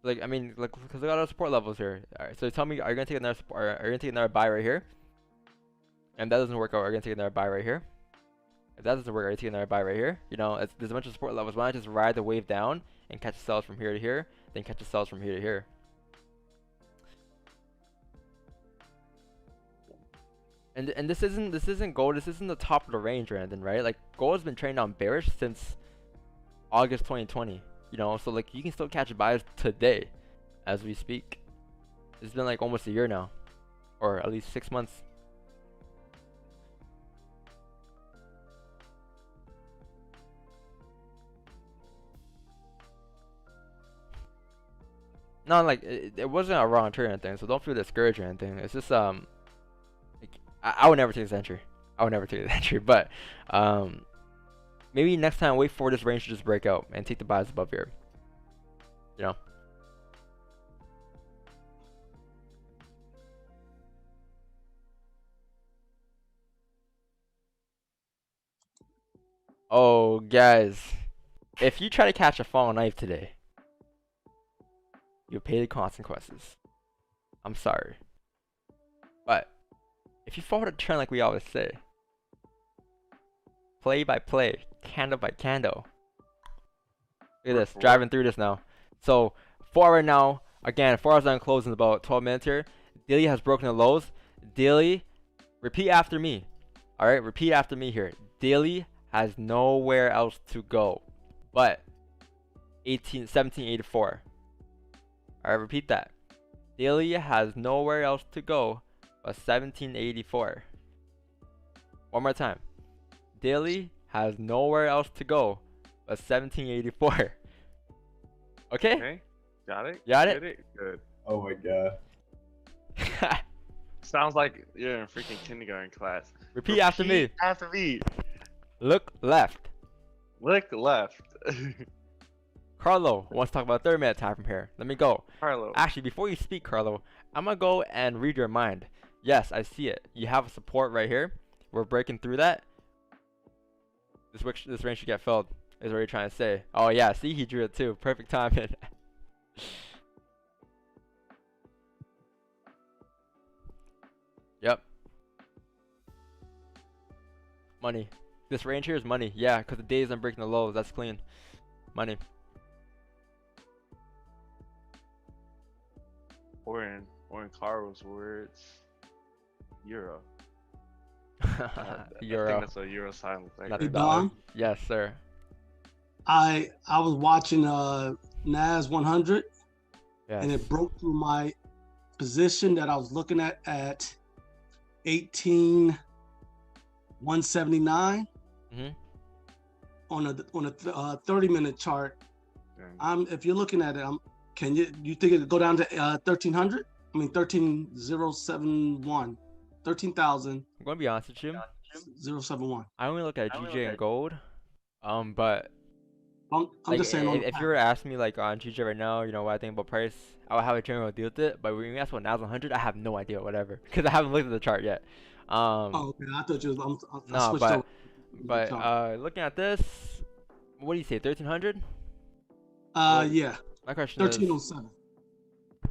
like I mean, like because look at our support levels here. All right, so tell me, are you gonna take another support? Are you gonna take another buy right here? And that doesn't work out, are you gonna take another buy right here? If that doesn't work, are you taking another buy right here? You know, there's a bunch of support levels. Why not just ride the wave down and catch the sells from here to here, then catch the sells from here to here? And this isn't gold. This isn't the top of the range or anything, right? Like gold has been trading down bearish since August 2020. You know, so like you can still catch buys today, as we speak. It's been like almost a year now, or at least 6 months. No, like it wasn't a wrong trade or anything, so don't feel discouraged or anything. It's just like, I would never take this entry. I would never take this entry, but maybe next time wait for this range to just break out and take the buys above here. You know. Oh, guys, if you try to catch a falling knife today, you'll pay the consequences. I'm sorry. But if you follow the trend like we always say, play by play, candle by candle. Look at this, driving through this now. So 4 right now, again, 4 hours on close in about 12 minutes here. Daily has broken the lows. Daily, repeat after me. Alright, repeat after me here. Daily has nowhere else to go but 1784. Alright, repeat that. Daily has nowhere else to go but 1784. One more time. Daily has nowhere else to go was 1784. Okay? Okay. Got it? Got it? Get it? Good. Oh my god. Sounds like you're in freaking kindergarten class. Repeat after me. Repeat after me. Look left. Look left. Carlo wants to talk about 30-minute time from here. Let me go. Carlo. Actually, before you speak, Carlo, I'm gonna go and read your mind. Yes, I see it. You have a support right here. We're breaking through that. This range should get filled. Is what you're trying to say. Oh yeah, see, he drew it too. Perfect timing. Yep. Money. This range here is money. Yeah, because the days I'm breaking the lows. That's clean. Money. Or in Carlos' words, Euro. I Euro. think that's a Euro sign. Like Not Hey, a dollar. Dom, Yes, sir. I was watching NAS 100 Yes. and it broke through my position that I was looking at 18,179 Mhm. on a 30-minute chart. If you're looking at it, can you think it could go down to 1,300? I mean 13,071, 13,071. I'm gonna be honest with you. I only look at GJ and gold. But I'm like, just saying. if you were to ask me like on GJ right now, you know what I think about price, I would have a general deal with it. But when you ask about NAS 100, I have no idea, whatever, because I haven't looked at the chart yet. Oh, okay. I thought you was. I No, switched over. but looking at this, what do you say, 1300? Yeah, My question is, 1307,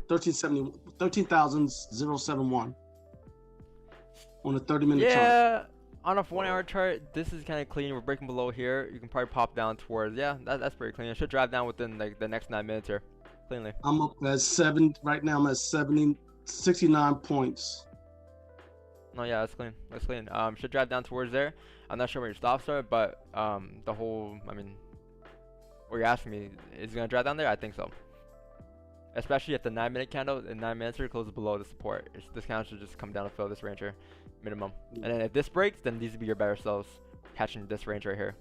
1370, 13,071 on a 30-minute chart. yeah, on a 1-hour chart, this is kind of clean. We're breaking below here. You can probably pop down towards, yeah, that's pretty clean. It should drive down within like the next 9 minutes here, cleanly. I'm up at 7 right now. I'm at 69 points. No, yeah, that's clean. That's clean. Should drive down towards there. I'm not sure where your stops are, but the whole, I mean, what you're asking me, is it gonna drive down there? I think so. Especially if the 9-minute candle in 9 minutes here closes below the support. This candle should just come down to fill this range here, minimum. And then if this breaks, then these would be your better selves, catching this range right here.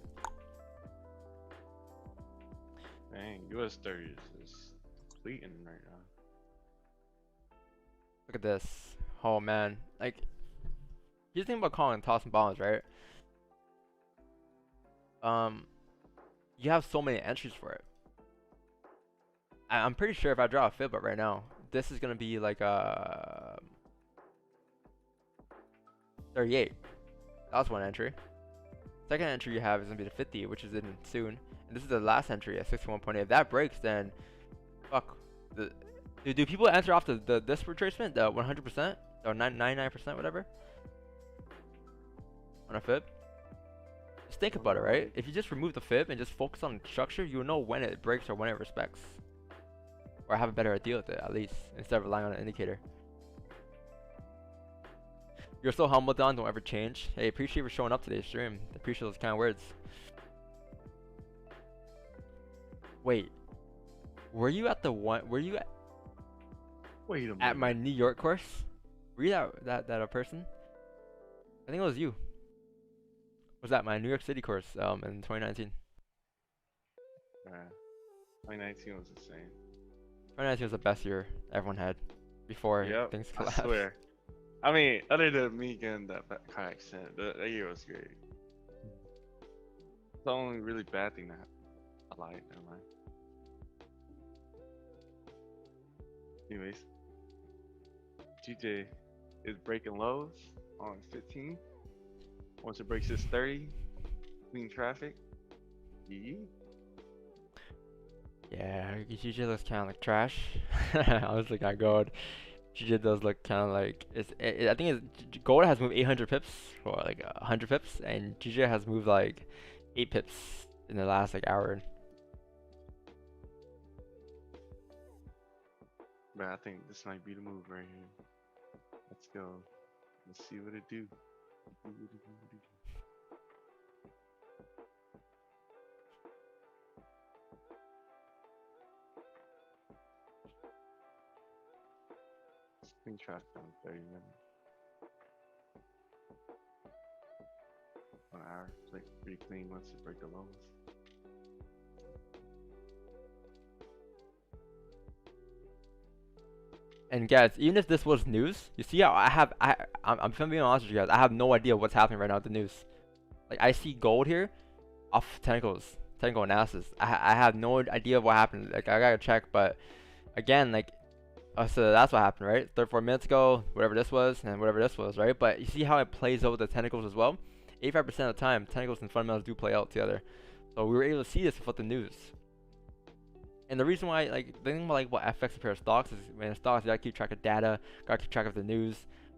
Dang, US 30 is fleeting right now. Look at this. Oh man, like, you think about calling and tossing bombs, right? You have so many entries for it. I'm pretty sure if I draw a fib up right now, this is gonna be like 38. That's one entry. Second entry you have is gonna be the 50, which is in soon. And this is the last entry at 61.8. If that breaks, then fuck. Do people enter off this retracement, the 100% or 99%, whatever, on a fib? Just think about it, right? If you just remove the fib and just focus on structure, you'll know when it breaks or when it respects. Or have a better idea with it, at least, instead of relying on an indicator. You're so humble, Don. Don't ever change. Hey, appreciate you for showing up today's stream. Appreciate those kind of words. Wait. Were you at the one? Were you at Wait a minute. at my New York course? Were you that a person? I think it was you. Was that my New York City course in 2019? Yeah. 2019 was insane. 2019 was the best year everyone had before things I collapsed. swear. I mean, other than me getting that car accident, that year was great. It's the only really bad thing that happened. I lied, never mind. Anyways, GJ is breaking lows on 15. Once it breaks this 30, clean traffic. Yeah, GJ looks kind of like trash. Honestly, God, God, GJ does look kind of like I think gold has moved 800 pips or like 100 pips, and GJ has moved like 8 pips in the last like hour. Man, I think this might be the move right here. Let's go. Let's see what it do. Clean traffic on 30 minutes. 1 hour. It's like pretty clean once you break the lows. And guys, even if this was news, you see how I'm being honest with you guys. I have no idea what's happening right now with the news. Like I see gold here, off technical analysis. I have no idea what happened. Like I gotta check, but again, like, so that's what happened, right? 34 minutes ago, whatever this was, and whatever this was, right? But you see how it plays out with the technicals as well. 85% of the time, technicals and fundamentals do play out together. So we were able to see this without the news. And the reason why, like, the thing about like what FX compares stocks is, when in stocks you gotta keep track of data, gotta keep track of the news.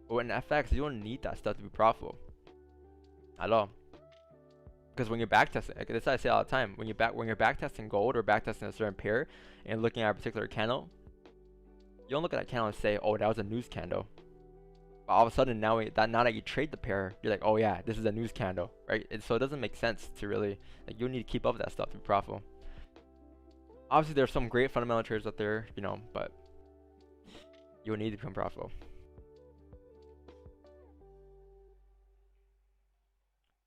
But when FX, you don't need that stuff to be profitable at all. Because when you're backtesting, like this I say all the time, when you're backtesting gold or backtesting a certain pair and looking at a particular candle, you don't look at that candle and say, oh, that was a news candle. But all of a sudden now that you trade the pair, you're like, oh yeah, this is a news candle, right? And so it doesn't make sense to really, like, you need to keep up with that stuff to be profitable. Obviously there's some great fundamental traders out there, you know, but you need to become profitable.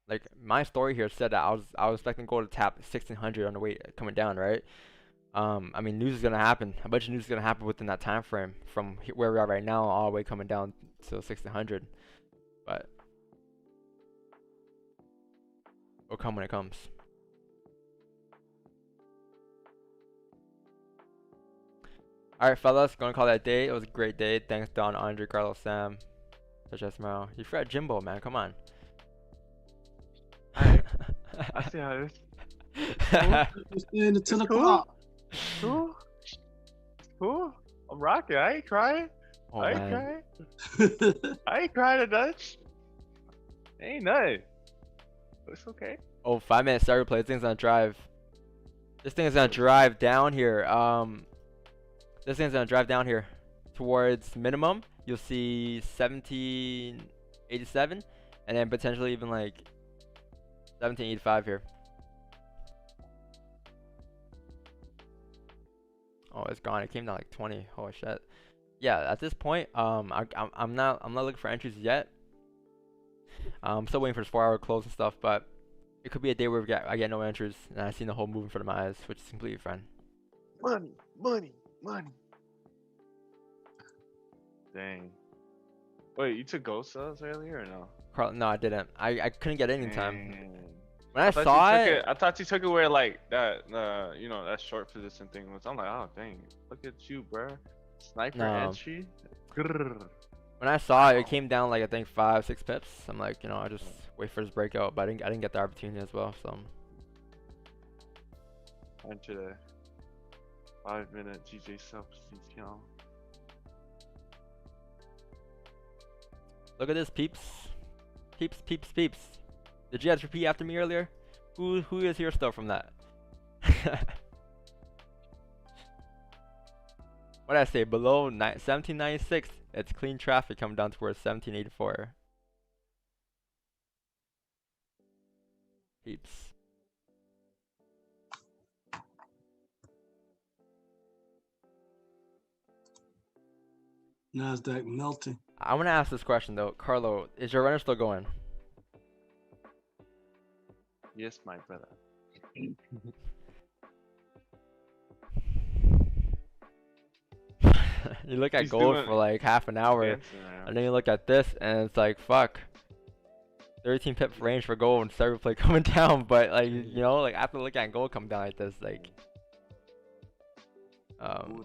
Like my story here said that I was expecting gold to tap 1600 on the way coming down, right? I mean, news is gonna happen. A bunch of news is gonna happen within that time frame from where we are right now, all the way coming down to 1600. But it'll come when it comes. All right, fellas, gonna call that a day. It was a great day. Thanks, Don, Andre, Carlos, Sam, such as tomorrow. You forgot Jimbo, man. Come on. Alright, I see how it is. Staying to 10 It's cool. o'clock. Cool. Cool. I'm rocking. I ain't crying. Oh, I ain't man. crying. I ain't crying at Dutch. Ain't nothing. It's okay. Oh, 5 minute start replay. This thing's gonna drive. This thing's gonna drive down here. This thing's gonna drive down here towards minimum. You'll see 1787, and then potentially even like 1785 here. Oh, it's gone. It came down like 20. Holy shit. Yeah, at this point, I'm not looking for entries yet. I'm still waiting for this 4-hour close and stuff, but it could be a day where I get no entries and I see the whole move in front of my eyes, which is completely fine. Money, money, money. Dang. Wait, you took gold sales earlier or no? Carl, no, I didn't. I couldn't get any time. Dang. When I thought saw you took it, I thought you took it where like that, you know, that short position thing was. I'm like, oh dang, look at you, bro. Sniper No. entry. Grrr. when I saw it, it came down like I think 5-6 pips. I'm like, you know, I just wait for this breakout, but I didn't get the opportunity as well. So Enter the 5-minute GJ substance count. look at this, peeps. Peeps. Did you guys repeat after me earlier? Who is here still from that? What did I say? Below 1796, it's clean traffic coming down towards 1784. Peeps. Nasdaq melting. I want to ask this question though, Carlo. Is your runner still going? Yes, my brother. You look at He's gold doing- for like half an hour, Dancing around. and then you look at this, and it's like, fuck. 13 pip range for gold and start replay coming down, but like, you know, like after looking at gold come down like this, like, yeah.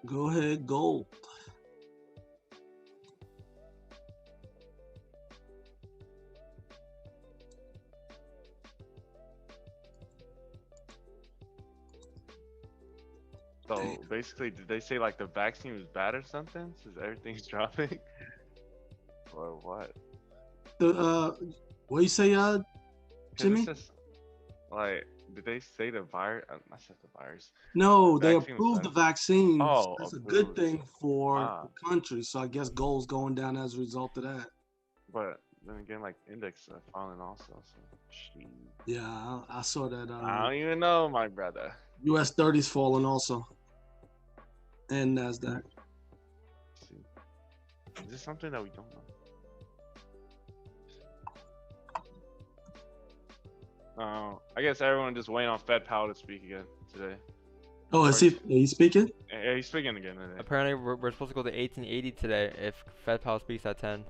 Go ahead, gold. So basically, did they say like the vaccine was bad or something? Since everything's dropping, or what? What you say, 'Cause Jimmy? it's just, like, did they say the virus? I said the virus. No, they Vaccine was approved the bad. vaccines. Oh, That's a good approved. thing for Ah. the country. So I guess gold's going down as a result of that. But then again, like index are falling also. So, shit. Yeah, I saw that. I don't even know, my brother. US 30's falling also, and Nasdaq. Let's see. Is this something that we don't know? I guess everyone just waiting on Fed Powell to speak again today. Oh, is he? Are you speaking? Yeah, he's speaking again today. Apparently, we're supposed to go to 1880 today if Fed Powell speaks at 10.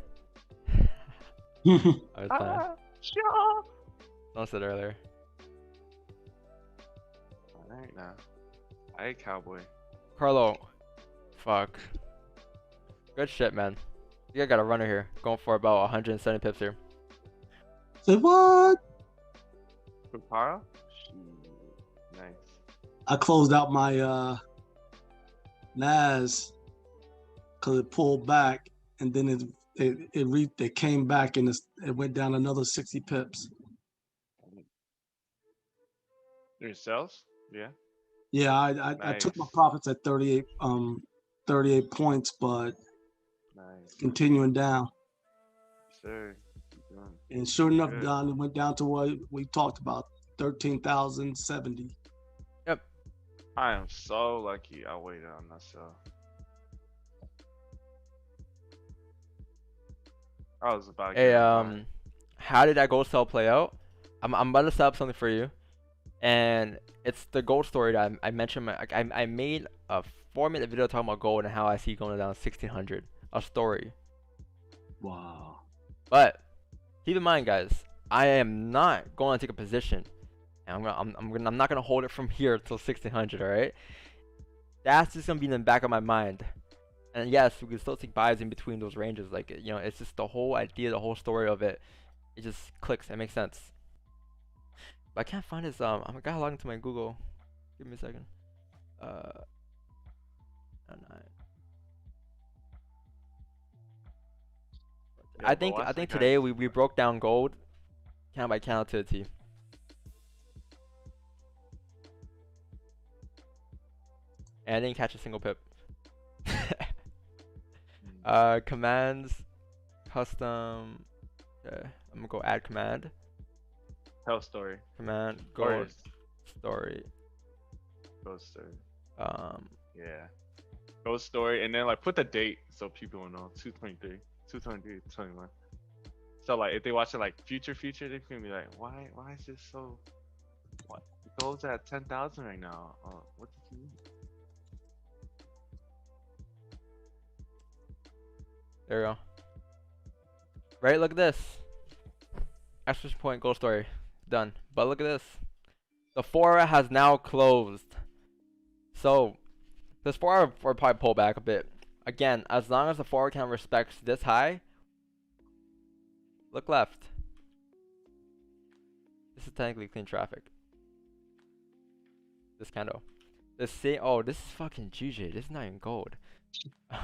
I was playing. Sure. Don't said earlier. Alright now. Alright, cowboy. Carlo, fuck. Good shit, man. You got a runner here, going for about 170 pips here. Say what? Pupara? Nice. I closed out my NAS because it pulled back, and then it came back and it went down another 60 pips. Yourselves? Yeah. Yeah, I took my Nice. profits at 38 points, but Nice. continuing down. Sir. Keep going. And sure enough, Good. Don, it went down to what we talked about, 13,070. Yep. I am so lucky I waited on that sell. I was about to Hey, get mine. how did that gold sell play out? I'm about to set up something for you, and it's the gold story that I mentioned. I made a 4-minute video talking about gold and how I see going down 1600. A story. Wow. But keep in mind, guys, I am not going to take a position. And I'm not gonna hold it from here till 1600. All right. That's just gonna be in the back of my mind. And yes, we can still take buys in between those ranges. Like, you know, it's just the whole idea, the whole story of it. It just clicks. It makes sense. But I can't find his. I gotta log into my Google. Give me a second. Oh, Yeah, I but think watch that guy. today we broke down gold, count by count to the T. And I didn't catch a single pip. Commands, custom. Okay, I'm gonna go add command. Tell story. Command Or gold story. Ghost story. Yeah. Ghost story, and then like put the date so people will know. 223, 223, 21. So like if they watch it like future, they can be like, why is this so? What? Gold's at 10,000 right now. What did you mean? There we go. Right, look at this. Exclamation point gold story. Done. But look at this. The 4 has now closed. So this 4 will probably pull back a bit. Again, as long as the 4 count respects this high, look left. This is technically clean traffic. This candle. This is fucking GJ. This is not even gold.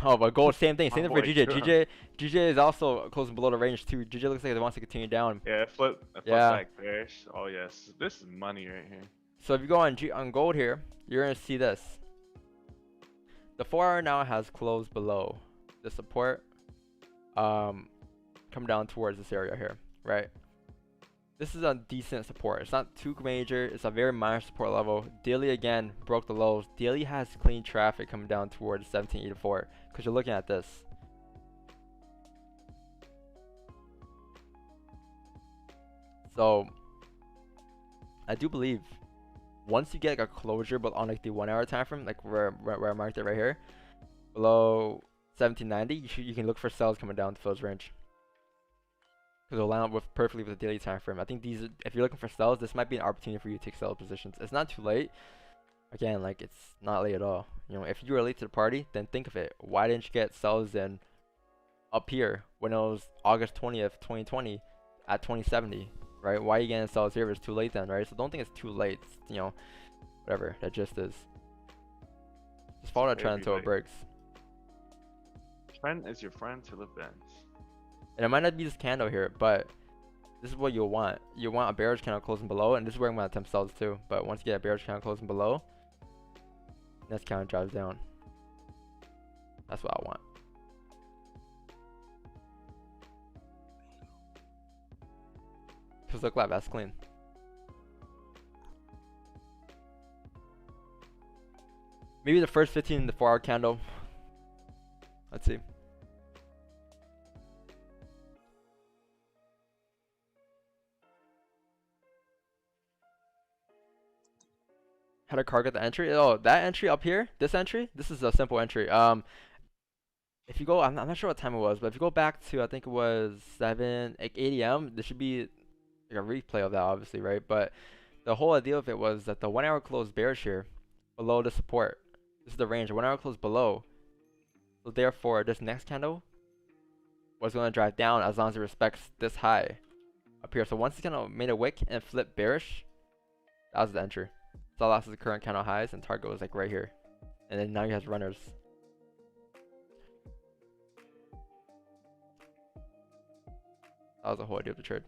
Oh, but gold, same thing. Same thing for GJ. GJ is also closing below the range too. GJ looks like it wants to continue down. Yeah, it flipped back bearish. Oh yes, this is money right here. So if you go on gold here, you're gonna see this. The 4-hour now has closed below the support. Come down towards this area here, right? This is a decent support. It's not too major. It's a very minor support level. Daily again broke the lows. Daily has clean traffic coming down towards 1784 because you're looking at this. So I do believe once you get like a closure, but on like the 1-hour time frame, like where I marked it right here, below 1790, you can look for sells coming down to those range. Because it'll line up with perfectly with the daily time frame. I think these, if you're looking for sells, this might be an opportunity for you to take sell positions. It's not too late. Again, like it's not late at all. You know, if you were late to the party, then think of it. Why didn't you get sells in up here when it was August 20th, 2020 at 2070, right? Why are you getting sells here if it's too late then, right? So don't think it's too late. It's, you know, whatever that just is. Just follow that trend until it breaks. Trend is your friend till it bends. And it might not be this candle here, but this is what you'll want. You want a bearish candle closing below, and this is where I'm going to attempt sells too. But once you get a bearish candle closing below, next candle drives down. That's what I want. Because look like that's clean. Maybe the first 15 in the 4-hour candle. Let's see. How did car get the entry? Oh, that entry up here, this entry, this is a simple entry. If you go, I'm not sure what time it was, but if you go back to, I think it was 8 a.m., there should be like a replay of that, obviously, right? But the whole idea of it was that the 1 hour close bearish here, below the support. This is the range, 1 hour close below. So therefore, this next candle was going to drive down as long as it respects this high up here. So once it kind of made a wick and flipped bearish, that was the entry. So loss is the current candle highs, and target was like right here. And then now he has runners. That was the whole idea of the trade.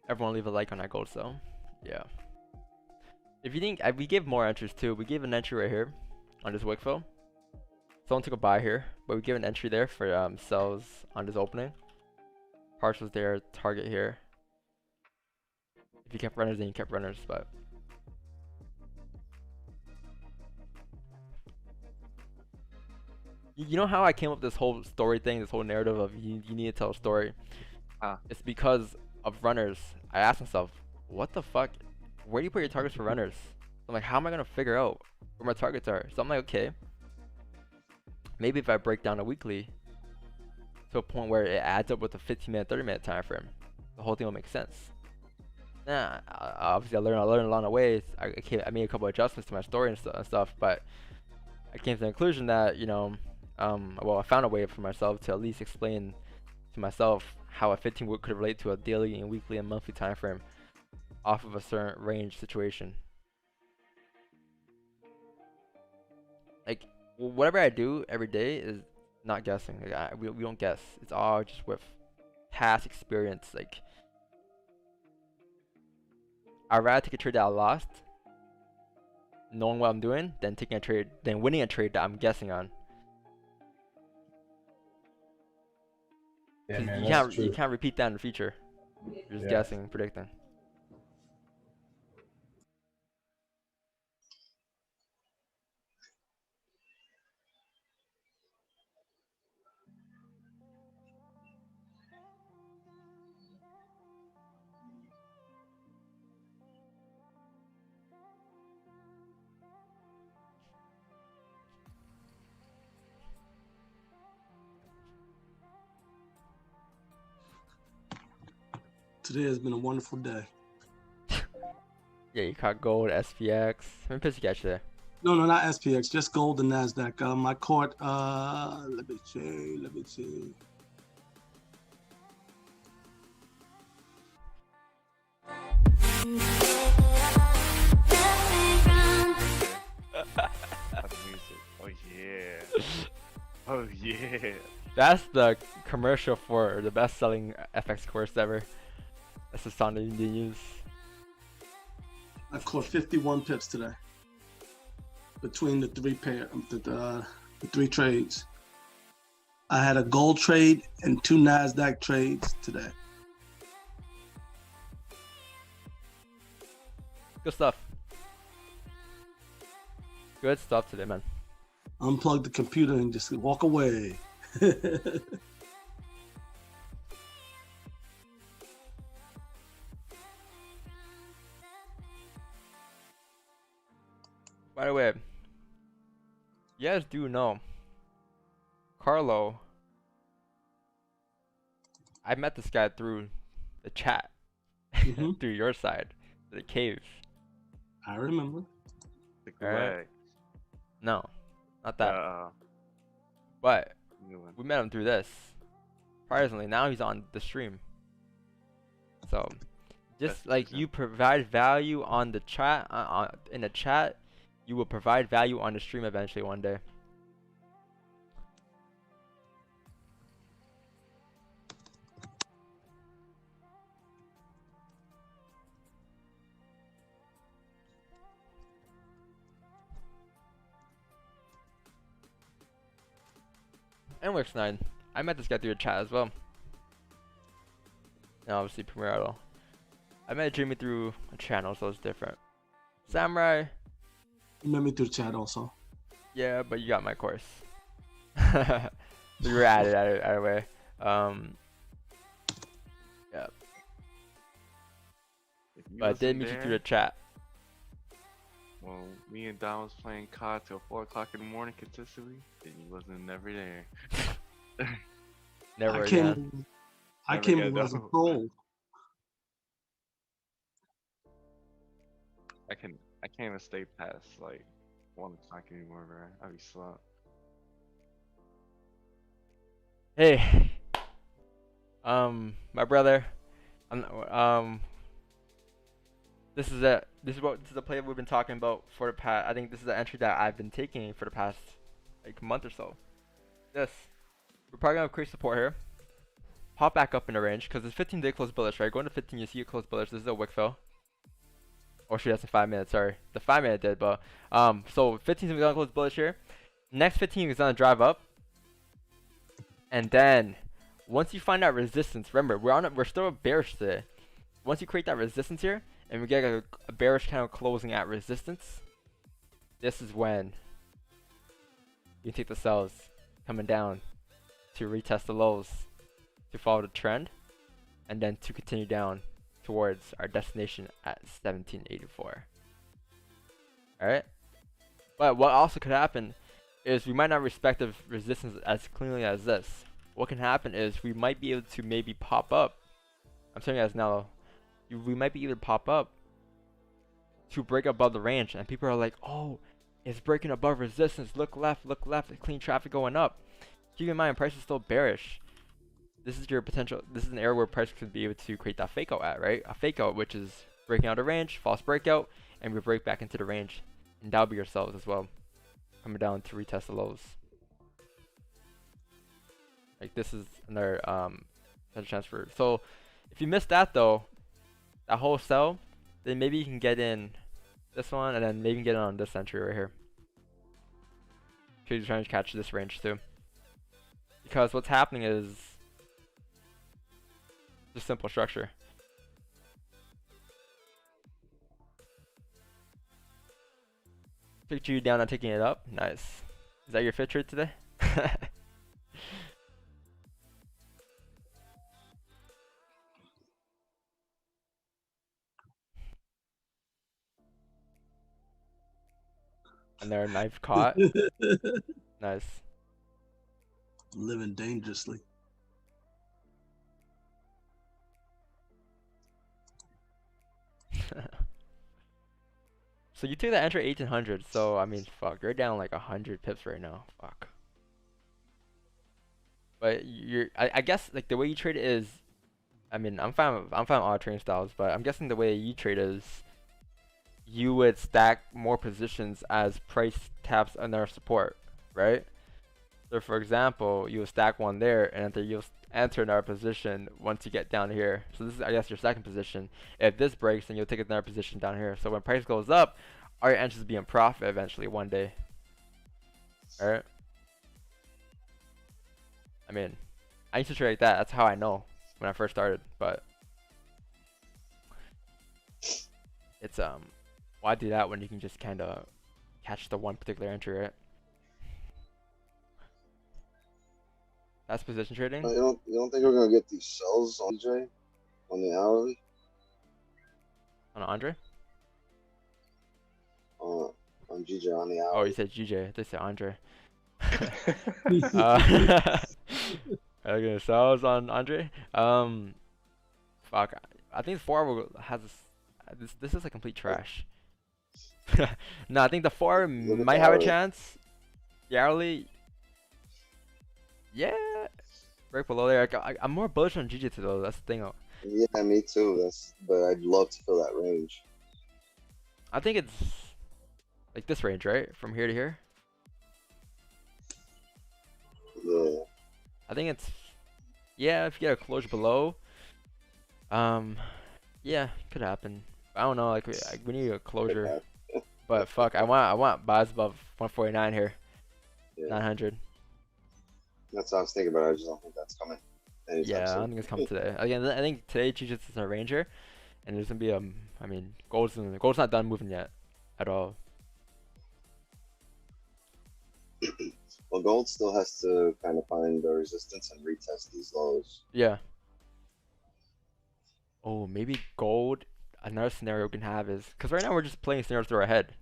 Everyone leave a like on that gold cell. Yeah. If you think, we gave more entries too. We gave an entry right here on this wick fill. Someone took a buy here, but we gave an entry there for sells on this opening. Parts was there, target here. If you kept runners, then you kept runners, but. You know how I came up with this whole story thing, this whole narrative of you need to tell a story? It's because of runners. I asked myself, what the fuck? Where do you put your targets for runners? I'm like, how am I gonna figure out where my targets are? So I'm like, okay, maybe if I break down a weekly to a point where it adds up with a 15-minute, 30-minute time frame, the whole thing will make sense. Nah, obviously I learned along the way. I made a couple adjustments to my story and stuff, but I came to the conclusion that, you know, well, I found a way for myself to at least explain to myself how a 15 week could relate to a daily and weekly and monthly time frame off of a certain range situation. Like, whatever I do every day is not guessing. Like, we don't guess. It's all just with past experience. Like, I'd rather take a trade that I lost, knowing what I'm doing, than winning a trade that I'm guessing on. Yeah, man, You can't repeat that in the future. You're just guessing, predicting. Today has been a wonderful day. Yeah, you caught gold, SPX. How many pips you catch today? No, not SPX, just gold and NASDAQ. I caught, let me see. That's music. Oh yeah. Oh yeah. That's the commercial for the best-selling FX course ever. That's the song that you use. I caught 51 pips today between the three trades. I had a gold trade and 2 NASDAQ trades today. Good stuff. Good stuff today, man. Unplug the computer and just walk away. By the way, you guys do know Carlo. I met this guy through the chat, through your side, the cave. I remember. The Alright. Gulag. No, not that. But New one. we met him through this. Surprisingly, now he's on the stream. So, just That's like decent. you provide value on the chat, in the chat, you will provide value on the stream eventually one day. And Wix 9. I met this guy through a chat as well. And obviously Premier Idol. I met Jimmy through a channel, so it's different. Samurai. You met me through chat also. Yeah, but you got my course. So you were at it either way. Yeah. If you But I did wasn't meet you through there, the chat. well, me and Don was playing COD till 4 o'clock in the morning consistently, then you wasn't never there. Never I again. came. I Never came again, over as a no. troll. I can't even stay past like 1 o'clock anymore, bro. I be slumped. Hey. My brother. This is it. This is the play we've been talking about for the past. I think this is the entry that I've been taking for the past like month or so. This. We're probably gonna create support here. Pop back up in the range because it's 15-day close bullish, right? Going to 15, you see it close bullish. This is a wick fill. Oh shit, that's a 5 minute. Sorry, the 5 minute did, but so 15 is gonna close bullish here. Next 15 is gonna drive up, and then once you find that resistance, remember we're still bearish today. Once you create that resistance here, and we get a bearish candle closing at resistance, this is when you take the sells coming down to retest the lows, to follow the trend, and then to continue down towards our destination at 1784. Alright? But what also could happen is we might not respect the resistance as cleanly as this. What can happen is we might be able to maybe pop up. I'm telling you guys now, we might be able to pop up to break above the range, and people are like, oh, it's breaking above resistance, look left, clean traffic going up. Keep in mind, price is still bearish. This is your potential. This is an area where price could be able to create that fake out at, right? A fake out, which is breaking out of range, false breakout, and we break back into the range, and that'll be yourselves as well, coming down to retest the lows. Like this is another potential transfer. So if you missed that though, that whole sell, then maybe you can get in this one, and then maybe you can get in on this entry right here. Because you're trying to catch this range too. Because what's happening is just simple structure. Picture you down on taking it up. Nice. Is that your fit trade today? And their knife caught. Nice. Living dangerously. So you took that entry 1800. So I mean, fuck, you're down like 100 pips right now. Fuck. But I guess like the way you trade it is, I mean, I'm fine with all trading styles, but I'm guessing the way you trade is, you would stack more positions as price taps another support, right? So for example, you would stack one there, and then you'll enter another position once you get down here. So this is, I guess, your second position. If this breaks, then you'll take another position down here. So when price goes up, all your entries will be in profit eventually one day. Alright? I mean, I used to trade like that. That's how I know when I first started, but it's why do that when you can just kind of catch the one particular entry, right? That's position trading. You don't think we're gonna get these sells on DJ on the hourly? On Andre? On GJ on the hourly. Oh, you said GJ. They said Andre. Okay, so I was on Andre. Fuck. I think 4 has this. This is a complete trash. No, I think the 4 might have a chance. The hourly. Yeah. Right below there. I'm more bullish on Jiu-Jitsu though. That's the thing. Yeah, me too. But I'd love to fill that range. I think it's like this range, right? From here to here. Yeah. I think it's, yeah, if you get a closure below, yeah, could happen. I don't know, like we need a closure, but fuck, I want buys above 149 here, Yeah. 900. That's what I was thinking about. I just don't think that's coming anytime Yeah, I soon. don't think it's coming today. Again, I think today changes to a ranger, and there's gonna be I mean, gold's not done moving yet, at all. Well, gold still has to kind of find the resistance and retest these lows. Yeah. Oh, maybe gold. Another scenario we can have is because right now we're just playing scenarios through our head.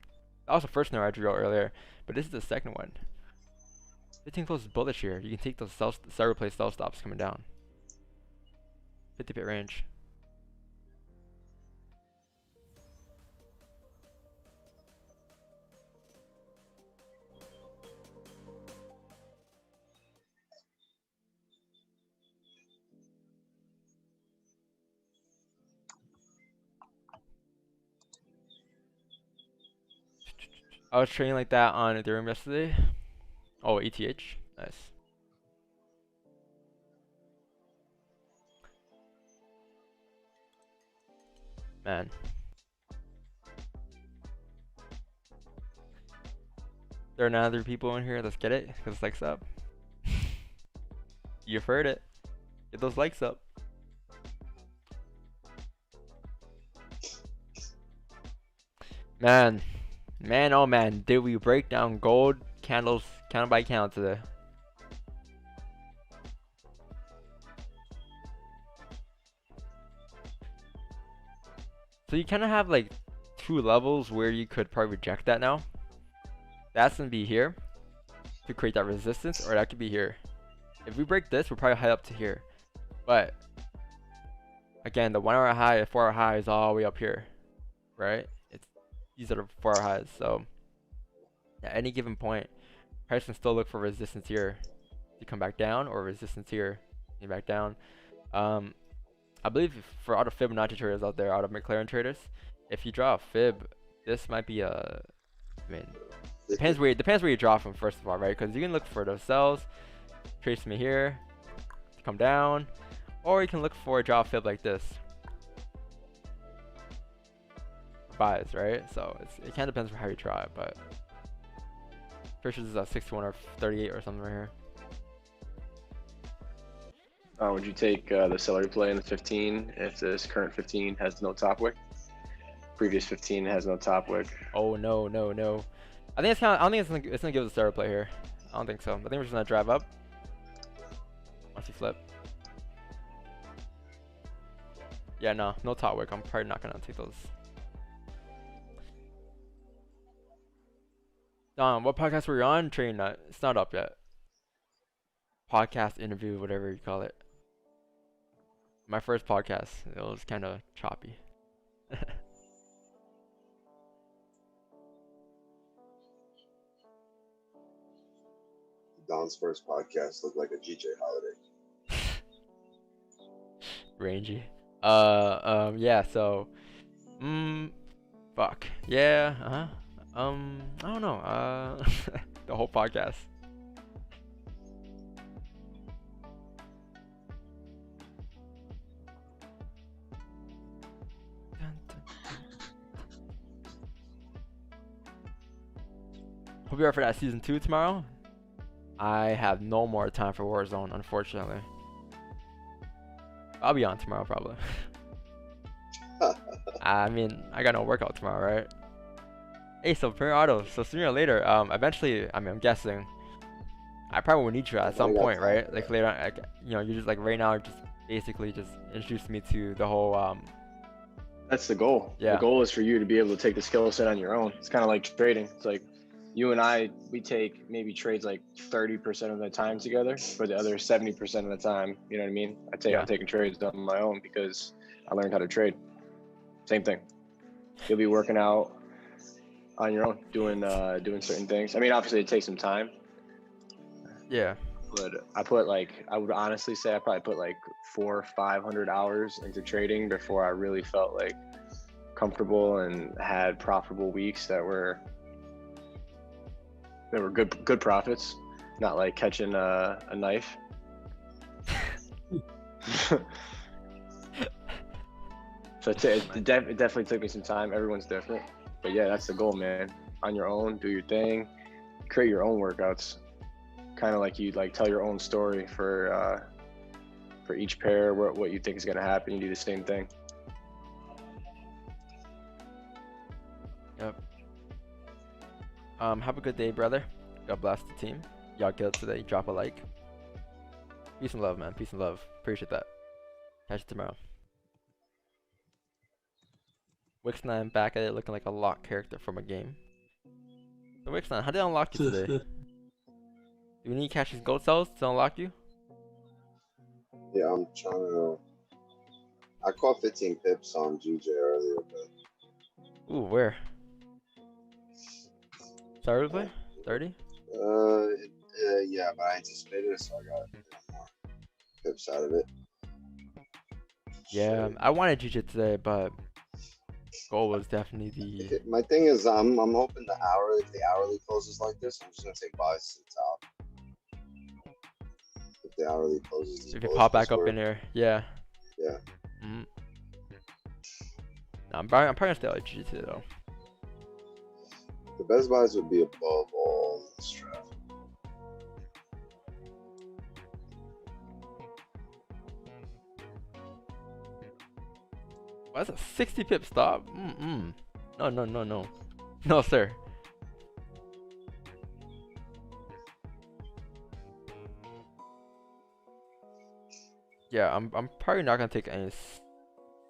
That was the first scenario I drew out earlier, but this is the second one. 15 close is bullish here. You can take those sell replace sell stops coming down. 50 bit range. I was trading like that on Ethereum yesterday. Oh, ETH. Nice. Man. There are none other people in here. Let's get it. Get those likes up. You've heard it. Get those likes up. Man. Man, oh man. Did we break down gold candles candle by candle today? So you kind of have like two levels where you could probably reject that now. That's gonna be here to create that resistance, or that could be here. If we break this, we'll probably head up to here. But again, the 1 hour high and 4 hour high is all the way up here, right? These are the 4 hour highs. So at any given point, price can still look for resistance here to come back down, or resistance here to come back down. I believe for all the Fibonacci traders out there, all the McLaren traders, if you draw a fib, this might be a, I mean, depends where you draw from first of all, right? Because you can look for those sells, trace me here, to come down, or you can look for a draw fib like this, buys, right? So it kind of depends on how you draw it, but pretty sure this is a 61 or 38 or something right here. Would you take the seller play in the 15 if this current 15 has no top wick? Previous 15 has no top wick. Oh no. I think it's kind of. I don't think it's gonna give us a seller play here. I don't think so. I think we're just gonna drive up. Once you flip. Yeah, no top wick. I'm probably not gonna take those. Don, what podcast were you on? Train Nut. It's not up yet. Podcast interview, whatever you call it. My first podcast. It was kind of choppy. Don's first podcast looked like a GJ holiday. Rangy. Yeah, so fuck. Yeah, I don't know. The whole podcast. Hope you're ready for that season 2 tomorrow. I have no more time for Warzone, unfortunately. I'll be on tomorrow probably. I mean, I got no workout tomorrow, right? Hey, so Premier Auto, so sooner or later, eventually, I mean, I'm guessing, I probably will need you at some point, right? Like later on, like, you know, you just like right now, just basically just introduce me to the whole. That's the goal. Yeah. The goal is for you to be able to take the skill set on your own. It's kind of like trading. It's like you and I, we take maybe trades like 30% of the time together, for the other 70% of the time, you know what I mean? I'm taking trades on my own because I learned how to trade. Same thing. You'll be working out on your own, doing certain things. I mean, obviously it takes some time. Yeah. But I would honestly say I probably put like 400 or 500 hours into trading before I really felt like comfortable and had profitable weeks that were good profits, not like catching a knife. So it definitely took me some time. Everyone's different, but yeah, that's the goal, man. On your own, do your thing, create your own workouts, kind of like you like tell your own story for each pair, what you think is going to happen. You do the same thing. Yep. Have a good day, brother. God bless the team. Y'all kill it today. Drop a like. Peace and love, man. Peace and love. Appreciate that. Catch you tomorrow. Wix9 back at it, looking like a locked character from a game. So Wix9, how did I unlock you today? Do we need to catch these gold cells to unlock you? Yeah, I'm trying to. I caught 15 pips on GJ earlier, but. Ooh, where? Sorry to play? 30? Yeah, but I anticipated it, so I got more pips out of it. Yeah, So, I wanted GJ today, but gold was definitely the. my thing is, I'm hoping if the hourly closes like this, I'm just gonna take buys to the top. If the hourly closes, If you pop back up in here, yeah. Yeah. Mm-hmm. No, I'm probably gonna stay like GG today though. The best buys would be above all this traffic. Why is a 60 pip stop? No. No, sir. Yeah, I'm probably not gonna take any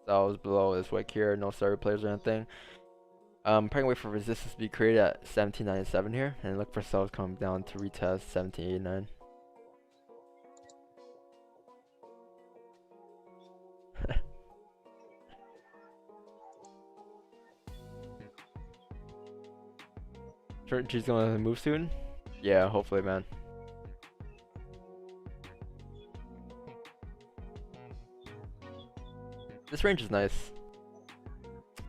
cells below this wick here. No server players or anything. Probably wait for resistance to be created at 1797 here, and look for cells coming down to retest 1789. Sure, she's gonna move soon. Yeah, hopefully, man. This range is nice.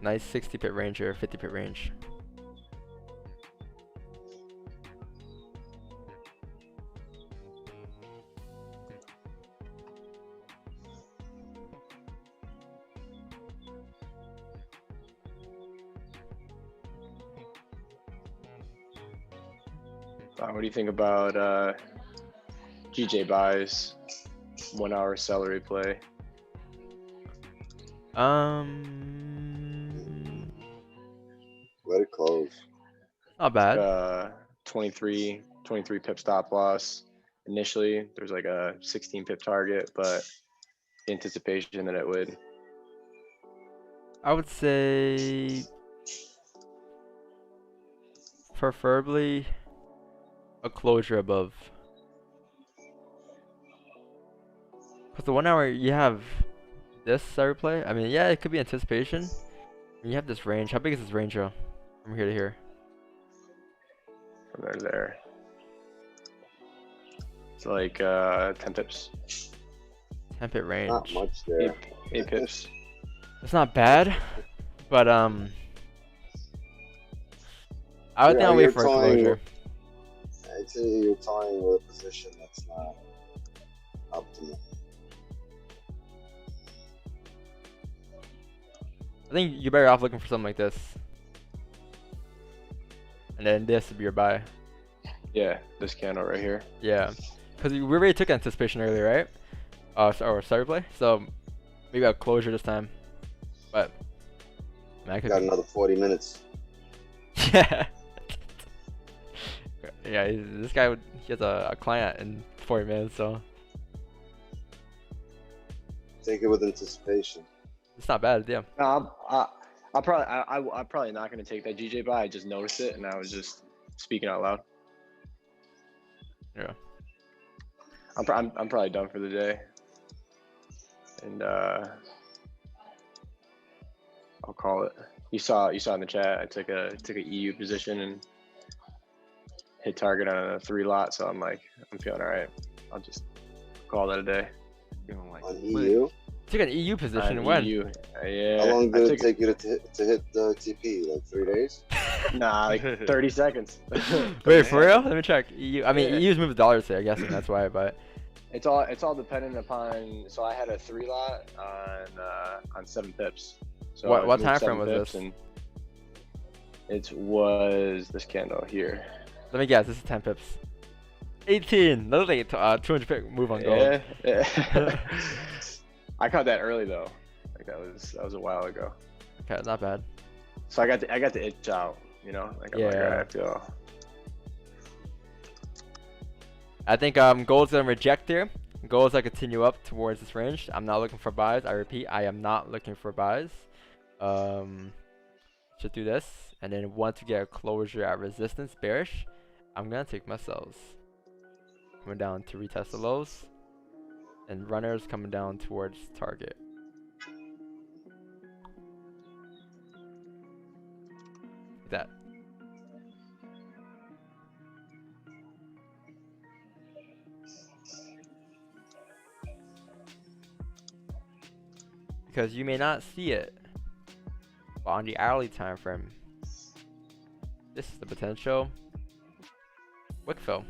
Nice 60 pip range or 50 pip range. What do you think about GPJPY's 1 hour celery play? Let it close. Not bad. 23 pip stop loss. Initially, there's like a 16 pip target, but the anticipation that it would. I would say preferably a closure above. Because the 1 hour you have this celery play. I mean, yeah, it could be anticipation. You have this range. How big is this range, though? From here to here. From there to there. It's like 10 pips. 10 pip range. Not much there. 8 pips. It's not bad, but I would think I'll wait for a closure. Actually, you're toying with a position that's not optimal. I think you're better off looking for something like this. And then this would be your buy. Yeah, this candle right here. Yeah. Because we already took anticipation earlier, right? Or celery play. So maybe a closure this time. But man, I could Got another 40 minutes. Yeah. Yeah, this guy he has a client in 40 minutes, so Take it with anticipation. it's not bad, yeah. No, I'm probably not going to take that GPJPY. I just noticed it, and I was just speaking out loud. Yeah. I'm probably done for the day, and I'll call it. You saw in the chat. I took a EU position and hit target on a 3 lot. So I'm feeling all right. I'll just call that a day. Feeling like On lit. EU? Took an EU position On when? EU. Yeah. How long I did it took- take you to hit the TP? Like 3 days? Nah, like 30 seconds. Wait, for real? Let me check. EU. I mean, Yeah. EU's moved dollars here, I guess, and that's why. But It's all dependent upon. So I had a 3 lot on 7 pips. So What- I what moved time 7 frame was pips, this? and it was this candle here. let me guess. This is 10 pips. 18. That was like a 200 pick move on gold. Yeah. I caught that early though. Like that was a while ago. Okay, not bad. So I got to itch out, you know? Like I'm like, Yeah. all right, I feel. I think gold's gonna reject here. Gold's gonna continue up towards this range. I'm not looking for buys. I repeat, I am not looking for buys. Should do this, and then once we get a closure at resistance, bearish, I'm gonna take my sells. Coming down to retest the lows, and runners coming down towards target. Like that. Because you may not see it, but on the hourly time frame, this is the potential wick fill.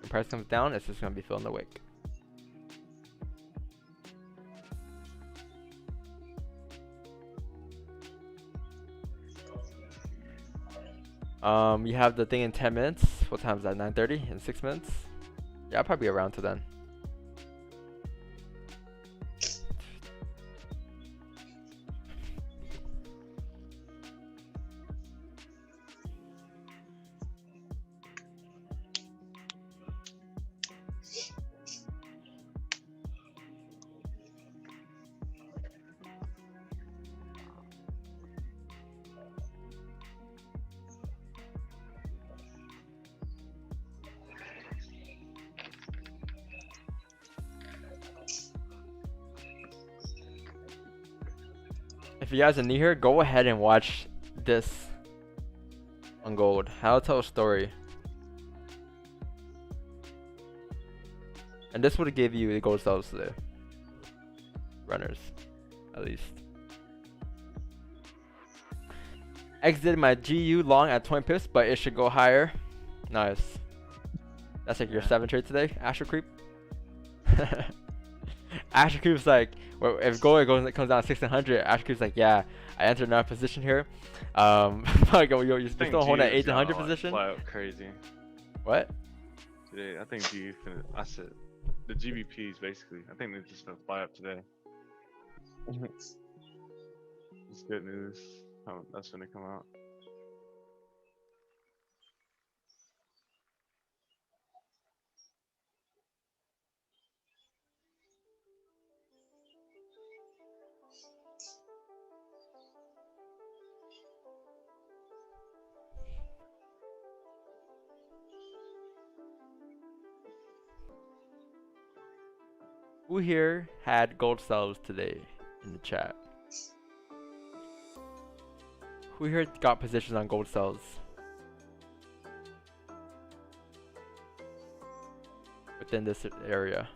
When price comes down, it's just going to be filling the wick. You have the thing in 10 minutes. What time is that? 9:30 in 6 minutes? Yeah, I'll probably be around till then. If you guys are new here, go ahead and watch this on gold. How to tell a story. And this would have gave you the gold sells today. Runners, at least. Exited my GU long at 20 pips, but it should go higher. Nice. That's like your 7 trade today, Astro Creep. Astro Creep's like, well, if gold comes down to 1600, Astro Creep's like, yeah, I entered another position here. Like, you're still holding that 1800 position? Fly out crazy. What? Today, I think GU finna. I said the GBPs basically. I think they're just gonna fly up today. It's good news. That's when they come out. Who here had gold sells today in the chat? Who here got positions on gold sells? Within this area.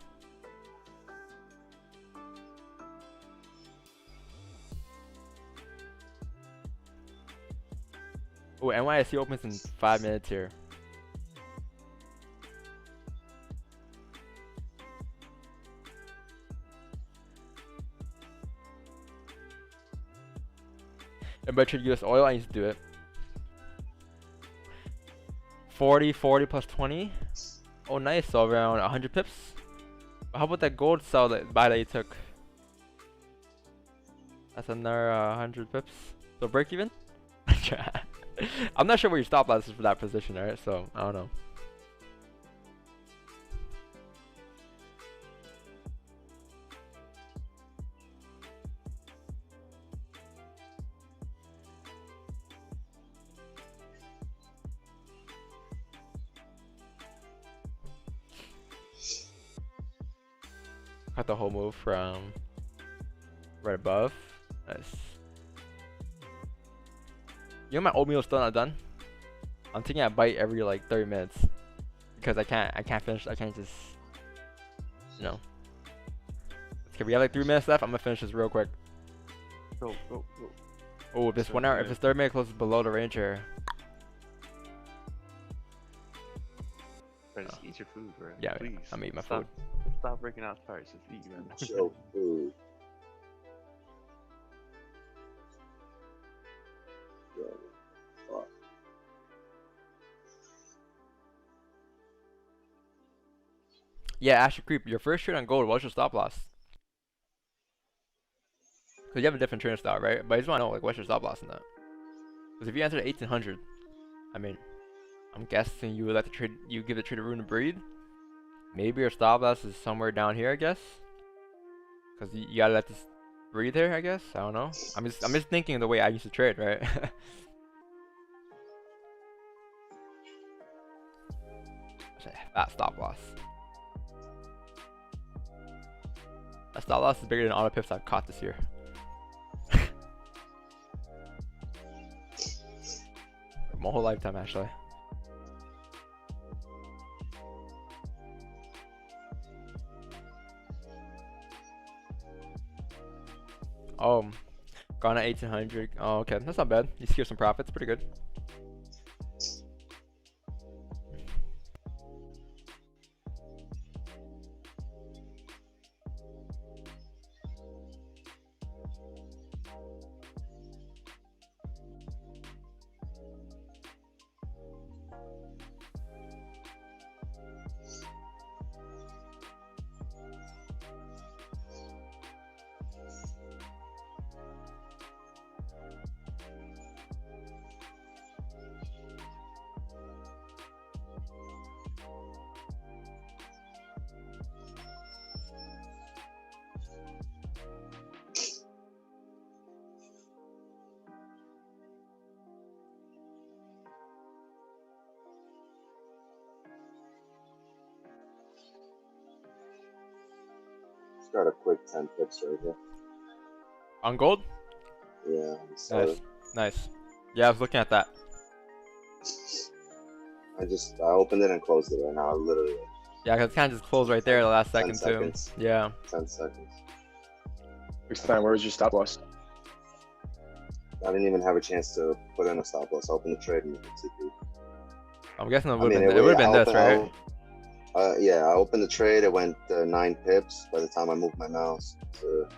Oh, NYSE opens in 5 minutes here. Everybody trade US oil, I need to do it. 40 plus 20. Oh nice, so around 100 pips. How about that gold sell buy that you took? That's another 100 pips. So break even? I'm not sure where your stop loss is for that position, alright? So I don't know. Got the whole move from right above. Nice. You know my oatmeal's still not done? I'm taking a bite every like 30 minutes. Because I can't finish, I can't just, you know. Okay, we have like 3 minutes left, I'm gonna finish this real quick. Go. Oh, if this 1 hour, if this 30 minute closes below the range here. Bro, just eat your food, bro. Yeah, please. I'm eating my food. Stop breaking out charts. Just eat, man. Show food. Yeah. Yeah, Asher Creep, your first trade on gold, what's your stop loss? Because you have a different trader style, right? But I just want to know, like, what's your stop loss in that? Because if you answered 1800, I mean, I'm guessing you would let the trade, you give the trader room to breathe. Maybe your stop loss is somewhere down here, I guess. Because you gotta let this breathe here, I guess. I don't know. I'm just thinking the way I used to trade, right? That stop loss. That stop loss is bigger than all the pips I've caught this year. My whole lifetime, actually. Oh, gone at 1800. Oh, okay, that's not bad. You secure some profits, pretty good. Got a quick 10 pips right here. On gold? Yeah. Nice, nice. Yeah, I was looking at that. I opened it and closed it right now. Literally. Yeah, because it kind of just closed right there the last 10 second seconds. too. Yeah. 10 seconds. Where was your stop loss? I didn't even have a chance to put in a stop loss. I opened the trade and TP. I'm guessing it I would mean, have been this, right? Yeah, I opened the trade. It went 9 pips. By the time I moved my mouse to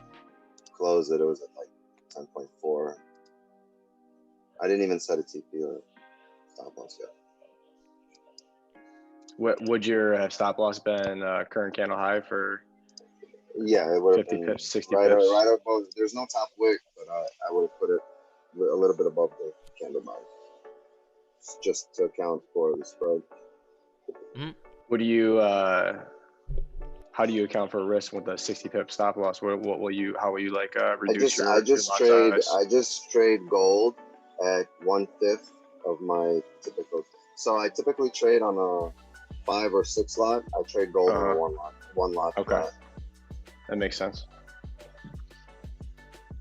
close it, it was at like 10.4. I didn't even set a TP or stop loss yet. What would your stop loss been current candle high for? Yeah, it would have 50 been pips, 60 right, pips. right above. There's no top wick, but I would have put it a little bit above the candle mark, just to account for the spread. What do you? How do you account for risk with a 60 pip stop loss? What will you? How will you like reduce your? I just trade gold at 1/5 of my typical. So I typically trade on a 5 or 6 lot. I trade gold on a one lot. Okay, that makes sense.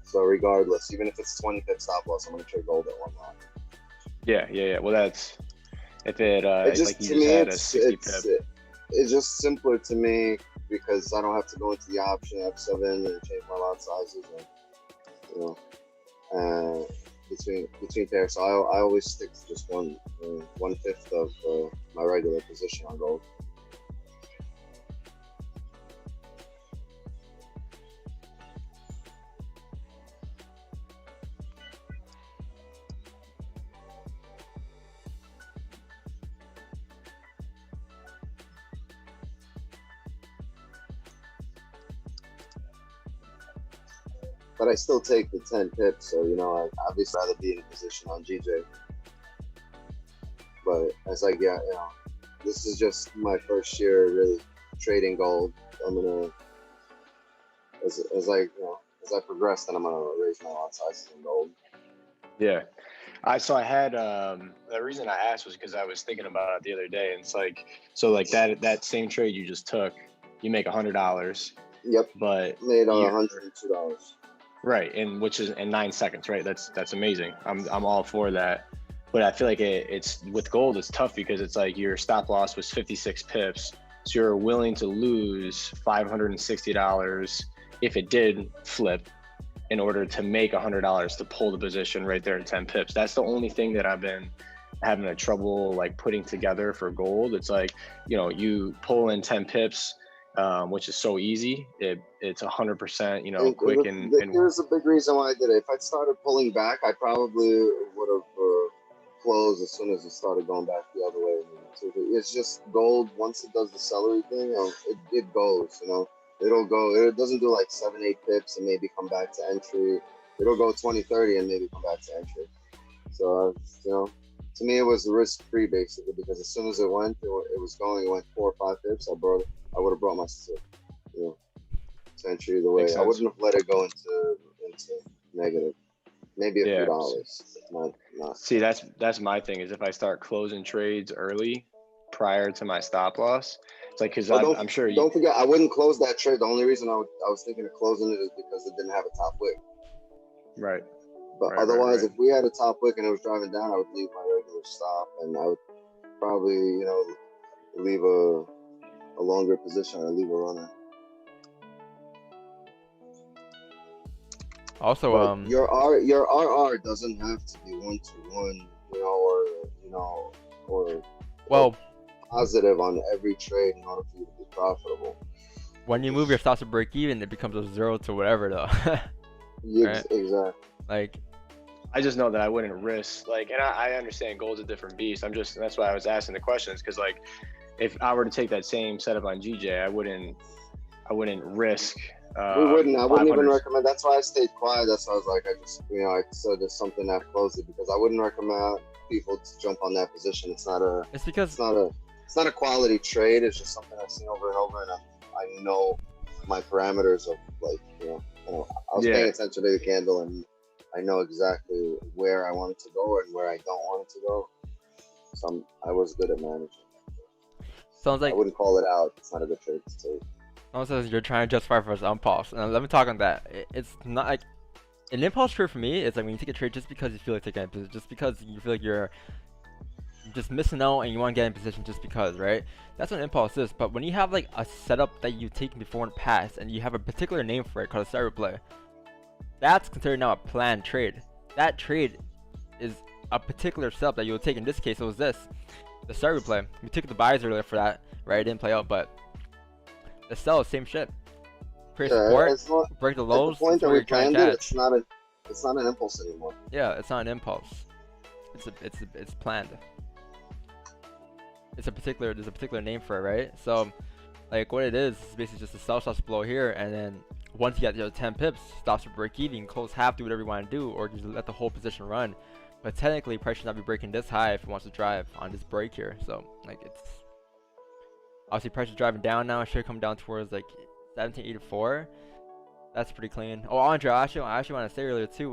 So regardless, even if it's 20 pip stop loss, I'm gonna trade gold at 1 lot. Yeah. Well, that's if it just, like you just had a 60 pip. It's just simpler to me because I don't have to go into the option F7 and change my lot sizes and between pairs. So I always stick to just 1/5 of my regular position on gold. But I still take the 10 pips, so I'd obviously rather be in a position on GJ. But as I get, this is just my first year really trading gold. I'm gonna, as I progress, then I'm gonna raise my lot sizes in gold. Yeah, I had the reason I asked was because I was thinking about it the other day, and it's like that same trade you just took, you make $100. Yep. But made $102. Right, and which is in 9 seconds, right? That's amazing. I'm all for that. But I feel like it's with gold, it's tough because it's like your stop loss was 56 pips, so you're willing to lose $560 if it did flip in order to make $100 to pull the position right there in 10 pips. That's the only thing that I've been having a trouble like putting together for gold. It's like you pull in 10 pips. Which is so easy. It's 100%, quick and here's a big reason why I did it. If I'd started pulling back, I probably would have close as soon as it started going back the other way. So it's just gold. Once it does the celery thing, it goes. It'll go. It doesn't do like 7-8 pips and maybe come back to entry. It'll go 20-30 and maybe come back to entry. So to me it was risk free basically, because as soon as it went, it went 4 or 5 pips. I would have brought my to entry either way. I wouldn't have let it go into negative. Maybe a few dollars. Not. See, that's my thing, is if I start closing trades early prior to my stop loss, it's like, because I'm sure you don't forget, I wouldn't close that trade. The only reason I was thinking of closing it is because it didn't have a top wick. Right. But otherwise, if we had a top wick and it was driving down, I would leave my regular stop, and I would probably leave a longer position or leave a runner. Also, but your RR doesn't have to be 1-to-1, or positive on every trade in order for you to be profitable. When you move your stops to break even, it becomes a 0 to whatever though. Yeah, right? Exactly. Like, I just know that I wouldn't risk, like, and I understand gold's a different beast. That's why I was asking the questions, because like, if I were to take that same setup on GJ, I wouldn't risk. I wouldn't even recommend. That's why I stayed quiet. That's why I was like, I said there's something that closed it, because I wouldn't recommend people to jump on that position. It's not a quality trade. It's just something I've seen over and over, and I know my parameters of, like, I was paying attention to the candle, and I know exactly where I want it to go and where I don't want it to go. So I was good at managing. Sounds like I wouldn't call it out. It's not a good trade to take. Someone says you're trying to justify for an impulse. And let me talk on that. It's not like an impulse trade for me. It's like when you take a trade just because you feel like taking a position, just because you feel like you're just missing out and you want to get in position just because, right? That's what an impulse is. But when you have like a setup that you've taken before in the past and you have a particular name for it called a start replay, that's considered now a planned trade. That trade is a particular setup that you'll take. In this case, it was the start replay. We took the buys earlier for that, right? It didn't play out, but the sell is same shit. Create support, break the lows. The point that we planned it, it's not an impulse anymore. Yeah, it's not an impulse. It's planned. There's a particular name for it, right? So, like, what it is basically just a sell stops below here, and then once you get the 10 pips, stops to break even, close half, do whatever you want to do, or just let the whole position run. But technically, price should not be breaking this high if it wants to drive on this break here. So, like, it's obviously price is driving down now. It should come down towards like 1784. That's pretty clean. Oh, Andre, I actually want to say earlier too.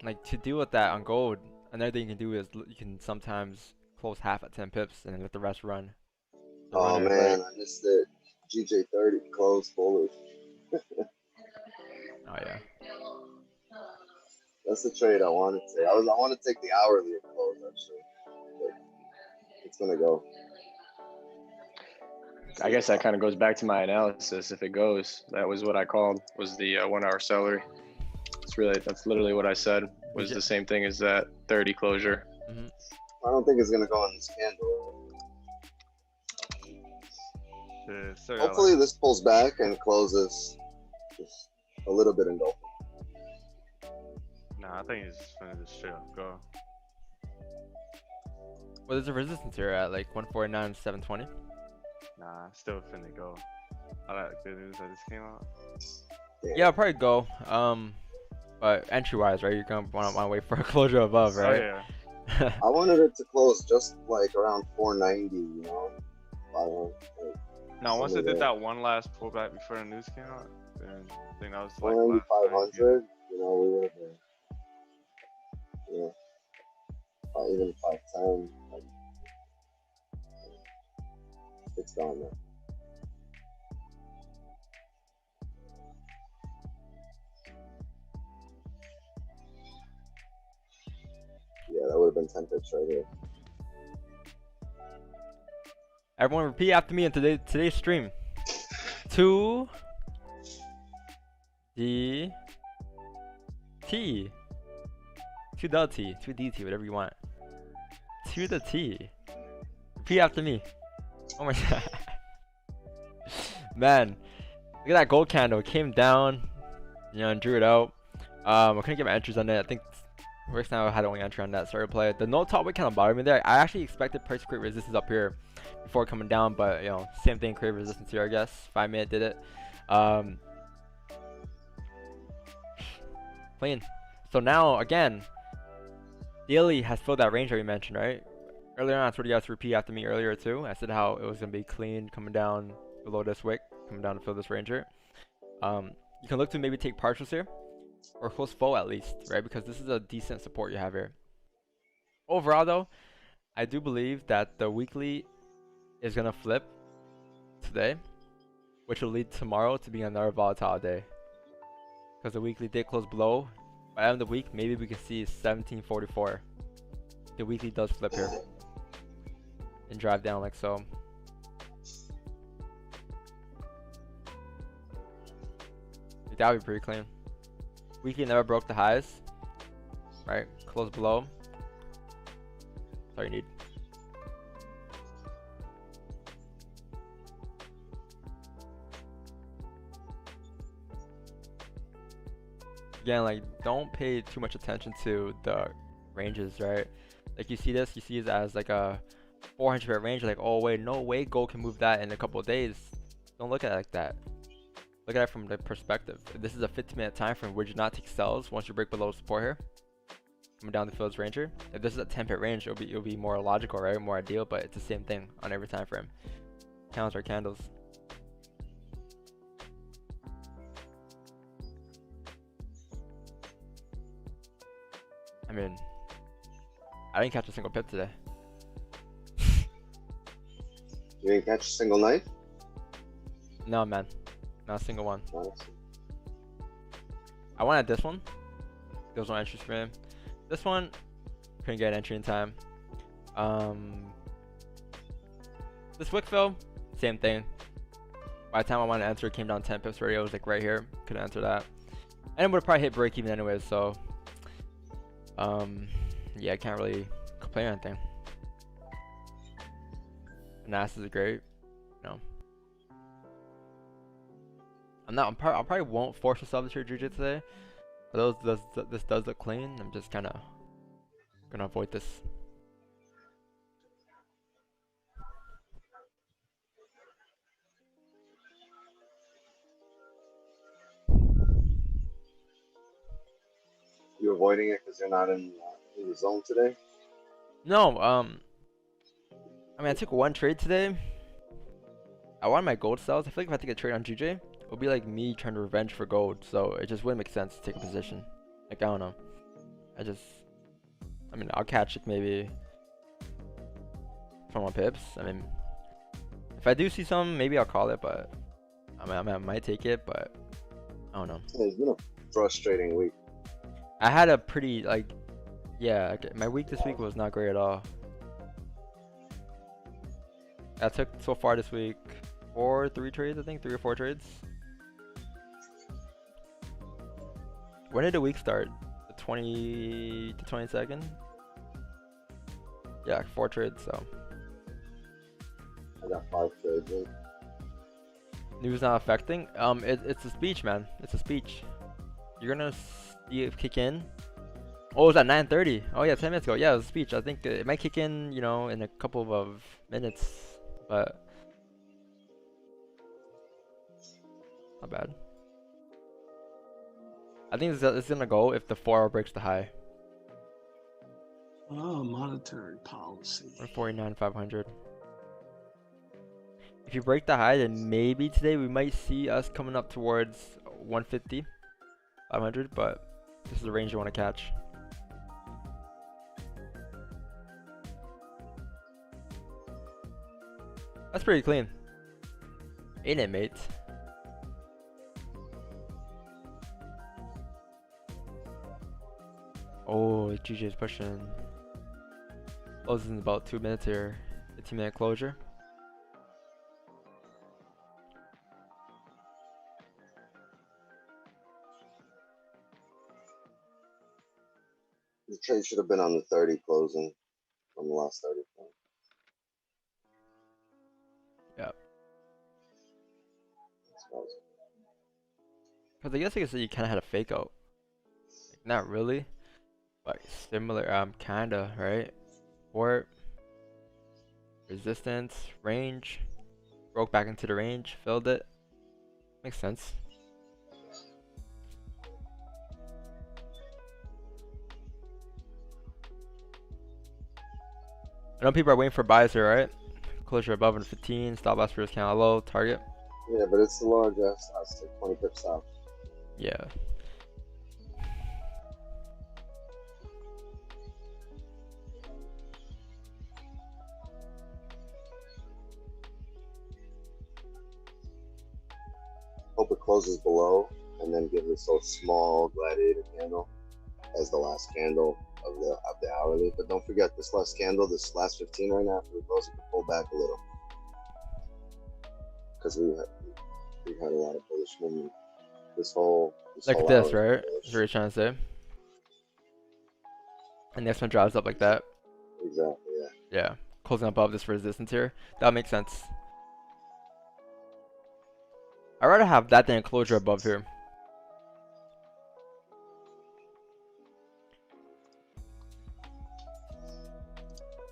Like, to deal with that on gold, another thing you can do is you can sometimes close half at 10 pips and then let the rest run. Oh man, I missed it. GJ30 closed bullish. Oh yeah. That's the trade I wanted to take. I want to take the hourly at close actually. But it's gonna go. I guess that kind of goes back to my analysis. If it goes, that was what I called, was the 1 hour celery. That's literally what I said, was the same thing as that 30 closure. Mm-hmm. I don't think it's gonna go on this candle. Hopefully this pulls back and closes just a little bit engulfing. Nah, I think it's just gonna just straight up go. Well, there's a resistance here at like 149, 720. Nah, still finna go. I like the news that just came out. Yeah, I'll probably go. But entry wise, right? You're gonna want to wait for a closure above, right? Oh, yeah. I wanted it to close just like around 490, you know. Now, once it did that one last pullback before the news came out, then I think that was like 500, you know, we would have been, even 510, like, it's gone now. Yeah, that would have been 10 pips right here. Everyone repeat after me in today's stream. 2 D T 2 the T 2 DT, whatever you want. 2 the T. Repeat after me. Oh my god. Man, look at that gold candle. It came down, and drew it out. I couldn't get my entries on it. I think Rick's now had only entry on that starter play. The no top weight kind of bothered me there. I actually expected price to create resistance up here before coming down, but you know, same thing, create resistance here, I guess. 5 minute did it. Clean. So now again, daily has filled that range that we mentioned, right? Earlier on, I told you guys to repeat after me earlier too. I said how it was gonna be clean coming down below this wick, coming down to fill this range here. You can look to maybe take partials here, or close full at least, right? Because this is a decent support you have here. Overall though, I do believe that the weekly is gonna flip today, which will lead tomorrow to being another volatile day. Because the weekly did close below. By the end of the week, maybe we can see 1744. The weekly does flip here and drive down like so. That would be pretty clean. Weekly never broke the highs, right? Close below. That's all you need. Again, like, don't pay too much attention to the ranges, right? Like, you see this as like a 400 range. Like, oh wait, no way gold can move that in a couple of days. Don't look at it like that. Look at it from the perspective. If this is a 15-minute time frame, would you not take sells once you break below support here? Coming down the field's ranger. If this is a 10-pip range, it'll be more logical, right? More ideal, but it's the same thing on every time frame. Candles are candles. I mean, I didn't catch a single pip today. You didn't catch a single knife? No, man. Not a single one. Nice. I wanted this one. There was no entries for him. This one, couldn't get an entry in time. This Wickville, same thing. By the time I wanted to enter, it came down 10 pips already. I was like right here. Couldn't enter that. And it would have probably hit break even anyways, so. Yeah, I can't really complain or anything. NAS is great. No. I probably won't force a sub to Jiu-Jitsu today. Although this does look clean, I'm just kind of gonna avoid this. You avoiding it because you're not in the zone today? No, I mean, I took one trade today. I wanted my gold sales. I feel like if I take a trade on GJ, it'll be like me trying to revenge for gold. So it just wouldn't make sense to take a position. Like, I don't know. I mean, I'll catch it maybe 21 pips. I mean, if I do see some, maybe I'll call it, but I might take it, but I don't know. It's been a frustrating week. I had a pretty, like, yeah, my week this week was not great at all. I took so far this week 3 trades, I think, 3 or 4 trades. When did the week start? The 20 to 22nd? Yeah, 4 trades, so. I got 5 trades in. News not affecting? It's a speech, man. It's a speech. You're gonna see it kick in. Oh, it was at 9:30. Oh yeah, 10 minutes ago. Yeah, it was a speech. I think it might kick in, you know, in a couple of minutes, but not bad. I think it's gonna go if the 4-hour breaks the high. Oh, monetary policy. 149,500. If you break the high, then maybe today we might see us coming up towards 150, 500, but this is the range you want to catch. That's pretty clean. Ain't it, mate? Oh, GG is pushing. Closes in about 2 minutes here. 15-minute closure. The trade should have been on the 30 closing from the last 30 points. Yep. Because I guess I could say you kind of had a fake out. Like, not really. Like similar, kinda, right? Support, resistance, range, broke back into the range, filled it. Makes sense. I know people are waiting for buys here, right? Closure above in 15, stop loss risk count low, target. Yeah, but it's the large ass house, like 20 pips out. Yeah. Hope it closes below, and then give this little small gladiator candle as the last candle of the hourly. But don't forget this last candle, this last 15 right now. After we close, it can pull back a little because we've had a lot of bullish movement. This whole Like hour this, right? bullish. That's what you're trying to say. And next one drives up like that. Exactly. Yeah. Yeah. Closing above this resistance here. That makes sense. I'd rather have that than a closure above here.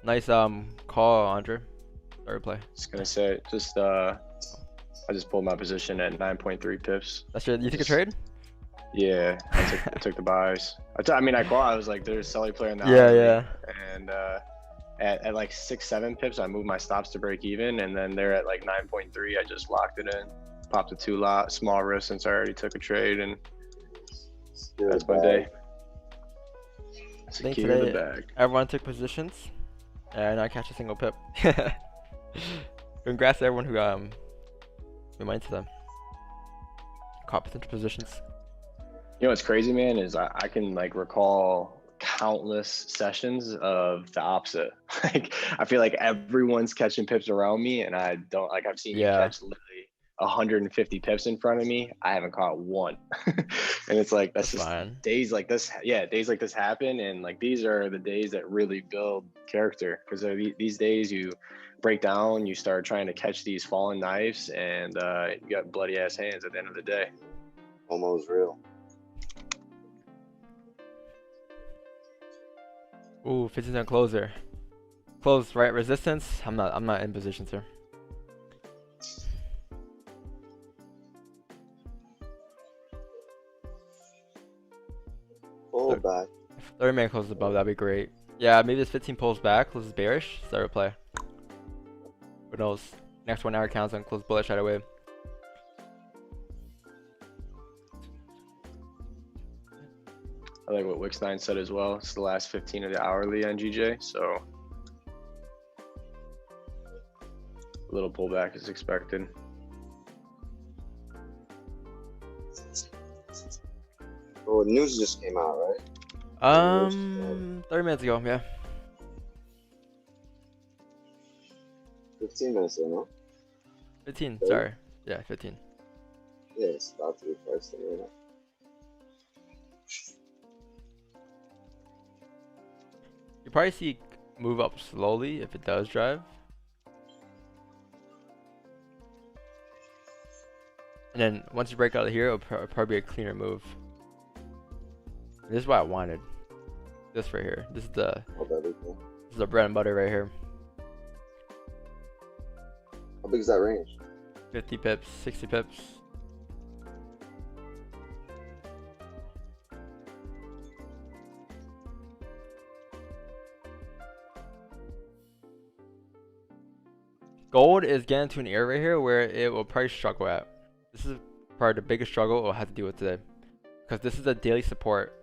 Nice call, Andre. Sorry, play. Just gonna say, I just pulled my position at 9.3 pips. That's your. You take a trade? Yeah, I took the buys. I mean, I called. I was like, there's a selling player in the Yeah, hourly, yeah. And at like 6-7 pips, I moved my stops to break even, and then they're at like 9.3. I just locked it in, popped a 2-lot, small risk since I already took a trade, and that's my day. I think Secure the today bag. everyone took positions, and I catch a single pip. Congrats to everyone who went to them. Caught potential positions. You know what's crazy, man, is I can like recall countless sessions of the opposite. Like I feel like everyone's catching pips around me, and I don't like. I've seen you catch literally 150 pips in front of me. I haven't caught one, and it's like that's just fine. Days like this. Yeah, days like this happen, and like these are the days that really build character, because these days you break down, you start trying to catch these fallen knives, and you got bloody ass hands at the end of the day. Almost real. Ooh, 15% closer. Close, right? Resistance. I'm not in positions here. Pull back. 30 minute closes above, that'd be great. Yeah, maybe this 15 pulls back, closes bearish, start a play. Who knows? Next 1 hour counts and close bullish right away. I like what Wix9 said as well. It's the last 15 of the hourly on GJ, so a little pullback is expected. Well, news just came out, right? 30 minutes ago, yeah. 15 minutes ago, no? 15, 30? sorry. Yeah, 15. Yeah, it's about to be priced in right now. You probably see move up slowly if it does drive. And then once you break out of here, it'll probably be a cleaner move. This is what I wanted. This right here. This is the bread and butter right here. How big is that range? 50 pips, 60 pips. Gold is getting to an area right here where it will probably struggle at. This is probably the biggest struggle it will have to deal with today. Because this is a daily support.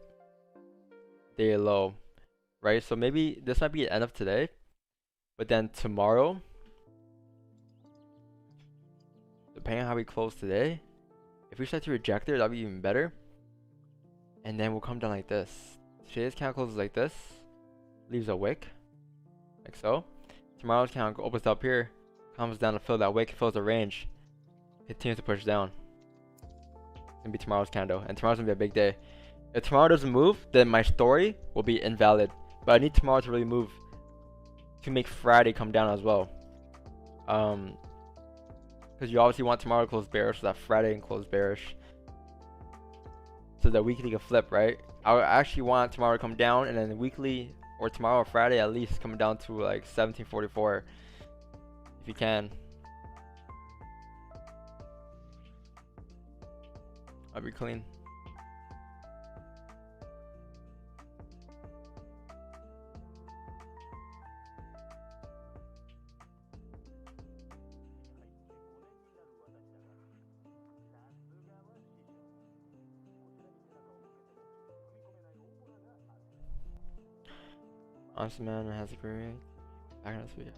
Daily low. Right? So maybe this might be the end of today. But then tomorrow, depending on how we close today, if we start to reject it, that'll be even better. And then we'll come down like this. Today's count closes like this. Leaves a wick. Like so. Tomorrow's count opens up here. Comes down to fill that wick, fills the range. Continues to push down. It's gonna be tomorrow's candle. And tomorrow's gonna be a big day. If tomorrow doesn't move, then my story will be invalid. But I need tomorrow to really move to make Friday come down as well. Because you obviously want tomorrow to close bearish, so that Friday can close bearish. so the weekly can flip, right? I actually want tomorrow to come down, and then the weekly, or tomorrow or Friday at least, come down to like 1744 if you can. I'll be clean. Honestly, man, it has a great back on this video.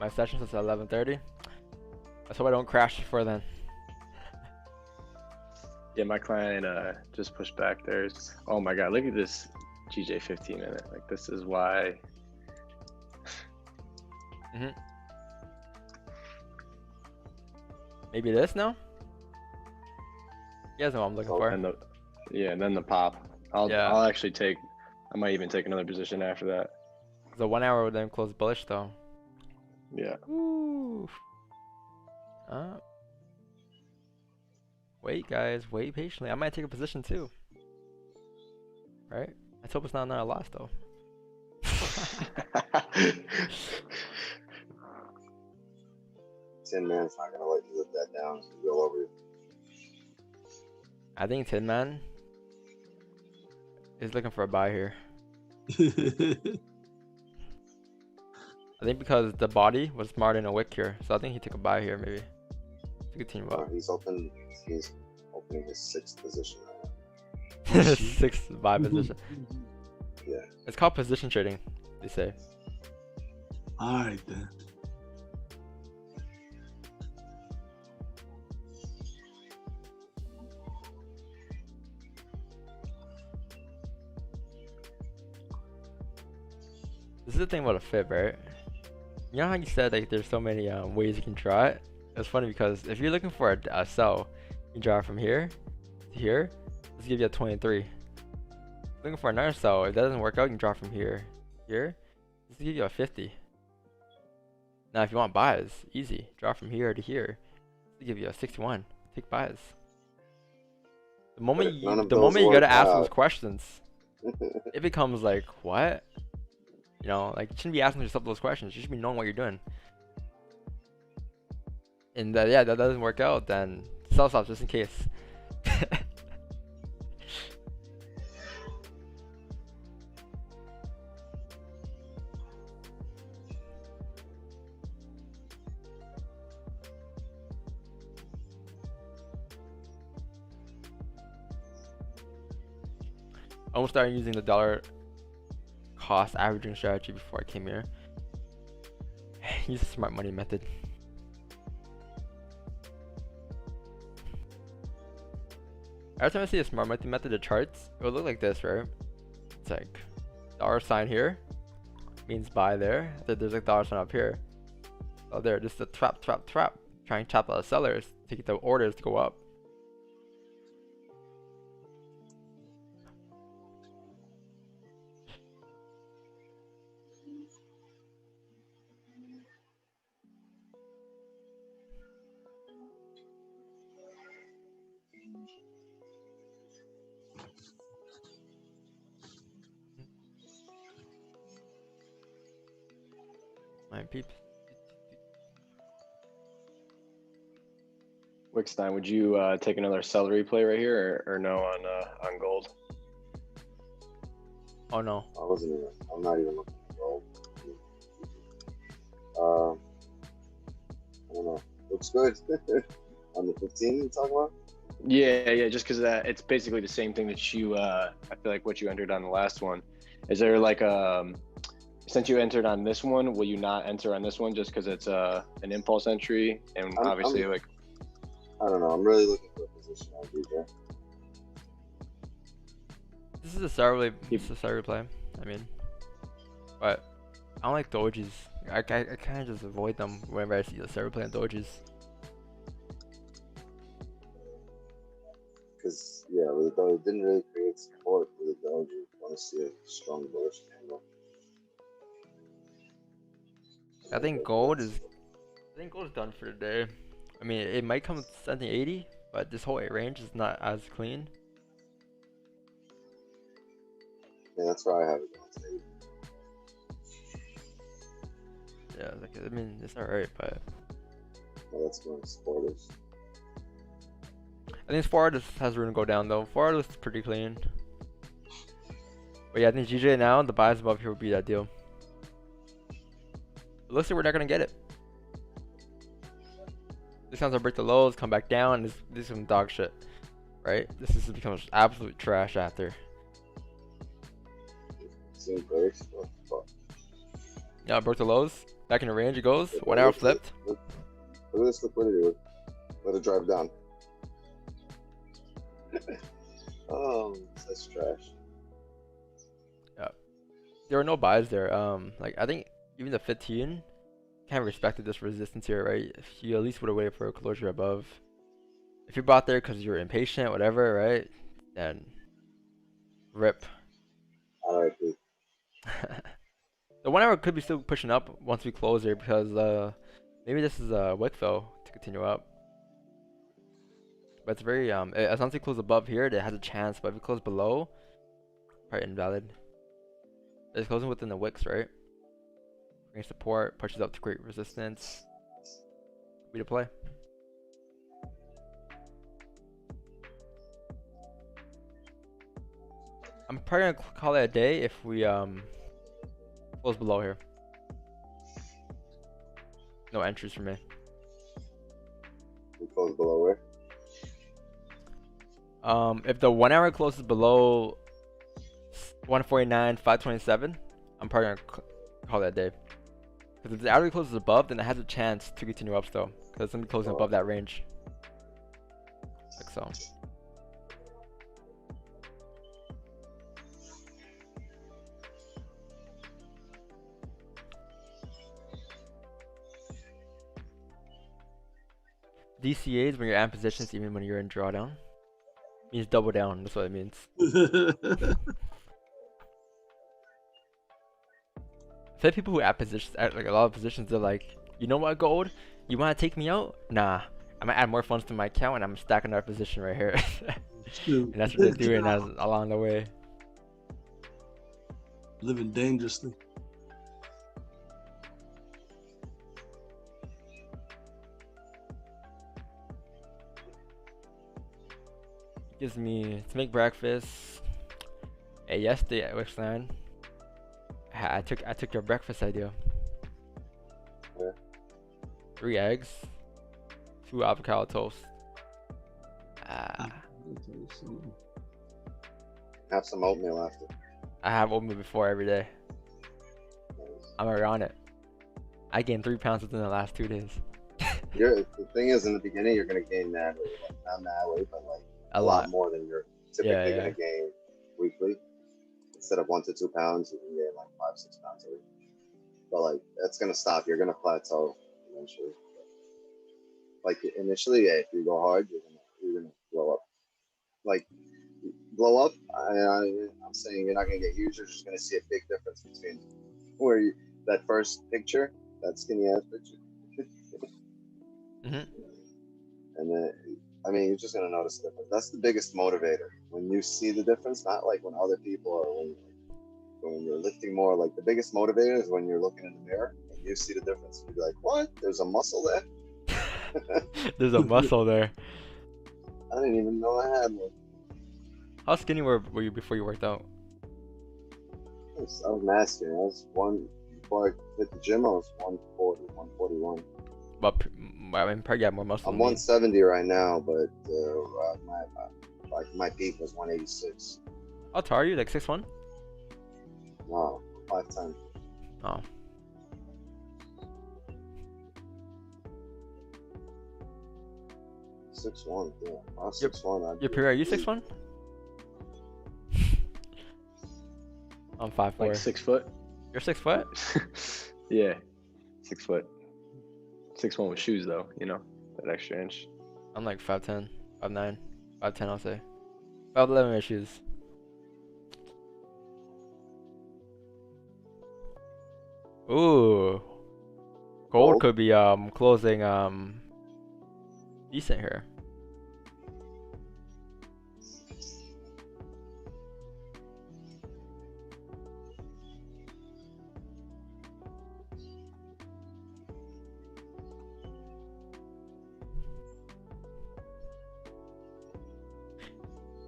My session starts at 11:30. Let's hope I don't crash before then. Yeah, my client just pushed back theirs. Oh my god, look at this GJ 15 minute. Like, this is why. Maybe this now? You guys know what I'm looking for. And and then the pop. I'll actually take. I might even take another position after that. The 1 hour would then close bullish though. Yeah. Ooh. Wait, guys. Wait patiently. I might take a position too. Right? Let's hope it's not another loss though. Tin Man's not gonna let you lift that down. It's gonna go over you. I think Tin Man is looking for a buy here. I think because the body was smart in a wick here, so I think he took a buy here maybe. Took a team buy. He's opening his sixth position right now. Sixth buy position. Yeah. It's called position trading, they say. Alright then. This is the thing about a fib, right? You know how you said like there's so many ways you can draw it? It's funny because if you're looking for a sell, you draw it from here to here. This gives you a 23. Looking for another sell, if that doesn't work out, you can draw from here here. This will give you a 50. Now if you want buys, easy. Draw from here to here. This will give you a 61. Take buys. The moment you gotta ask those questions, it becomes like, what? You know, like you shouldn't be asking yourself those questions. You should be knowing what you're doing. And that doesn't work out, then sell stop just in case. I almost started using the dollar cost averaging strategy before I came here. Use the smart money method. Every time I see a smart money method, the charts, it will look like this, right? It's like dollar sign here means buy there. Then there's like dollar sign up here. Oh, there, this is a trap. Trying to trap out the sellers to get the orders to go up. My peeps. Wickstein, would you take another celery play right here, or no on gold? Oh no. I'm not even looking at gold. I don't know. Looks good. On the 15 you talking about? Yeah, just because it's basically the same thing that you, I feel like what you entered on the last one. Is there like since you entered on this one, will you not enter on this one just because it's an impulse entry? And obviously, like, I don't know. I'm really looking for a position on DJ. This is a Sarah play. I mean, But I don't like dojis. I kind of just avoid them whenever I see the server playing dojis. Because yeah, with the doge, it didn't really create support with the doge. You want to see a strong bullish candle. I think gold is done for the day. I mean, it might come with something 80, but this whole range is not as clean. Yeah, that's why I have it going to 8. Yeah, like I mean, it's alright, but Well, that's going to supporters. I think forward has room to go down though. Forward looks pretty clean. But yeah, I think GJ now, the buys above here would be that deal. It looks like we're not gonna get it. This sounds like break the lows, come back down. This is some dog shit, right? This is becomes absolute trash after. Same breaks. What the fuck? Yeah, broke the lows. Back in the range it goes. 1 hour flipped. Look at this liquidity. Let it drive down. Oh, that's trash. Yeah, there were no buys there. Like I think even the 15 kind of respected this resistance here, right? If you at least would have waited for a closure above. If you bought there because you're impatient, whatever, right? Then rip. Alright, The 1 hour could be still pushing up once we close here because maybe this is a wick though to continue up. But it's very as long as we close above here, it has a chance. But if we close below, probably invalid. It's closing within the wicks, right? Bring support, pushes up to create resistance. Be to play. I'm probably gonna call it a day if we close below here. No entries for me. we close below where? If the 1 hour closes below 149, 527, I'm probably gonna call that a day. Because if the hourly closes above, then it has a chance to continue up still. Because it's gonna be closing above that range. Like so. DCAs when you're at positions, even when you're in drawdown, means double down. That's what it means. I've had people who at positions, at like a lot of positions, they're like, you know what, gold? You want to take me out? Nah, I'm gonna add more funds to my account and I'm stacking our position right here. And that's what they're doing along the way. Living dangerously. Gives me to make breakfast. Hey, yesterday at Wixland, I took your breakfast idea. Yeah. 3 eggs, 2 avocado toast. Have some oatmeal after. I have oatmeal before every day. Nice. I'm already on it. I gained 3 pounds within the last 2 days. The thing is, in the beginning, you're gonna gain that weight, like, not that weight, but like A lot. more than you're typically Yeah. gonna gain weekly. Instead of 1 to 2 pounds, you can gain like 5-6 pounds a week. But like that's gonna stop. You're gonna plateau eventually. Like initially, yeah, if you go hard, you're gonna blow up. Like blow up. I'm saying you're not gonna get huge. You're just gonna see a big difference between where you that first picture, that skinny ass picture. Mhm. And then, I mean, you're just gonna notice the difference. That's the biggest motivator. When you see the difference, not like when other people are when you're lifting more. Like the biggest motivator is when you're looking in the mirror and you see the difference. You're like, what? There's a muscle there. There's a muscle there. I didn't even know I had one. How skinny were you before you worked out? I was nasty. Before I hit the gym, I was 140, 141. But I mean, probably got more muscle. I'm than me. 170 right now, but my peak was 186. How tall are you? Like 6'1"? Wow, 5'10". Oh. Six one, yeah. I was 6'1". Your peer, are you 6'1"? I'm 5'4". Like 6 foot. You're 6 foot? Yeah, 6 foot. 6'1" with shoes though, you know, that extra inch. I'm like 5'10", 5'9", 5'10", I'll say. 5'11" issues. Ooh. Gold could be closing decent here.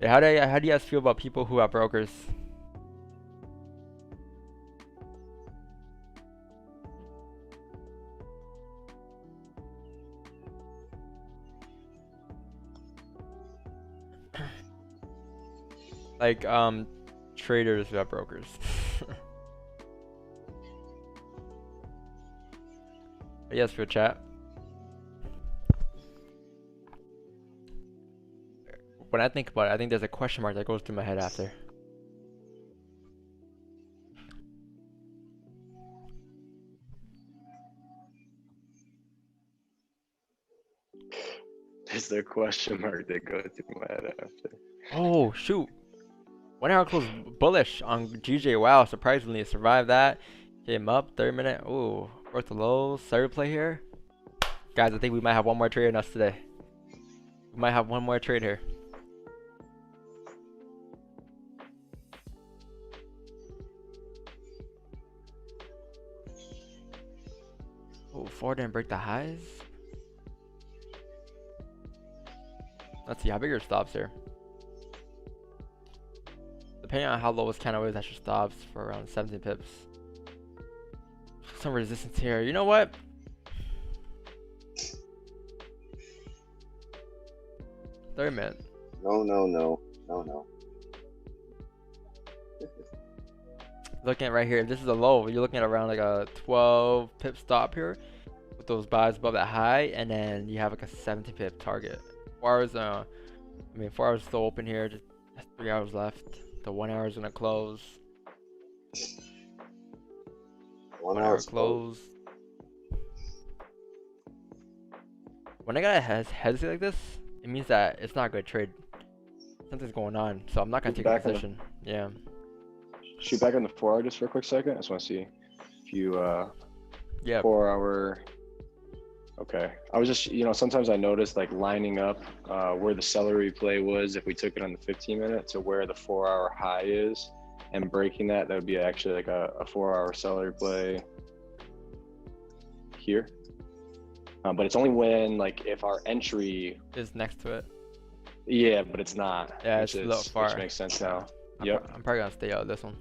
Yeah, how do you guys feel about people who are brokers? Like traders who are brokers. Yes, for chat. When I think about it, I think there's a question mark that goes through my head after. Is there a question mark that goes through my head after? Oh shoot! 1 hour close bullish on GJ. Wow, surprisingly it survived that. Came up 30 minute. Ooh, worth the lows. Third play here, guys. I think we might have one more trade in us today. We might have one more trade here. Oh, 4 didn't break the highs. Let's see how big your stops here. Depending on how low this candle is, that's your stops for around 17 pips. Some resistance here. You know what? Third minute. No. Looking at right here, if this is a low, you're looking at around like a 12 pip stop here with those buys above that high, and then you have like a 17 pip target. 4 hours, 4 hours still open here. Just 3 hours left. The 1 hour is gonna close. 1 1 hour hour close. When I gotta hesitate like this, it means that it's not a good trade. Something's going on, so I'm not gonna take a position. Yeah. Shoot back on the 4 hour just for a quick second. I just want to see if you Yeah. 4 hour. Okay. I was just, sometimes I noticed like lining up where the celery play was if we took it on the 15 minute to where the 4 hour high is and breaking that would be actually like a 4 hour celery play here. But it's only when like if our entry is next to it. Yeah, but it's not. Yeah, it's a little far. Which makes sense now. Yep. I'm probably gonna stay out of this one.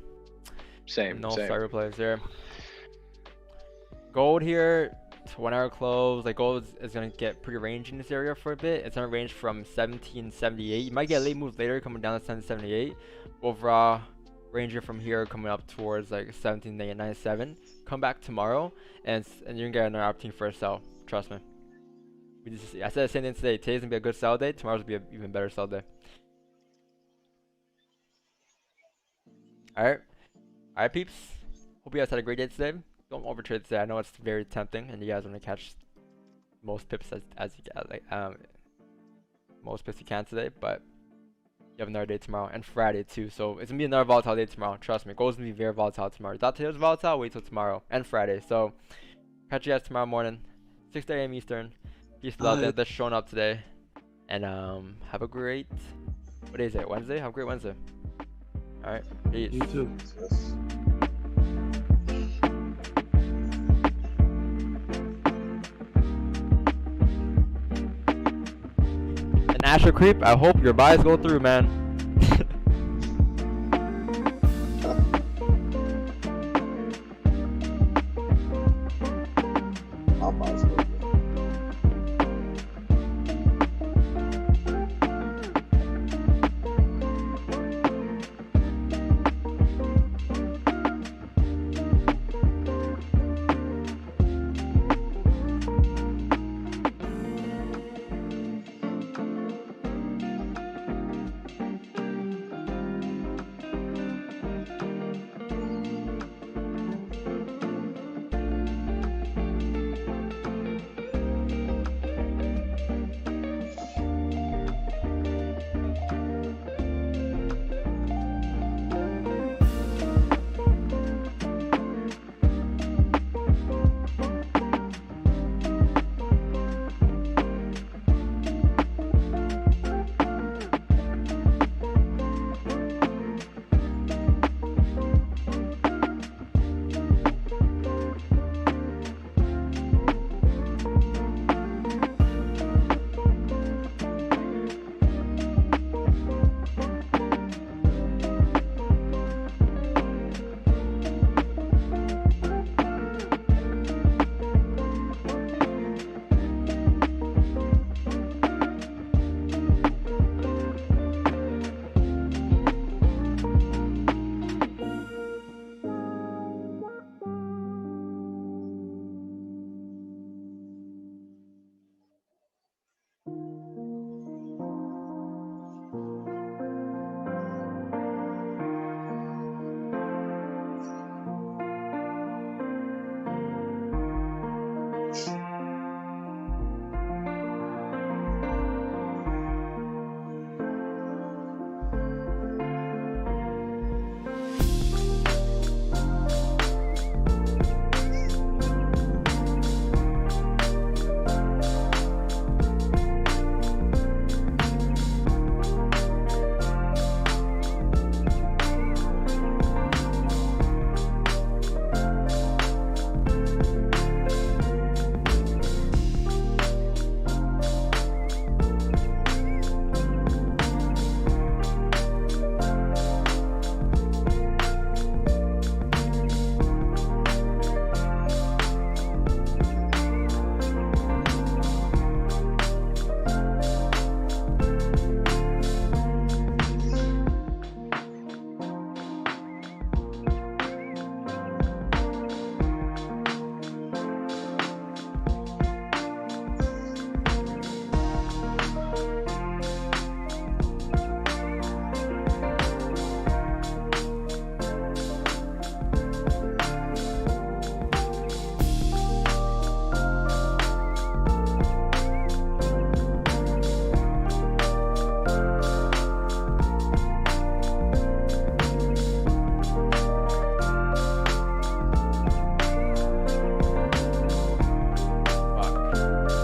Same. No celery plays there. Gold here. 1 hour close. Like gold is gonna get pretty range in this area for a bit. It's gonna range from 1778. You might get a late move later coming down to 1778. Overall ranger from here coming up towards like 1797. Come back tomorrow and you're gonna get another opportunity for a sell. Trust me. I said the same thing today. Today's gonna be a good sell day. Tomorrow's gonna be an even better sell day. Alright peeps. Hope you guys had a great day today. Don't overtrade today. I know it's very tempting, and you guys want to catch most pips as you get, most pips you can today. But you have another day tomorrow and Friday too, so it's gonna be another volatile day tomorrow. Trust me, gold's gonna be very volatile tomorrow. Thought today was volatile. Wait till tomorrow and Friday. So catch you guys tomorrow morning, 6 a.m. Eastern. Peace, love. That's showing up today, and have a great. What day is it? Wednesday. Have a great Wednesday. All right. Peace. You too. Asher Creep, I hope your buys go through, man.